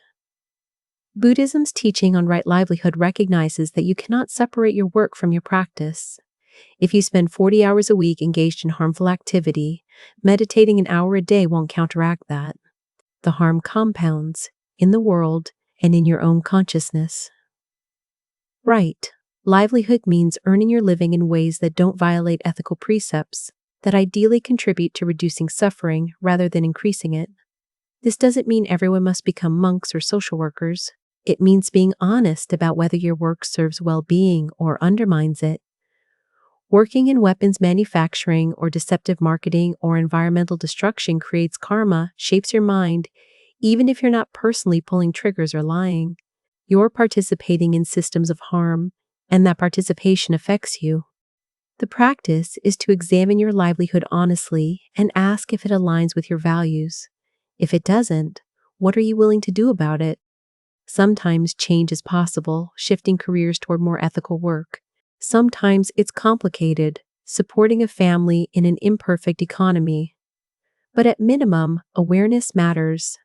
Buddhism's teaching on right livelihood recognizes that you cannot separate your work from your practice. If you spend 40 hours a week engaged in harmful activity, meditating an hour a day won't counteract that. The harm compounds in the world and in your own consciousness. Right livelihood means earning your living in ways that don't violate ethical precepts, that ideally contribute to reducing suffering rather than increasing it. This doesn't mean everyone must become monks or social workers. It means being honest about whether your work serves well-being or undermines it. Working in weapons manufacturing or deceptive marketing or environmental destruction creates karma, shapes your mind, even if you're not personally pulling triggers or lying. You're participating in systems of harm, and that participation affects you. The practice is to examine your livelihood honestly and ask if it aligns with your values. If it doesn't, what are you willing to do about it? Sometimes change is possible, shifting careers toward more ethical work. Sometimes it's complicated, supporting a family in an imperfect economy. But at minimum, awareness matters.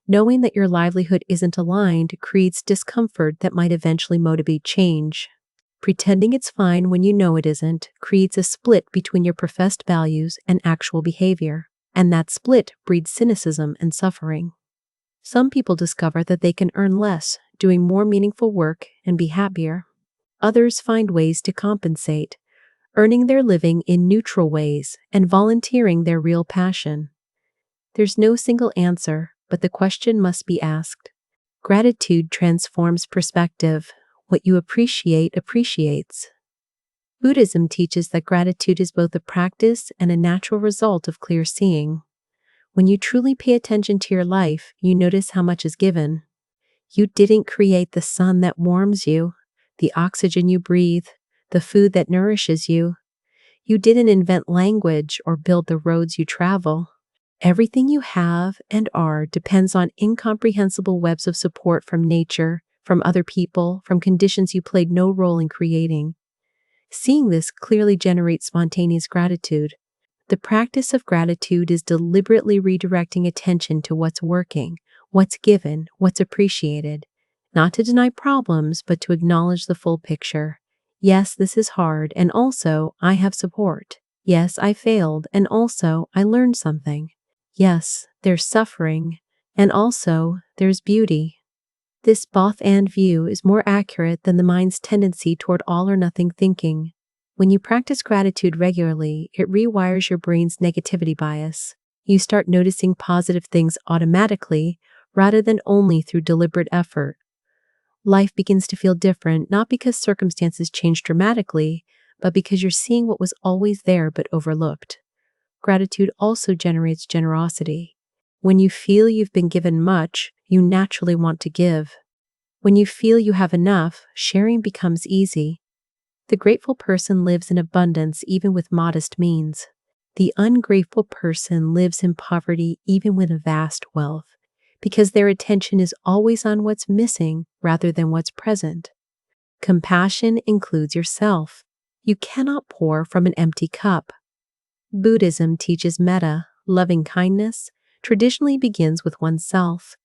Knowing that your livelihood isn't aligned creates discomfort that might eventually motivate change. Pretending it's fine when you know it isn't creates a split between your professed values and actual behavior, and that split breeds cynicism and suffering. Some people discover that they can earn less, doing more meaningful work, and be happier. Others find ways to compensate, earning their living in neutral ways and volunteering their real passion. There's no single answer, but the question must be asked. Gratitude transforms perspective. What you appreciate appreciates. Buddhism teaches that gratitude is both a practice and a natural result of clear seeing. When you truly pay attention to your life, you notice how much is given. You didn't create the sun that warms you, the oxygen you breathe, the food that nourishes you. You didn't invent language or build the roads you travel. Everything you have and are depends on incomprehensible webs of support from nature, from other people, from conditions you played no role in creating. Seeing this clearly generates spontaneous gratitude. The practice of gratitude is deliberately redirecting attention to what's working, what's given, what's appreciated. Not to deny problems, but to acknowledge the full picture. Yes, this is hard, and also I have support. Yes, I failed, and also I learned something. Yes, there's suffering, and also there's beauty. This both-and view is more accurate than the mind's tendency toward all-or-nothing thinking. When you practice gratitude regularly, it rewires your brain's negativity bias. You start noticing positive things automatically, rather than only through deliberate effort. Life begins to feel different, not because circumstances change dramatically, but because you're seeing what was always there but overlooked. Gratitude also generates generosity. When you feel you've been given much, you naturally want to give. When you feel you have enough, sharing becomes easy. The grateful person lives in abundance even with modest means. The ungrateful person lives in poverty even with a vast wealth, because their attention is always on what's missing rather than what's present. Compassion includes yourself. You cannot pour from an empty cup. Buddhism teaches metta, loving kindness, traditionally begins with oneself.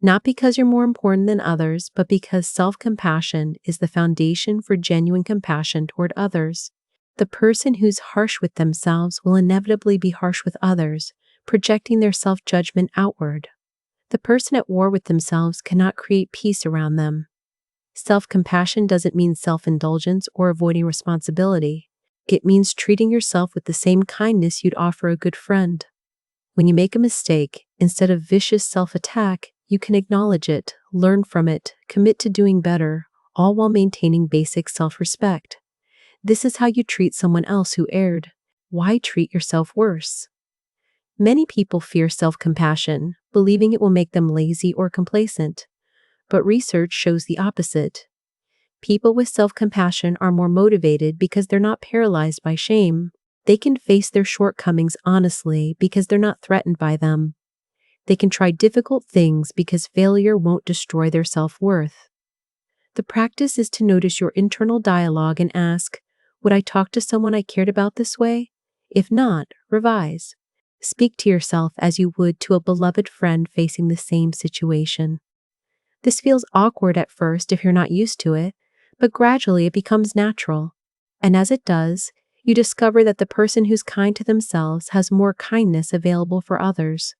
Not because you're more important than others, but because self-compassion is the foundation for genuine compassion toward others. The person who's harsh with themselves will inevitably be harsh with others, projecting their self-judgment outward. The person at war with themselves cannot create peace around them. Self-compassion doesn't mean self-indulgence or avoiding responsibility. It means treating yourself with the same kindness you'd offer a good friend. When you make a mistake, instead of vicious self-attack, you can acknowledge it, learn from it, commit to doing better, all while maintaining basic self-respect. This is how you treat someone else who erred. Why treat yourself worse? Many people fear self-compassion, believing it will make them lazy or complacent. But research shows the opposite. People with self-compassion are more motivated because they're not paralyzed by shame. They can face their shortcomings honestly because they're not threatened by them. They can try difficult things because failure won't destroy their self-worth. The practice is to notice your internal dialogue and ask, would I talk to someone I cared about this way? If not, revise. Speak to yourself as you would to a beloved friend facing the same situation. This feels awkward at first if you're not used to it, but gradually it becomes natural. And as it does, you discover that the person who's kind to themselves has more kindness available for others.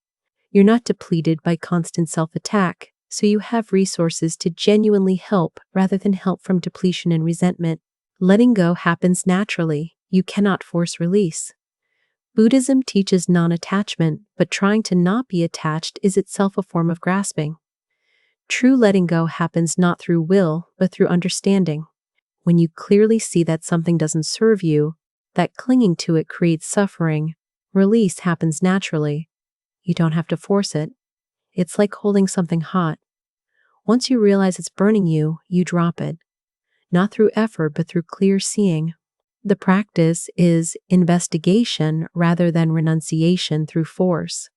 You're not depleted by constant self-attack, so you have resources to genuinely help rather than help from depletion and resentment. Letting go happens naturally. You cannot force release. Buddhism teaches non-attachment, but trying to not be attached is itself a form of grasping. True letting go happens not through will, but through understanding. When you clearly see that something doesn't serve you, that clinging to it creates suffering, release happens naturally. You don't have to force it. It's like holding something hot. Once you realize it's burning you, you drop it. Not through effort, but through clear seeing. The practice is investigation rather than renunciation through force.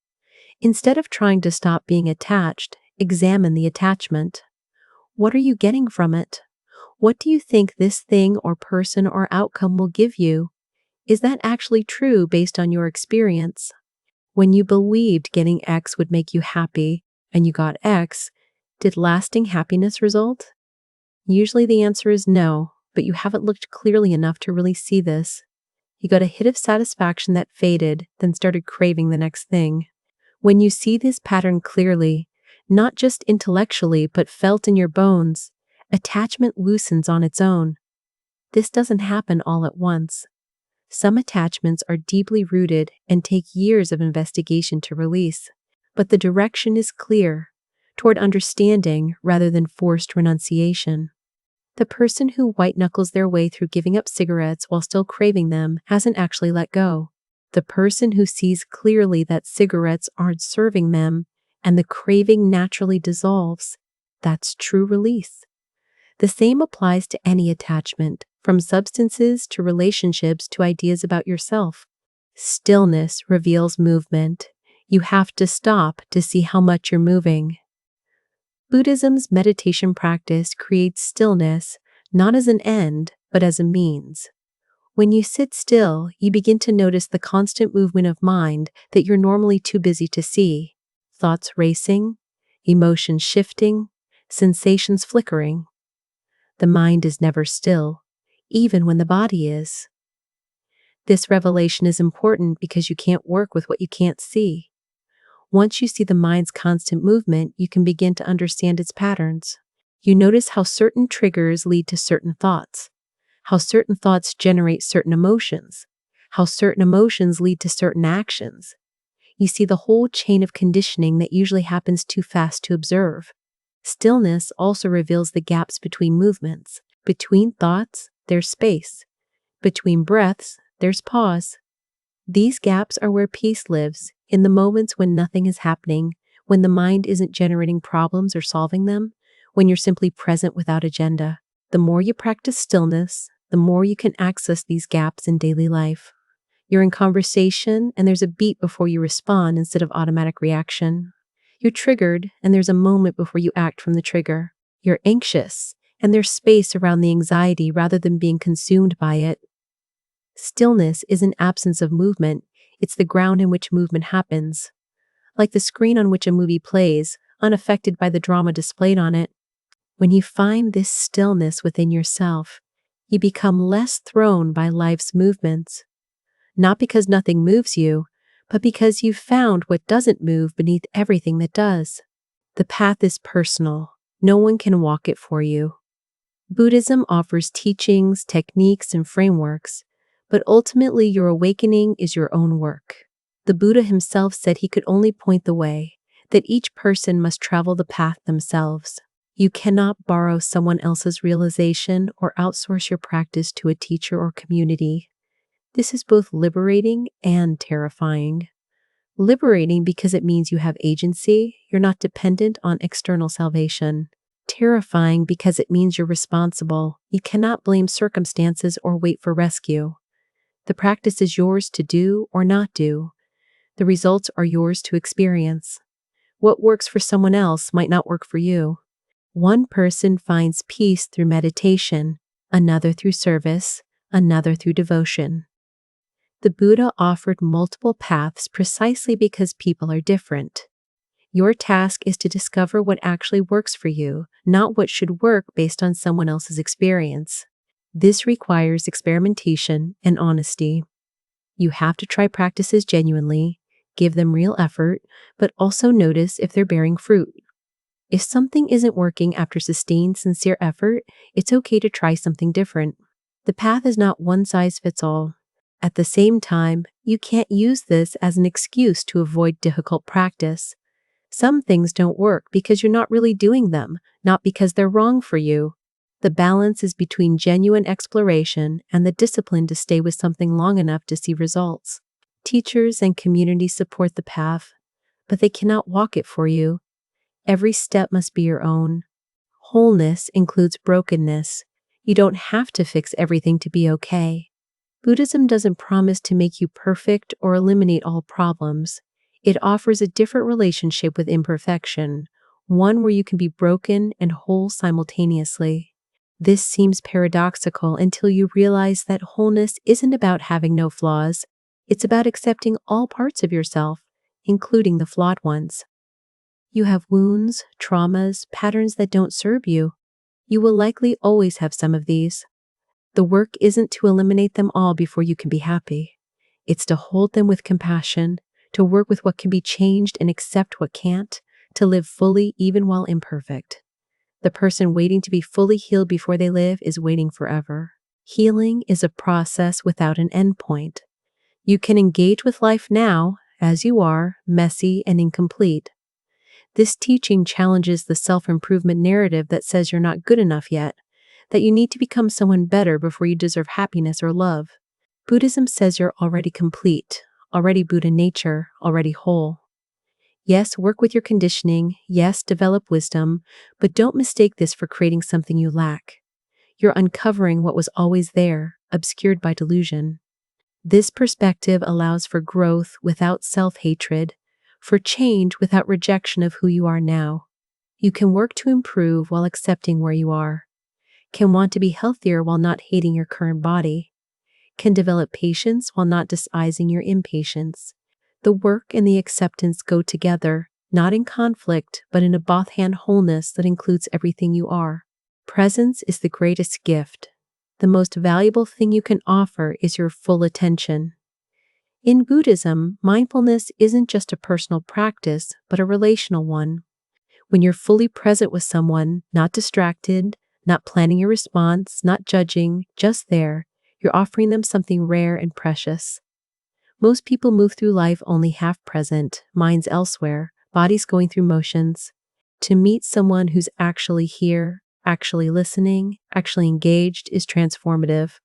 Instead of trying to stop being attached, examine the attachment. What are you getting from it? What do you think this thing or person or outcome will give you? Is that actually true based on your experience? When you believed getting X would make you happy and you got X, did lasting happiness result? Usually the answer is no, but you haven't looked clearly enough to really see this. You got a hit of satisfaction that faded, then started craving the next thing. When you see this pattern clearly, not just intellectually but felt in your bones, attachment loosens on its own. This doesn't happen all at once. Some attachments are deeply rooted and take years of investigation to release, but the direction is clear, toward understanding rather than forced renunciation. The person who white-knuckles their way through giving up cigarettes while still craving them hasn't actually let go. The person who sees clearly that cigarettes aren't serving them and the craving naturally dissolves, that's true release. The same applies to any attachment, from substances to relationships to ideas about yourself. Stillness reveals movement. You have to stop to see how much you're moving. Buddhism's meditation practice creates stillness not as an end, but as a means. When you sit still, you begin to notice the constant movement of mind that you're normally too busy to see. Thoughts racing, emotions shifting, sensations flickering. The mind is never still, even when the body is. This revelation is important because you can't work with what you can't see. Once you see the mind's constant movement, you can begin to understand its patterns. You notice how certain triggers lead to certain thoughts, how certain thoughts generate certain emotions, how certain emotions lead to certain actions. You see the whole chain of conditioning that usually happens too fast to observe. Stillness also reveals the gaps between movements. Between thoughts, there's space. Between breaths, there's pause. These gaps are where peace lives, in the moments when nothing is happening, when the mind isn't generating problems or solving them, when you're simply present without agenda. The more you practice stillness, the more you can access these gaps in daily life. You're in conversation and there's a beat before you respond instead of automatic reaction. You're triggered and there's a moment before you act from the trigger. You're anxious and there's space around the anxiety rather than being consumed by it. Stillness is an absence of movement. It's the ground in which movement happens. Like the screen on which a movie plays, unaffected by the drama displayed on it. When you find this stillness within yourself, you become less thrown by life's movements. Not because nothing moves you, but because you've found what doesn't move beneath everything that does. The path is personal. No one can walk it for you. Buddhism offers teachings, techniques, and frameworks, but ultimately your awakening is your own work. The Buddha himself said he could only point the way, that each person must travel the path themselves. You cannot borrow someone else's realization or outsource your practice to a teacher or community. This is both liberating and terrifying. Liberating because it means you have agency, you're not dependent on external salvation. Terrifying because it means you're responsible. You cannot blame circumstances or wait for rescue. The practice is yours to do or not do. The results are yours to experience. What works for someone else might not work for you. One person finds peace through meditation, another through service, another through devotion. The Buddha offered multiple paths precisely because people are different. Your task is to discover what actually works for you, not what should work based on someone else's experience. This requires experimentation and honesty. You have to try practices genuinely, give them real effort, but also notice if they're bearing fruit. If something isn't working after sustained, sincere effort, it's okay to try something different. The path is not one size fits all. At the same time, you can't use this as an excuse to avoid difficult practice. Some things don't work because you're not really doing them, not because they're wrong for you. The balance is between genuine exploration and the discipline to stay with something long enough to see results. Teachers and community support the path, but they cannot walk it for you. Every step must be your own. Wholeness includes brokenness. You don't have to fix everything to be okay. Buddhism doesn't promise to make you perfect or eliminate all problems. It offers a different relationship with imperfection, one where you can be broken and whole simultaneously. This seems paradoxical until you realize that wholeness isn't about having no flaws. It's about accepting all parts of yourself, including the flawed ones. You have wounds, traumas, patterns that don't serve you. You will likely always have some of these. The work isn't to eliminate them all before you can be happy. It's to hold them with compassion, to work with what can be changed and accept what can't, to live fully even while imperfect. The person waiting to be fully healed before they live is waiting forever. Healing is a process without an endpoint. You can engage with life now, as you are, messy and incomplete. This teaching challenges the self-improvement narrative that says you're not good enough yet, that you need to become someone better before you deserve happiness or love. Buddhism says you're already complete, already Buddha nature, already whole. Yes, work with your conditioning, yes, develop wisdom, but don't mistake this for creating something you lack. You're uncovering what was always there, obscured by delusion. This perspective allows for growth without self-hatred, for change without rejection of who you are now. You can work to improve while accepting where you are. Can want to be healthier while not hating your current body. can develop patience while not disguising your impatience. The work and the acceptance go together, not in conflict, but in a both-hand wholeness that includes everything you are. Presence is the greatest gift. The most valuable thing you can offer is your full attention. In Buddhism, mindfulness isn't just a personal practice, but a relational one. When you're fully present with someone, not distracted, not planning your response, not judging, just there, you're offering them something rare and precious. Most people move through life only half present, minds elsewhere, bodies going through motions. To meet someone who's actually here, actually listening, actually engaged is transformative.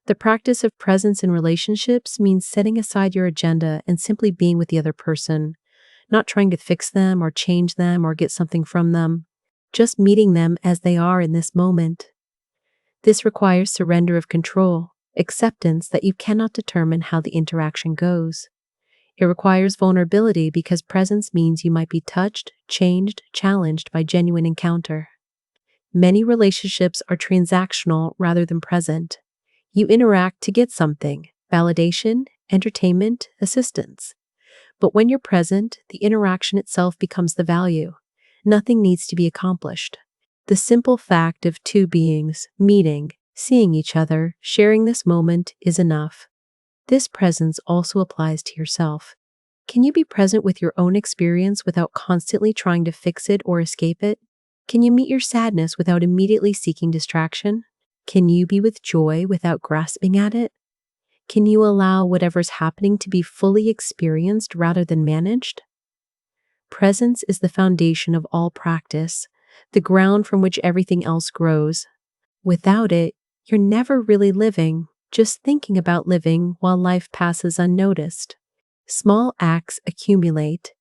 The practice of presence in relationships means setting aside your agenda and simply being with the other person, not trying to fix them or change them or get something from them, just meeting them as they are in this moment. This requires surrender of control, acceptance that you cannot determine how the interaction goes. It requires vulnerability because presence means you might be touched, changed, challenged by genuine encounter. Many relationships are transactional rather than present. You interact to get something, validation, entertainment, assistance. But when you're present, the interaction itself becomes the value. Nothing needs to be accomplished. The simple fact of two beings meeting, seeing each other, sharing this moment is enough. This presence also applies to yourself. Can you be present with your own experience without constantly trying to fix it or escape it? Can you meet your sadness without immediately seeking distraction? Can you be with joy without grasping at it? Can you allow whatever's happening to be fully experienced rather than managed? Presence is the foundation of all practice, the ground from which everything else grows. Without it, you're never really living, just thinking about living while life passes unnoticed. Small acts accumulate.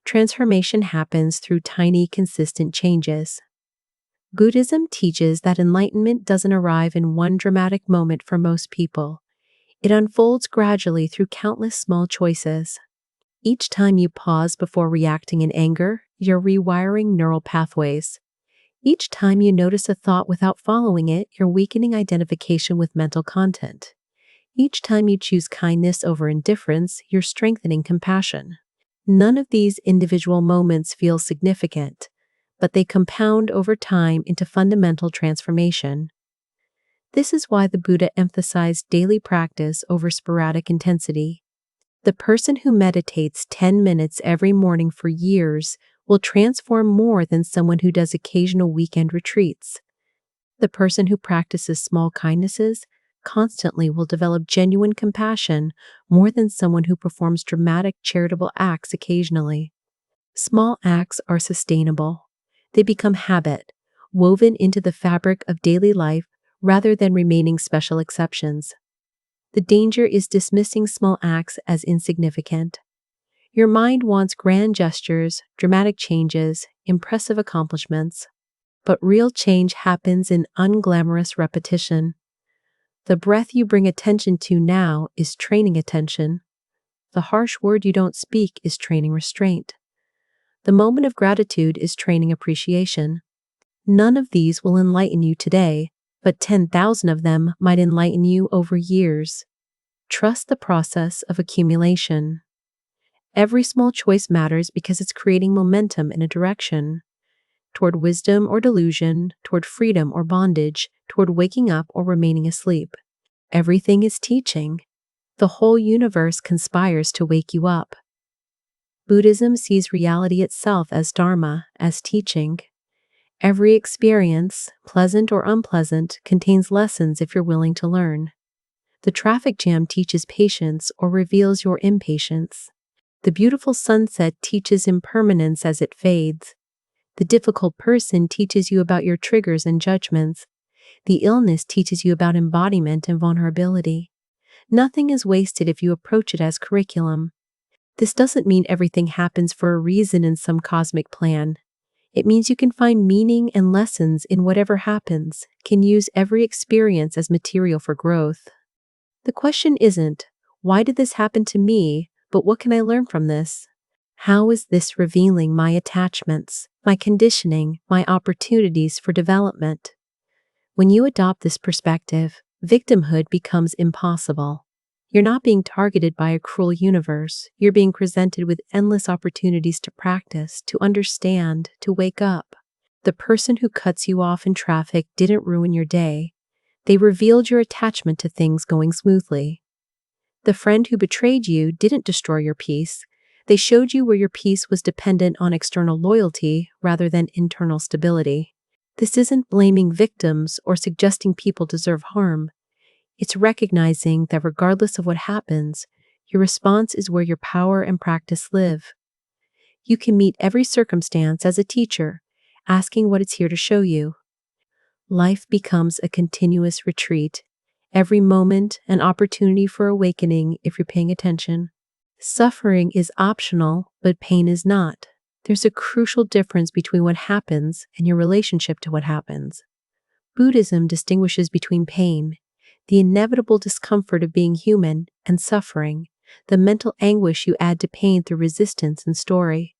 Transformation happens through tiny, consistent changes. Buddhism teaches that enlightenment doesn't arrive in one dramatic moment for most people. It unfolds gradually through countless small choices. Each time you pause before reacting in anger, you're rewiring neural pathways. Each time you notice a thought without following it, you're weakening identification with mental content. Each time you choose kindness over indifference, you're strengthening compassion. None of these individual moments feel significant, but they compound over time into fundamental transformation. This is why the Buddha emphasized daily practice over sporadic intensity. The person who meditates 10 minutes every morning for years will transform more than someone who does occasional weekend retreats. The person who practices small kindnesses constantly will develop genuine compassion more than someone who performs dramatic charitable acts occasionally. Small acts are sustainable. They become habit, woven into the fabric of daily life rather than remaining special exceptions. The danger is dismissing small acts as insignificant. Your mind wants grand gestures, dramatic changes, impressive accomplishments. But real change happens in unglamorous repetition. The breath you bring attention to now is training attention. The harsh word you don't speak is training restraint. The moment of gratitude is training appreciation. None of these will enlighten you today, but 10,000 of them might enlighten you over years. Trust the process of accumulation. Every small choice matters because it's creating momentum in a direction. Toward wisdom or delusion, toward freedom or bondage, toward waking up or remaining asleep. Everything is teaching. The whole universe conspires to wake you up. Buddhism sees reality itself as dharma, as teaching. Every experience, pleasant or unpleasant, contains lessons if you're willing to learn. The traffic jam teaches patience or reveals your impatience. The beautiful sunset teaches impermanence as it fades. The difficult person teaches you about your triggers and judgments. The illness teaches you about embodiment and vulnerability. Nothing is wasted if you approach it as curriculum. This doesn't mean everything happens for a reason in some cosmic plan. It means you can find meaning and lessons in whatever happens, can use every experience as material for growth. The question isn't, why did this happen to me, but what can I learn from this? How is this revealing my attachments, my conditioning, my opportunities for development? When you adopt this perspective, victimhood becomes impossible. You're not being targeted by a cruel universe. You're being presented with endless opportunities to practice, to understand, to wake up. The person who cuts you off in traffic didn't ruin your day. They revealed your attachment to things going smoothly. The friend who betrayed you didn't destroy your peace. They showed you where your peace was dependent on external loyalty rather than internal stability. This isn't blaming victims or suggesting people deserve harm. It's recognizing that regardless of what happens, your response is where your power and practice live. You can meet every circumstance as a teacher, asking what it's here to show you. Life becomes a continuous retreat. Every moment an opportunity for awakening if you're paying attention. Suffering is optional, but pain is not. There's a crucial difference between what happens and your relationship to what happens. Buddhism distinguishes between pain, the inevitable discomfort of being human, and suffering, the mental anguish you add to pain through resistance and story.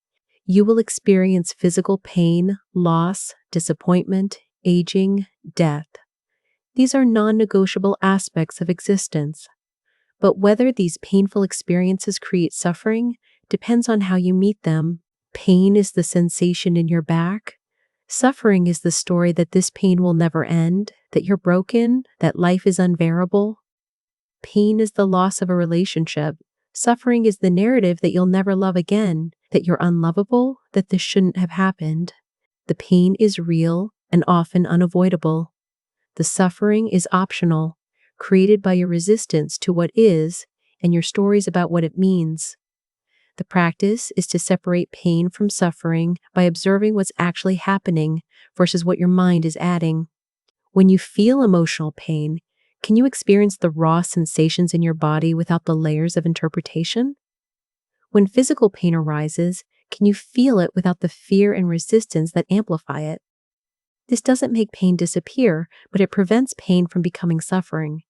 You will experience physical pain, loss, disappointment, aging, death. These are non-negotiable aspects of existence. But whether these painful experiences create suffering depends on how you meet them. Pain is the sensation in your back. Suffering is the story that this pain will never end, that you're broken, that life is unbearable. Pain is the loss of a relationship. Suffering is the narrative that you'll never love again, that you're unlovable, that this shouldn't have happened. The pain is real and often unavoidable. The suffering is optional, created by your resistance to what is and your stories about what it means. The practice is to separate pain from suffering by observing what's actually happening versus what your mind is adding. When you feel emotional pain, can you experience the raw sensations in your body without the layers of interpretation? When physical pain arises, can you feel it without the fear and resistance that amplify it? This doesn't make pain disappear, but it prevents pain from becoming suffering.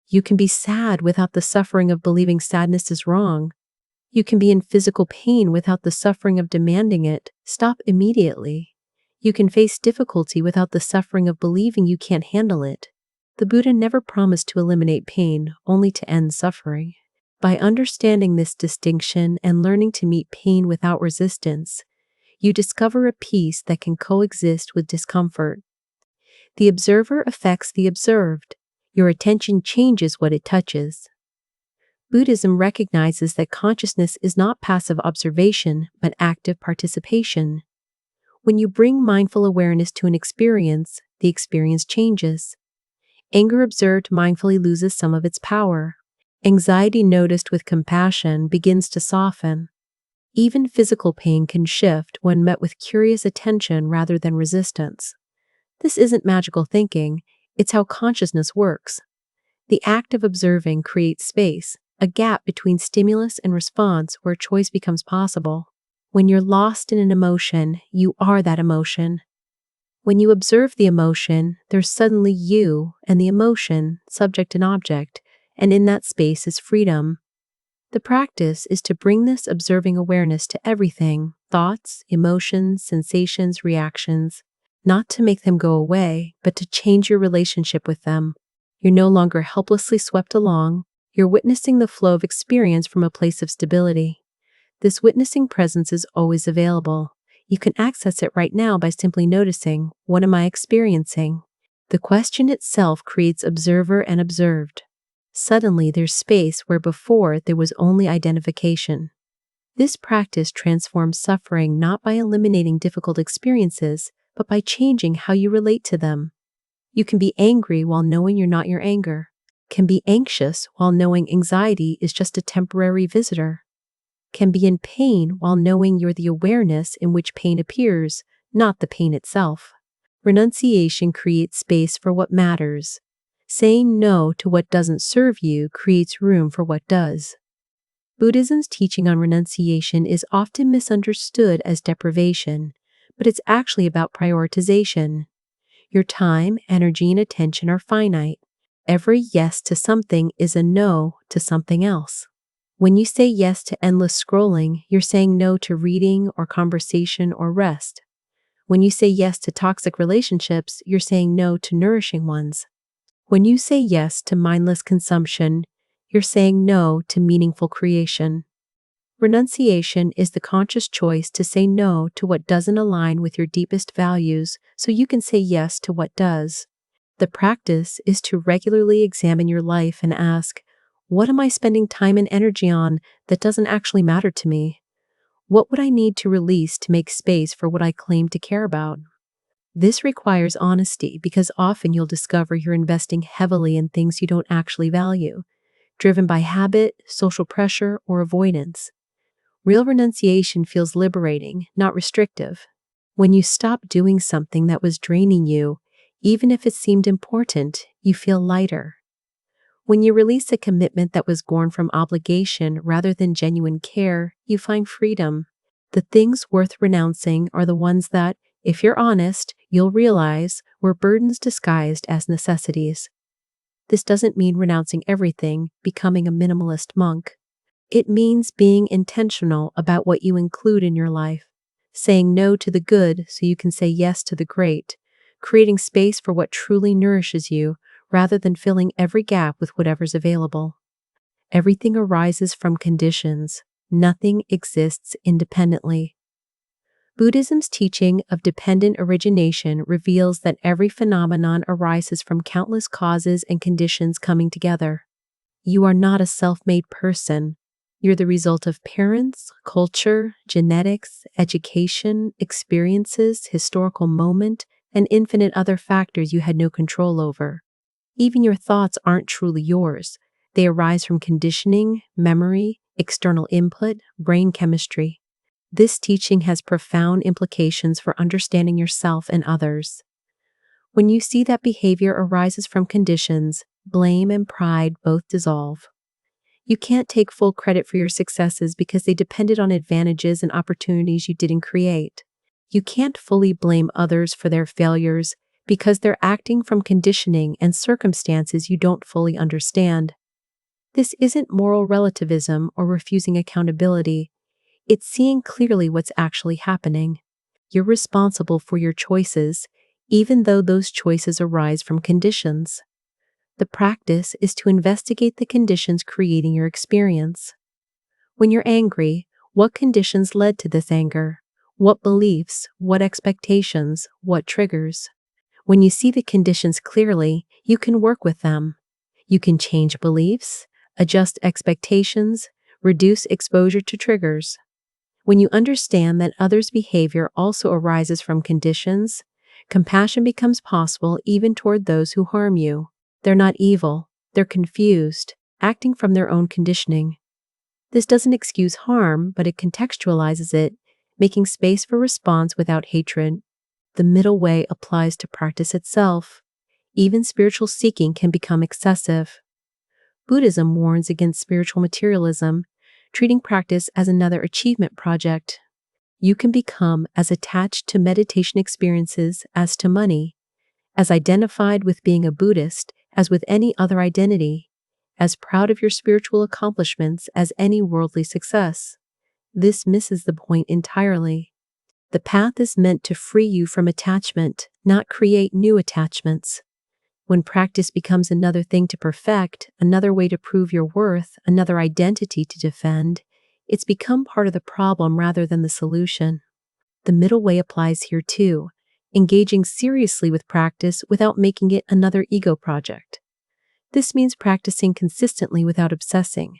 You can be sad without the suffering of believing sadness is wrong. You can be in physical pain without the suffering of demanding it. Stop immediately. You can face difficulty without the suffering of believing you can't handle it. The Buddha never promised to eliminate pain, only to end suffering. By understanding this distinction and learning to meet pain without resistance, you discover a peace that can coexist with discomfort. The observer affects the observed. Your attention changes what it touches. Buddhism recognizes that consciousness is not passive observation, but active participation. When you bring mindful awareness to an experience, the experience changes. Anger observed mindfully loses some of its power. Anxiety noticed with compassion begins to soften. Even physical pain can shift when met with curious attention rather than resistance. This isn't magical thinking, it's how consciousness works. The act of observing creates space, a gap between stimulus and response where choice becomes possible. When you're lost in an emotion, you are that emotion. When you observe the emotion, there's suddenly you and the emotion, subject and object, and in that space is freedom. The practice is to bring this observing awareness to everything, thoughts, emotions, sensations, reactions, not to make them go away, but to change your relationship with them. You're no longer helplessly swept along, you're witnessing the flow of experience from a place of stability. This witnessing presence is always available. You can access it right now by simply noticing, what am I experiencing? The question itself creates observer and observed. Suddenly there's space where before there was only identification. This practice transforms suffering not by eliminating difficult experiences, but by changing how you relate to them. You can be angry while knowing you're not your anger. Can be anxious while knowing anxiety is just a temporary visitor. Can be in pain while knowing you're the awareness in which pain appears, not the pain itself. Renunciation creates space for what matters. Saying no to what doesn't serve you creates room for what does. Buddhism's teaching on renunciation is often misunderstood as deprivation, but it's actually about prioritization. Your time, energy, and attention are finite. Every yes to something is a no to something else. When you say yes to endless scrolling, you're saying no to reading or conversation or rest. When you say yes to toxic relationships, you're saying no to nourishing ones. When you say yes to mindless consumption, you're saying no to meaningful creation. Renunciation is the conscious choice to say no to what doesn't align with your deepest values so you can say yes to what does. The practice is to regularly examine your life and ask, what am I spending time and energy on that doesn't actually matter to me? What would I need to release to make space for what I claim to care about? This requires honesty because often you'll discover you're investing heavily in things you don't actually value, driven by habit, social pressure, or avoidance. Real renunciation feels liberating, not restrictive. When you stop doing something that was draining you, even if it seemed important, you feel lighter. When you release a commitment that was born from obligation rather than genuine care, you find freedom. The things worth renouncing are the ones that, if you're honest, you'll realize were burdens disguised as necessities. This doesn't mean renouncing everything, becoming a minimalist monk. It means being intentional about what you include in your life, saying no to the good so you can say yes to the great, creating space for what truly nourishes you rather than filling every gap with whatever's available. Everything arises from conditions. Nothing exists independently. Buddhism's teaching of dependent origination reveals that every phenomenon arises from countless causes and conditions coming together. You are not a self-made person. You're the result of parents, culture, genetics, education, experiences, historical moment, and infinite other factors you had no control over. Even your thoughts aren't truly yours. They arise from conditioning, memory, external input, brain chemistry. This teaching has profound implications for understanding yourself and others. When you see that behavior arises from conditions, blame and pride both dissolve. You can't take full credit for your successes because they depended on advantages and opportunities you didn't create. You can't fully blame others for their failures because they're acting from conditioning and circumstances you don't fully understand. This isn't moral relativism or refusing accountability. It's seeing clearly what's actually happening. You're responsible for your choices, even though those choices arise from conditions. The practice is to investigate the conditions creating your experience. When you're angry, what conditions led to this anger? What beliefs, what expectations, what triggers? When you see the conditions clearly, you can work with them. You can change beliefs, adjust expectations, reduce exposure to triggers. When you understand that others' behavior also arises from conditions, compassion becomes possible even toward those who harm you. They're not evil, they're confused, acting from their own conditioning. This doesn't excuse harm, but it contextualizes it, making space for response without hatred. The middle way applies to practice itself. Even spiritual seeking can become excessive. Buddhism warns against spiritual materialism, treating practice as another achievement project. You can become as attached to meditation experiences as to money, as identified with being a Buddhist as with any other identity, as proud of your spiritual accomplishments as any worldly success. This misses the point entirely. The path is meant to free you from attachment, not create new attachments. When practice becomes another thing to perfect, another way to prove your worth, another identity to defend, it's become part of the problem rather than the solution. The middle way applies here too, engaging seriously with practice without making it another ego project. This means practicing consistently without obsessing,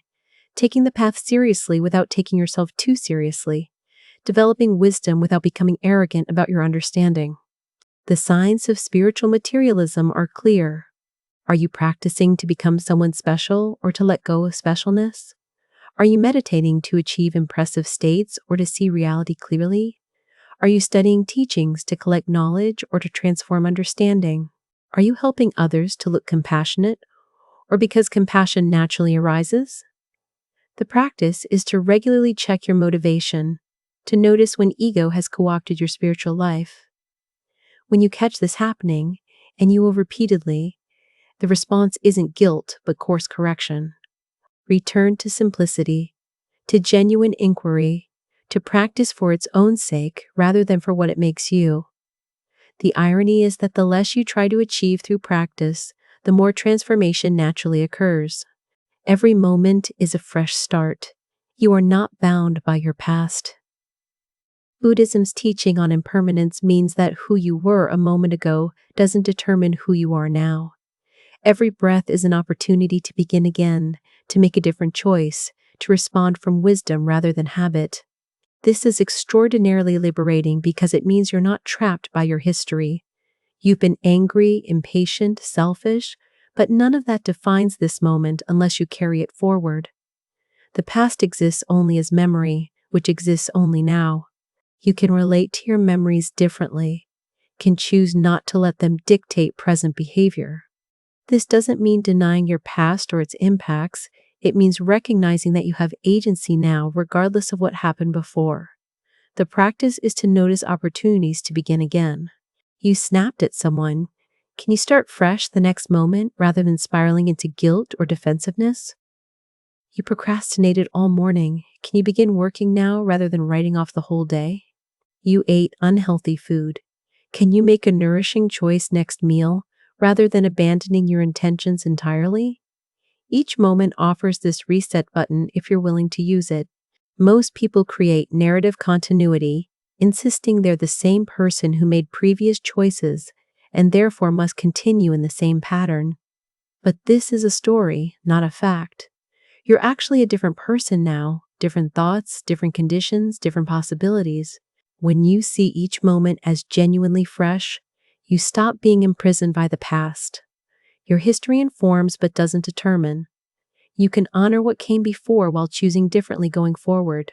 taking the path seriously without taking yourself too seriously, developing wisdom without becoming arrogant about your understanding. The signs of spiritual materialism are clear. Are you practicing to become someone special or to let go of specialness? Are you meditating to achieve impressive states or to see reality clearly? Are you studying teachings to collect knowledge or to transform understanding? Are you helping others to look compassionate or because compassion naturally arises? The practice is to regularly check your motivation, to notice when ego has co-opted your spiritual life. When you catch this happening, and you will repeatedly, the response isn't guilt but course correction. Return to simplicity, to genuine inquiry, to practice for its own sake rather than for what it makes you. The irony is that the less you try to achieve through practice, the more transformation naturally occurs. Every moment is a fresh start. You are not bound by your past. Buddhism's teaching on impermanence means that who you were a moment ago doesn't determine who you are now. Every breath is an opportunity to begin again, to make a different choice, to respond from wisdom rather than habit. This is extraordinarily liberating because it means you're not trapped by your history. You've been angry, impatient, selfish, but none of that defines this moment unless you carry it forward. The past exists only as memory, which exists only now. You can relate to your memories differently, can choose not to let them dictate present behavior. This doesn't mean denying your past or its impacts. It means recognizing that you have agency now regardless of what happened before. The practice is to notice opportunities to begin again. You snapped at someone. Can you start fresh the next moment rather than spiraling into guilt or defensiveness? You procrastinated all morning. Can you begin working now rather than writing off the whole day? You ate unhealthy food. Can you make a nourishing choice next meal rather than abandoning your intentions entirely? Each moment offers this reset button if you're willing to use it. Most people create narrative continuity, insisting they're the same person who made previous choices and therefore must continue in the same pattern. But this is a story, not a fact. You're actually a different person now, different thoughts, different conditions, different possibilities. When you see each moment as genuinely fresh, you stop being imprisoned by the past. Your history informs but doesn't determine. You can honor what came before while choosing differently going forward.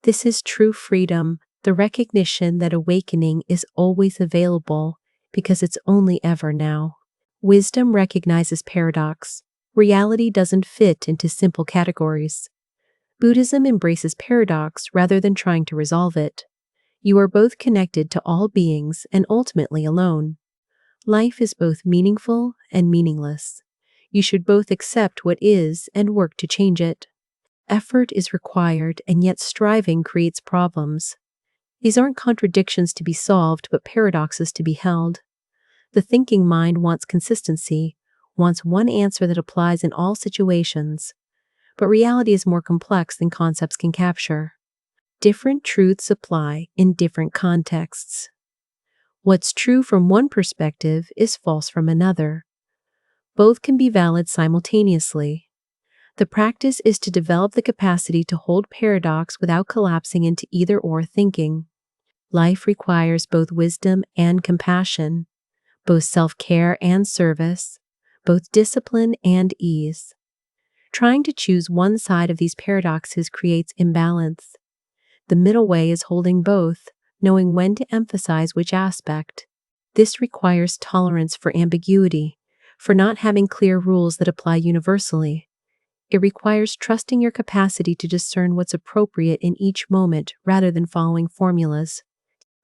This is true freedom, the recognition that awakening is always available because it's only ever now. Wisdom recognizes paradox. Reality doesn't fit into simple categories. Buddhism embraces paradox rather than trying to resolve it. You are both connected to all beings and ultimately alone. Life is both meaningful and meaningless. You should both accept what is and work to change it. Effort is required, and yet striving creates problems. These aren't contradictions to be solved, but paradoxes to be held. The thinking mind wants consistency, wants one answer that applies in all situations. But reality is more complex than concepts can capture. Different truths apply in different contexts. What's true from one perspective is false from another. Both can be valid simultaneously. The practice is to develop the capacity to hold paradox without collapsing into either-or thinking. Life requires both wisdom and compassion, both self-care and service, both discipline and ease. Trying to choose one side of these paradoxes creates imbalance. The middle way is holding both, knowing when to emphasize which aspect. This requires tolerance for ambiguity, for not having clear rules that apply universally. It requires trusting your capacity to discern what's appropriate in each moment rather than following formulas.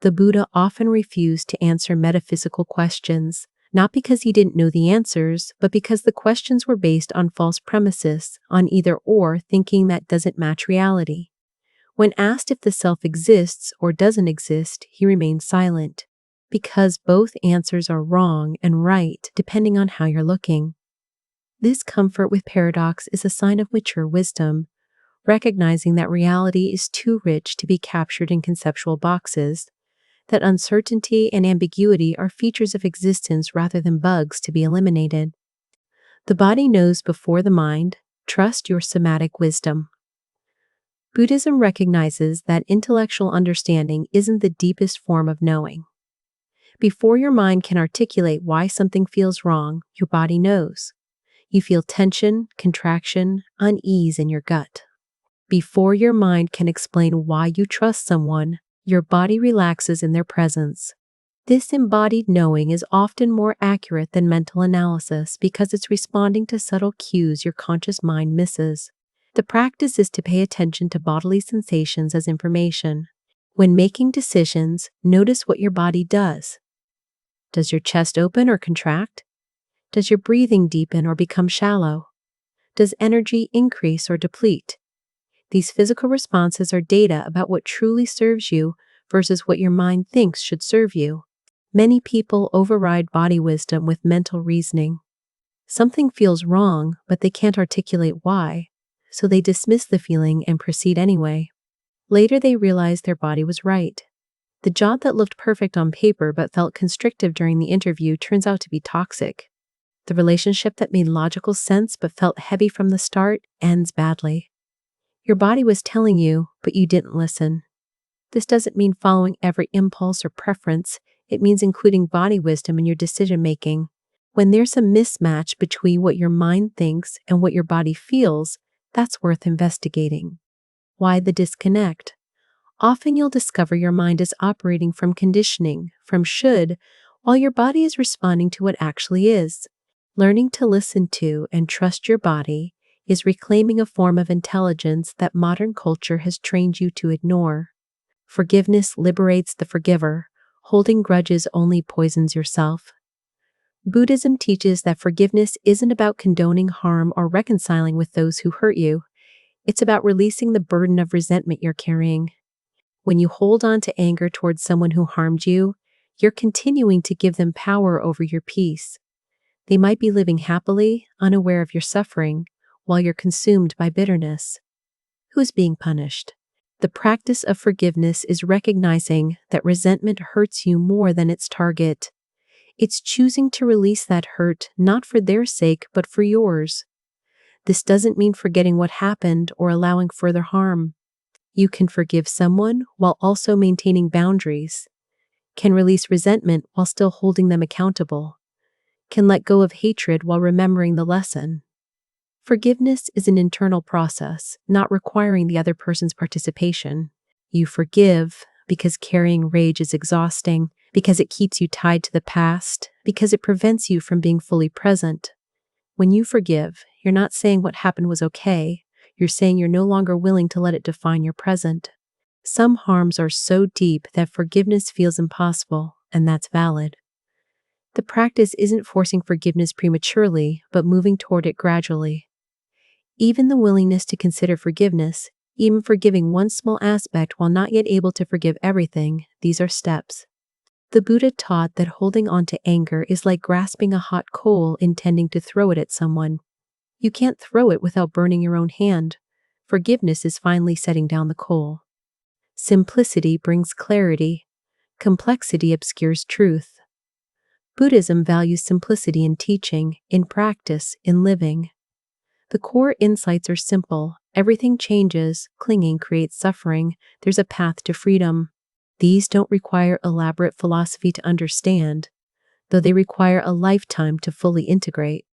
The Buddha often refused to answer metaphysical questions, not because he didn't know the answers, but because the questions were based on false premises, on either-or thinking that doesn't match reality. When asked if the self exists or doesn't exist, he remained silent, because both answers are wrong and right depending on how you're looking. This comfort with paradox is a sign of mature wisdom, recognizing that reality is too rich to be captured in conceptual boxes, that uncertainty and ambiguity are features of existence rather than bugs to be eliminated. The body knows before the mind. Trust your somatic wisdom. Buddhism recognizes that intellectual understanding isn't the deepest form of knowing. Before your mind can articulate why something feels wrong, your body knows. You feel tension, contraction, unease in your gut. Before your mind can explain why you trust someone, your body relaxes in their presence. This embodied knowing is often more accurate than mental analysis because it's responding to subtle cues your conscious mind misses. The practice is to pay attention to bodily sensations as information. When making decisions, notice what your body does. Does your chest open or contract? Does your breathing deepen or become shallow? Does energy increase or deplete? These physical responses are data about what truly serves you versus what your mind thinks should serve you. Many people override body wisdom with mental reasoning. Something feels wrong, but they can't articulate why, so they dismiss the feeling and proceed anyway. Later they realize their body was right. The job that looked perfect on paper but felt constrictive during the interview turns out to be toxic. The relationship that made logical sense but felt heavy from the start ends badly. Your body was telling you, but you didn't listen. This doesn't mean following every impulse or preference. It means including body wisdom in your decision-making. When there's a mismatch between what your mind thinks and what your body feels, that's worth investigating. Why the disconnect? Often you'll discover your mind is operating from conditioning, from should, while your body is responding to what actually is. Learning to listen to and trust your body is reclaiming a form of intelligence that modern culture has trained you to ignore. Forgiveness liberates the forgiver. Holding grudges only poisons yourself. Buddhism teaches that forgiveness isn't about condoning harm or reconciling with those who hurt you. It's about releasing the burden of resentment you're carrying. When you hold on to anger towards someone who harmed you, you're continuing to give them power over your peace. They might be living happily, unaware of your suffering, while you're consumed by bitterness. Who's being punished? The practice of forgiveness is recognizing that resentment hurts you more than its target. It's choosing to release that hurt not for their sake but for yours. This doesn't mean forgetting what happened or allowing further harm. You can forgive someone while also maintaining boundaries, can release resentment while still holding them accountable, can let go of hatred while remembering the lesson. Forgiveness is an internal process, not requiring the other person's participation. You forgive because carrying rage is exhausting, because it keeps you tied to the past, because it prevents you from being fully present. When you forgive, you're not saying what happened was okay. You're saying you're no longer willing to let it define your present. Some harms are so deep that forgiveness feels impossible, and that's valid. The practice isn't forcing forgiveness prematurely, but moving toward it gradually. Even the willingness to consider forgiveness, even forgiving one small aspect while not yet able to forgive everything, these are steps. The Buddha taught that holding on to anger is like grasping a hot coal intending to throw it at someone. You can't throw it without burning your own hand. Forgiveness is finally setting down the coal. Simplicity brings clarity. Complexity obscures truth. Buddhism values simplicity in teaching, in practice, in living. The core insights are simple. Everything changes, clinging creates suffering, there's a path to freedom. These don't require elaborate philosophy to understand, though they require a lifetime to fully integrate.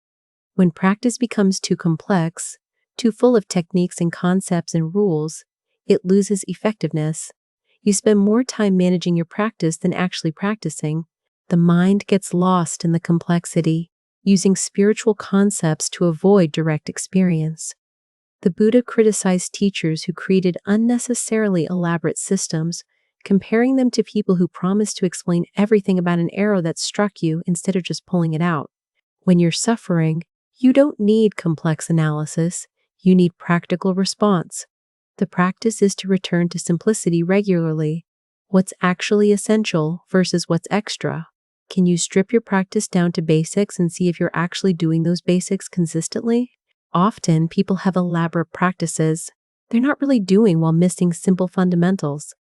When practice becomes too complex, too full of techniques and concepts and rules, it loses effectiveness. You spend more time managing your practice than actually practicing. The mind gets lost in the complexity, using spiritual concepts to avoid direct experience. The Buddha criticized teachers who created unnecessarily elaborate systems, comparing them to people who promised to explain everything about an arrow that struck you instead of just pulling it out. When you're suffering, you don't need complex analysis, you need practical response. The practice is to return to simplicity regularly. What's actually essential versus what's extra. Can you strip your practice down to basics and see if you're actually doing those basics consistently? Often, people have elaborate practices they're not really doing while missing simple fundamentals.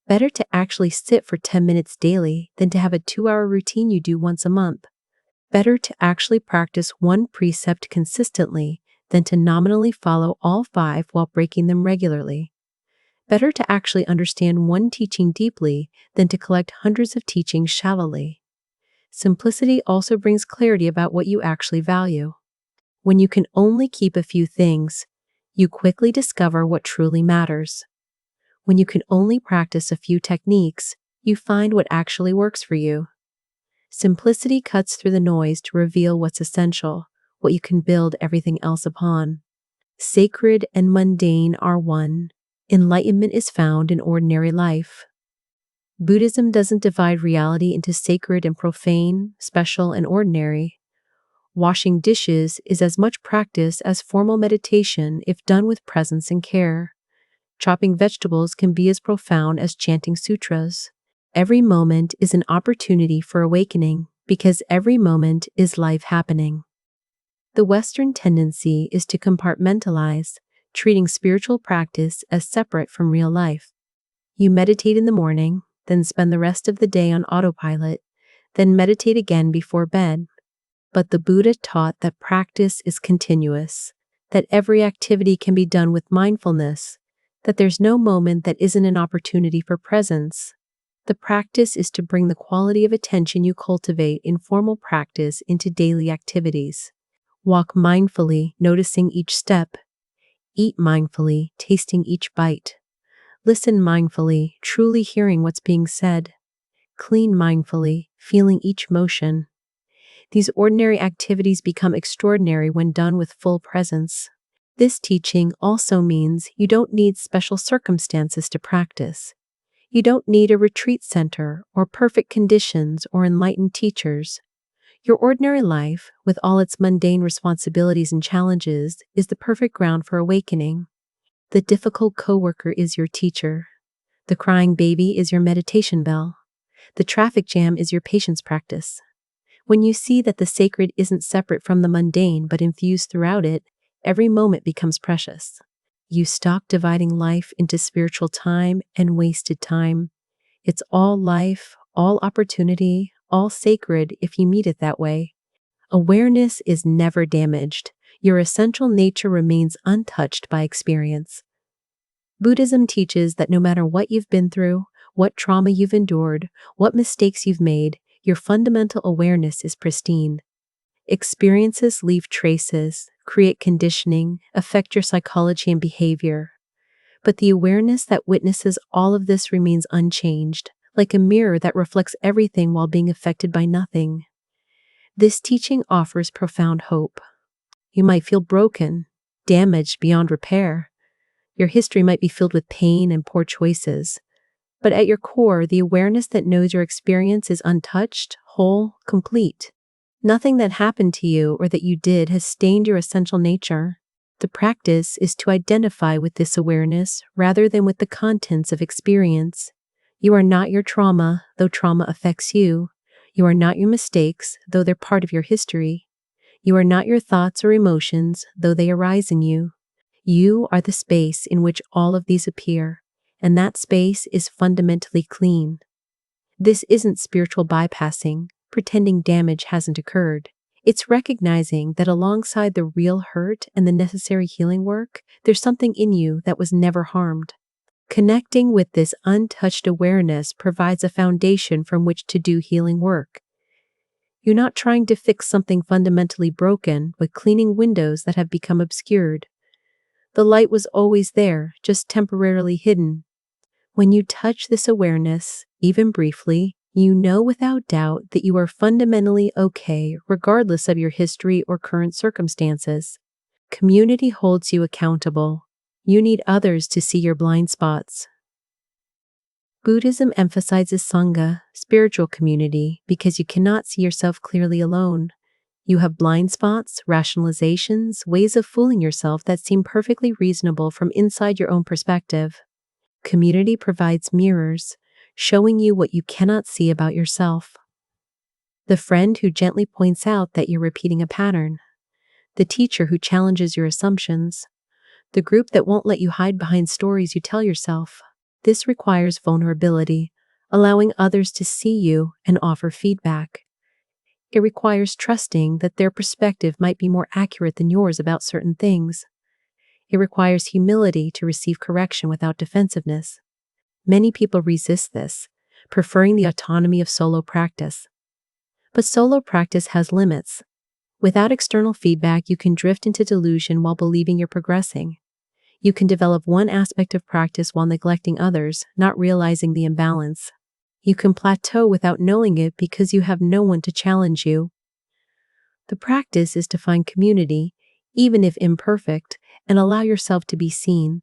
Better to actually sit for 10 minutes daily than to have a 2-hour routine you do once a month. Better to actually practice one precept consistently than to nominally follow all 5 while breaking them regularly. Better to actually understand one teaching deeply than to collect hundreds of teachings shallowly. Simplicity also brings clarity about what you actually value. When you can only keep a few things, you quickly discover what truly matters. When you can only practice a few techniques, you find what actually works for you. Simplicity cuts through the noise to reveal what's essential, what you can build everything else upon. Sacred and mundane are one. Enlightenment is found in ordinary life. Buddhism doesn't divide reality into sacred and profane, special and ordinary. Washing dishes is as much practice as formal meditation if done with presence and care. Chopping vegetables can be as profound as chanting sutras. Every moment is an opportunity for awakening because every moment is life happening. The Western tendency is to compartmentalize, treating spiritual practice as separate from real life. You meditate in the morning, then spend the rest of the day on autopilot, then meditate again before bed. But the Buddha taught that practice is continuous, that every activity can be done with mindfulness, that there's no moment that isn't an opportunity for presence. The practice is to bring the quality of attention you cultivate in formal practice into daily activities. Walk mindfully, noticing each step. Eat mindfully, tasting each bite. Listen mindfully, truly hearing what's being said. Clean mindfully, feeling each motion. These ordinary activities become extraordinary when done with full presence. This teaching also means you don't need special circumstances to practice. You don't need a retreat center or perfect conditions or enlightened teachers. Your ordinary life, with all its mundane responsibilities and challenges, is the perfect ground for awakening. The difficult coworker is your teacher. The crying baby is your meditation bell. The traffic jam is your patience practice. When you see that the sacred isn't separate from the mundane but infused throughout it, every moment becomes precious. You stop dividing life into spiritual time and wasted time. It's all life, all opportunity, all sacred if you meet it that way. Awareness is never damaged. Your essential nature remains untouched by experience. Buddhism teaches that no matter what you've been through, what trauma you've endured, what mistakes you've made, your fundamental awareness is pristine. Experiences leave traces, create conditioning, affect your psychology and behavior. But the awareness that witnesses all of this remains unchanged, like a mirror that reflects everything while being affected by nothing. This teaching offers profound hope. You might feel broken, damaged beyond repair. Your history might be filled with pain and poor choices. But at your core, the awareness that knows your experience is untouched, whole, complete. Nothing that happened to you or that you did has stained your essential nature. The practice is to identify with this awareness rather than with the contents of experience. You are not your trauma, though trauma affects you. You are not your mistakes, though they're part of your history. You are not your thoughts or emotions, though they arise in you. You are the space in which all of these appear, and that space is fundamentally clean. This isn't spiritual bypassing, pretending damage hasn't occurred. It's recognizing that alongside the real hurt and the necessary healing work, there's something in you that was never harmed. Connecting with this untouched awareness provides a foundation from which to do healing work. You're not trying to fix something fundamentally broken, but cleaning windows that have become obscured. The light was always there, just temporarily hidden. When you touch this awareness, even briefly, you know without doubt that you are fundamentally okay regardless of your history or current circumstances. Community holds you accountable. You need others to see your blind spots. Buddhism emphasizes Sangha, spiritual community, because you cannot see yourself clearly alone. You have blind spots, rationalizations, ways of fooling yourself that seem perfectly reasonable from inside your own perspective. Community provides mirrors, showing you what you cannot see about yourself. The friend who gently points out that you're repeating a pattern. The teacher who challenges your assumptions. The group that won't let you hide behind stories you tell yourself. This requires vulnerability, allowing others to see you and offer feedback. It requires trusting that their perspective might be more accurate than yours about certain things. It requires humility to receive correction without defensiveness. Many people resist this, preferring the autonomy of solo practice. But solo practice has limits. Without external feedback, you can drift into delusion while believing you're progressing. You can develop one aspect of practice while neglecting others, not realizing the imbalance. You can plateau without knowing it because you have no one to challenge you. The practice is to find community, even if imperfect, and allow yourself to be seen,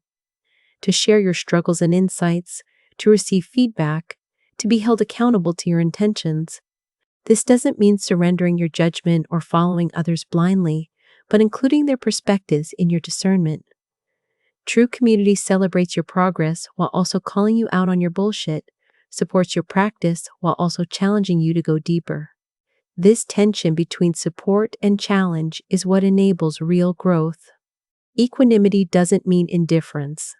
to share your struggles and insights, to receive feedback, to be held accountable to your intentions. This doesn't mean surrendering your judgment or following others blindly, but including their perspectives in your discernment. True community celebrates your progress while also calling you out on your bullshit, supports your practice while also challenging you to go deeper. This tension between support and challenge is what enables real growth. Equanimity doesn't mean indifference.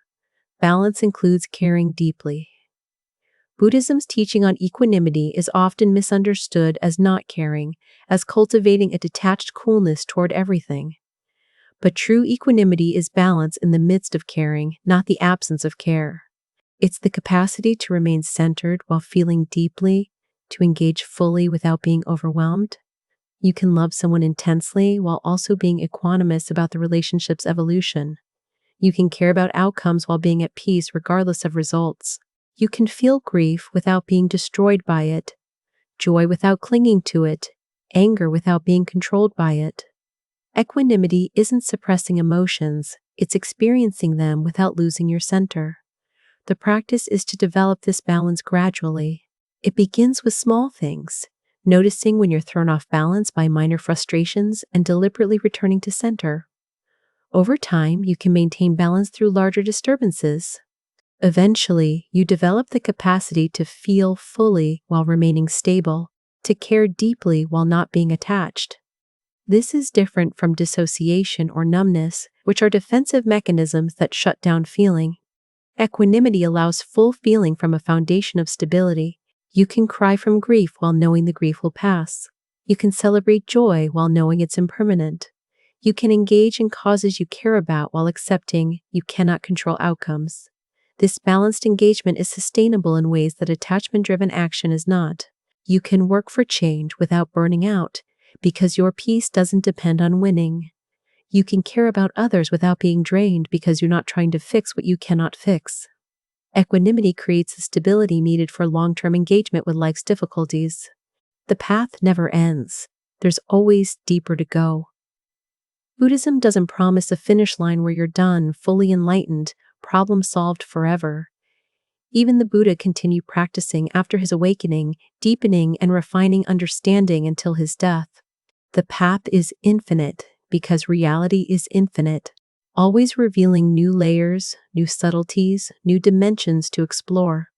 Balance includes caring deeply. Buddhism's teaching on equanimity is often misunderstood as not caring, as cultivating a detached coolness toward everything. But true equanimity is balance in the midst of caring, not the absence of care. It's the capacity to remain centered while feeling deeply, to engage fully without being overwhelmed. You can love someone intensely while also being equanimous about the relationship's evolution. You can care about outcomes while being at peace regardless of results. You can feel grief without being destroyed by it, joy without clinging to it, anger without being controlled by it. Equanimity isn't suppressing emotions, it's experiencing them without losing your center. The practice is to develop this balance gradually. It begins with small things, noticing when you're thrown off balance by minor frustrations and deliberately returning to center. Over time, you can maintain balance through larger disturbances. Eventually, you develop the capacity to feel fully while remaining stable, to care deeply while not being attached. This is different from dissociation or numbness, which are defensive mechanisms that shut down feeling. Equanimity allows full feeling from a foundation of stability. You can cry from grief while knowing the grief will pass. You can celebrate joy while knowing it's impermanent. You can engage in causes you care about while accepting you cannot control outcomes. This balanced engagement is sustainable in ways that attachment-driven action is not. You can work for change without burning out, because your peace doesn't depend on winning. You can care about others without being drained because you're not trying to fix what you cannot fix. Equanimity creates the stability needed for long-term engagement with life's difficulties. The path never ends. There's always deeper to go. Buddhism doesn't promise a finish line where you're done, fully enlightened, problem solved forever. Even the Buddha continued practicing after his awakening, deepening and refining understanding until his death. The path is infinite because reality is infinite, always revealing new layers, new subtleties, new dimensions to explore.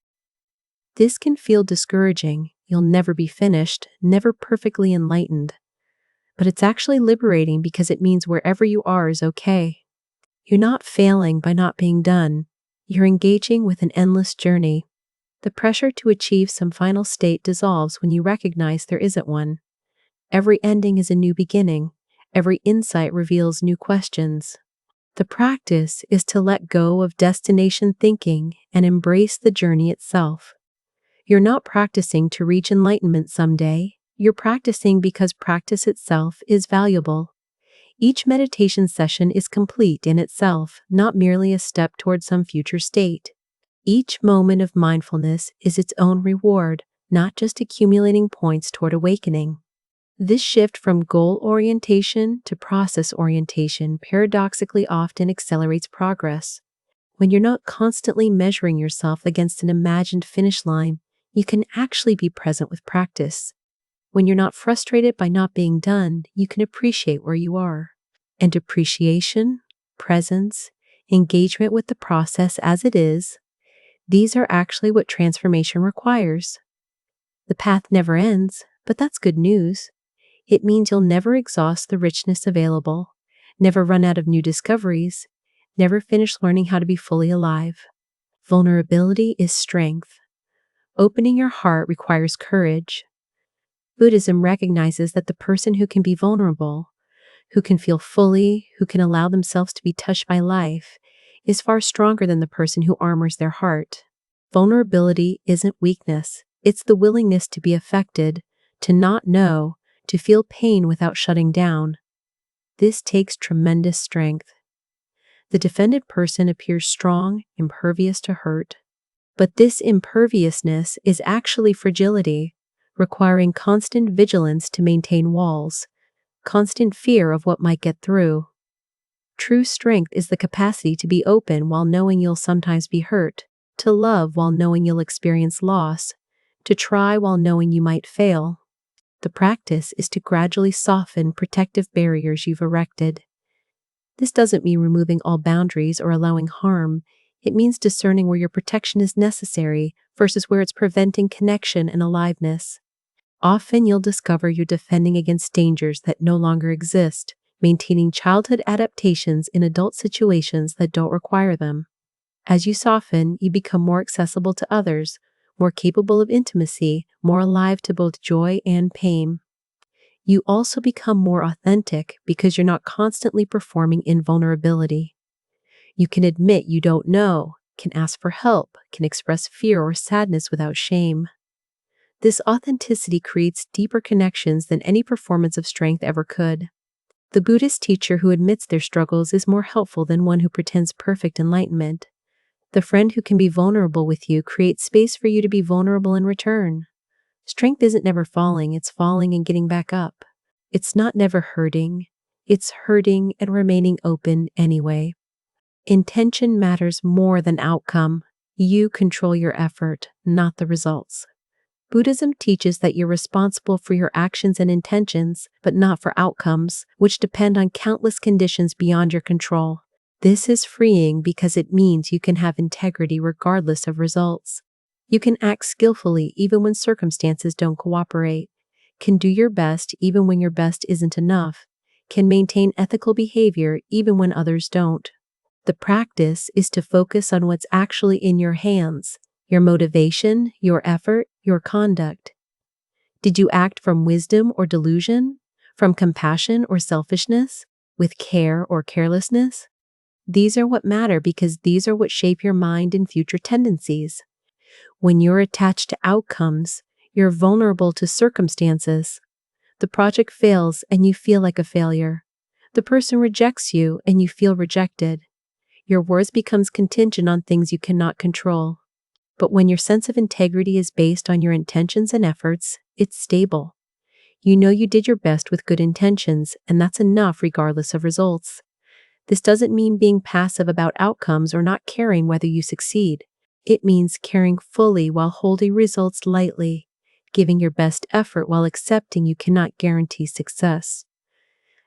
This can feel discouraging. You'll never be finished, never perfectly enlightened. But it's actually liberating because it means wherever you are is okay. You're not failing by not being done. You're engaging with an endless journey. The pressure to achieve some final state dissolves when you recognize there isn't one. Every ending is a new beginning. Every insight reveals new questions. The practice is to let go of destination thinking and embrace the journey itself. You're not practicing to reach enlightenment someday. You're practicing because practice itself is valuable. Each meditation session is complete in itself, not merely a step toward some future state. Each moment of mindfulness is its own reward, not just accumulating points toward awakening. This shift from goal orientation to process orientation paradoxically often accelerates progress. When you're not constantly measuring yourself against an imagined finish line, you can actually be present with practice. When you're not frustrated by not being done, you can appreciate where you are. And appreciation, presence, engagement with the process as it is, these are actually what transformation requires. The path never ends, but that's good news. It means you'll never exhaust the richness available, never run out of new discoveries, never finish learning how to be fully alive. Vulnerability is strength. Opening your heart requires courage. Buddhism recognizes that the person who can be vulnerable, who can feel fully, who can allow themselves to be touched by life, is far stronger than the person who armors their heart. Vulnerability isn't weakness, it's the willingness to be affected, to not know, to feel pain without shutting down. This takes tremendous strength. The defended person appears strong, impervious to hurt. But this imperviousness is actually fragility, requiring constant vigilance to maintain walls, constant fear of what might get through. True strength is the capacity to be open while knowing you'll sometimes be hurt, to love while knowing you'll experience loss, to try while knowing you might fail. The practice is to gradually soften protective barriers you've erected. This doesn't mean removing all boundaries or allowing harm. It means discerning where your protection is necessary versus where it's preventing connection and aliveness. Often you'll discover you're defending against dangers that no longer exist, maintaining childhood adaptations in adult situations that don't require them. As you soften, you become more accessible to others, more capable of intimacy, more alive to both joy and pain. You also become more authentic because you're not constantly performing invulnerability. You can admit you don't know, can ask for help, can express fear or sadness without shame. This authenticity creates deeper connections than any performance of strength ever could. The Buddhist teacher who admits their struggles is more helpful than one who pretends perfect enlightenment. The friend who can be vulnerable with you creates space for you to be vulnerable in return. Strength isn't never falling, it's falling and getting back up. It's not never hurting, it's hurting and remaining open anyway. Intention matters more than outcome. You control your effort, not the results. Buddhism teaches that you're responsible for your actions and intentions, but not for outcomes, which depend on countless conditions beyond your control. This is freeing because it means you can have integrity regardless of results. You can act skillfully even when circumstances don't cooperate, can do your best even when your best isn't enough, can maintain ethical behavior even when others don't. The practice is to focus on what's actually in your hands, your motivation, your effort, your conduct. Did you act from wisdom or delusion? From compassion or selfishness? With care or carelessness? These are what matter because these are what shape your mind and future tendencies. When you're attached to outcomes, you're vulnerable to circumstances. The project fails and you feel like a failure. The person rejects you and you feel rejected. Your worth becomes contingent on things you cannot control. But when your sense of integrity is based on your intentions and efforts, it's stable. You know you did your best with good intentions, and that's enough regardless of results. This doesn't mean being passive about outcomes or not caring whether you succeed. It means caring fully while holding results lightly, giving your best effort while accepting you cannot guarantee success.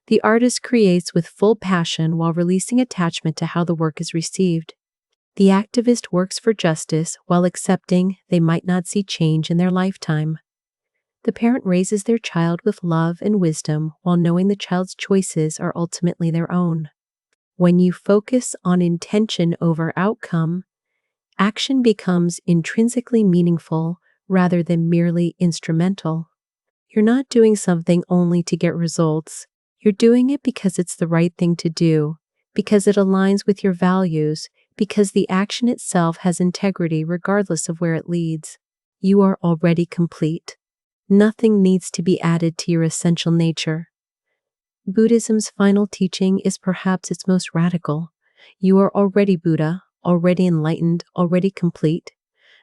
The artist creates with full passion while releasing attachment to how the work is received. The activist works for justice while accepting they might not see change in their lifetime. The parent raises their child with love and wisdom while knowing the child's choices are ultimately their own. When you focus on intention over outcome, action becomes intrinsically meaningful rather than merely instrumental. You're not doing something only to get results. You're doing it because it's the right thing to do, because it aligns with your values, because the action itself has integrity regardless of where it leads. You are already complete. Nothing needs to be added to your essential nature. Buddhism's final teaching is perhaps its most radical. You are already Buddha, already enlightened, already complete.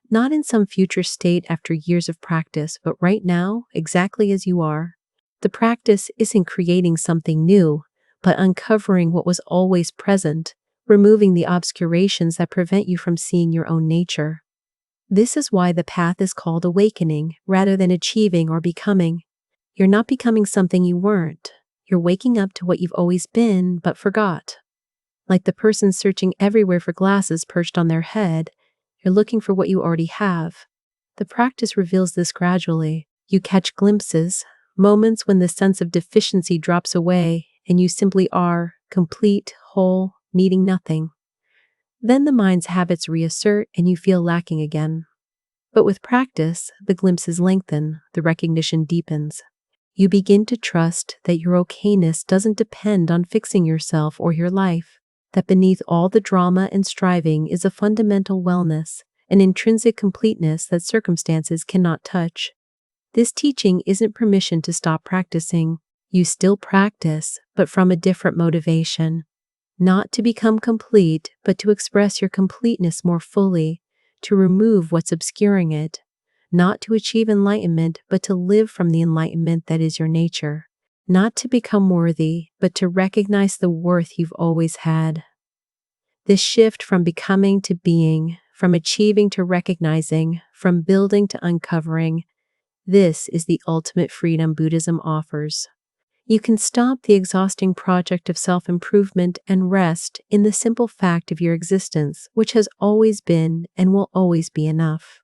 Not in some future state after years of practice, but right now, exactly as you are. The practice isn't creating something new, but uncovering what was always present, removing the obscurations that prevent you from seeing your own nature. This is why the path is called awakening rather than achieving or becoming. You're not becoming something you weren't. You're waking up to what you've always been but forgot. Like the person searching everywhere for glasses perched on their head, you're looking for what you already have. The practice reveals this gradually. You catch glimpses, moments when the sense of deficiency drops away and you simply are, complete, whole, needing nothing. Then the mind's habits reassert and you feel lacking again. But with practice, the glimpses lengthen, the recognition deepens. You begin to trust that your okayness doesn't depend on fixing yourself or your life, that beneath all the drama and striving is a fundamental wellness, an intrinsic completeness that circumstances cannot touch. This teaching isn't permission to stop practicing. You still practice, but from a different motivation. Not to become complete, but to express your completeness more fully, to remove what's obscuring it. Not to achieve enlightenment, but to live from the enlightenment that is your nature. Not to become worthy, but to recognize the worth you've always had. This shift from becoming to being, from achieving to recognizing, from building to uncovering, this is the ultimate freedom Buddhism offers. You can stop the exhausting project of self-improvement and rest in the simple fact of your existence, which has always been and will always be enough.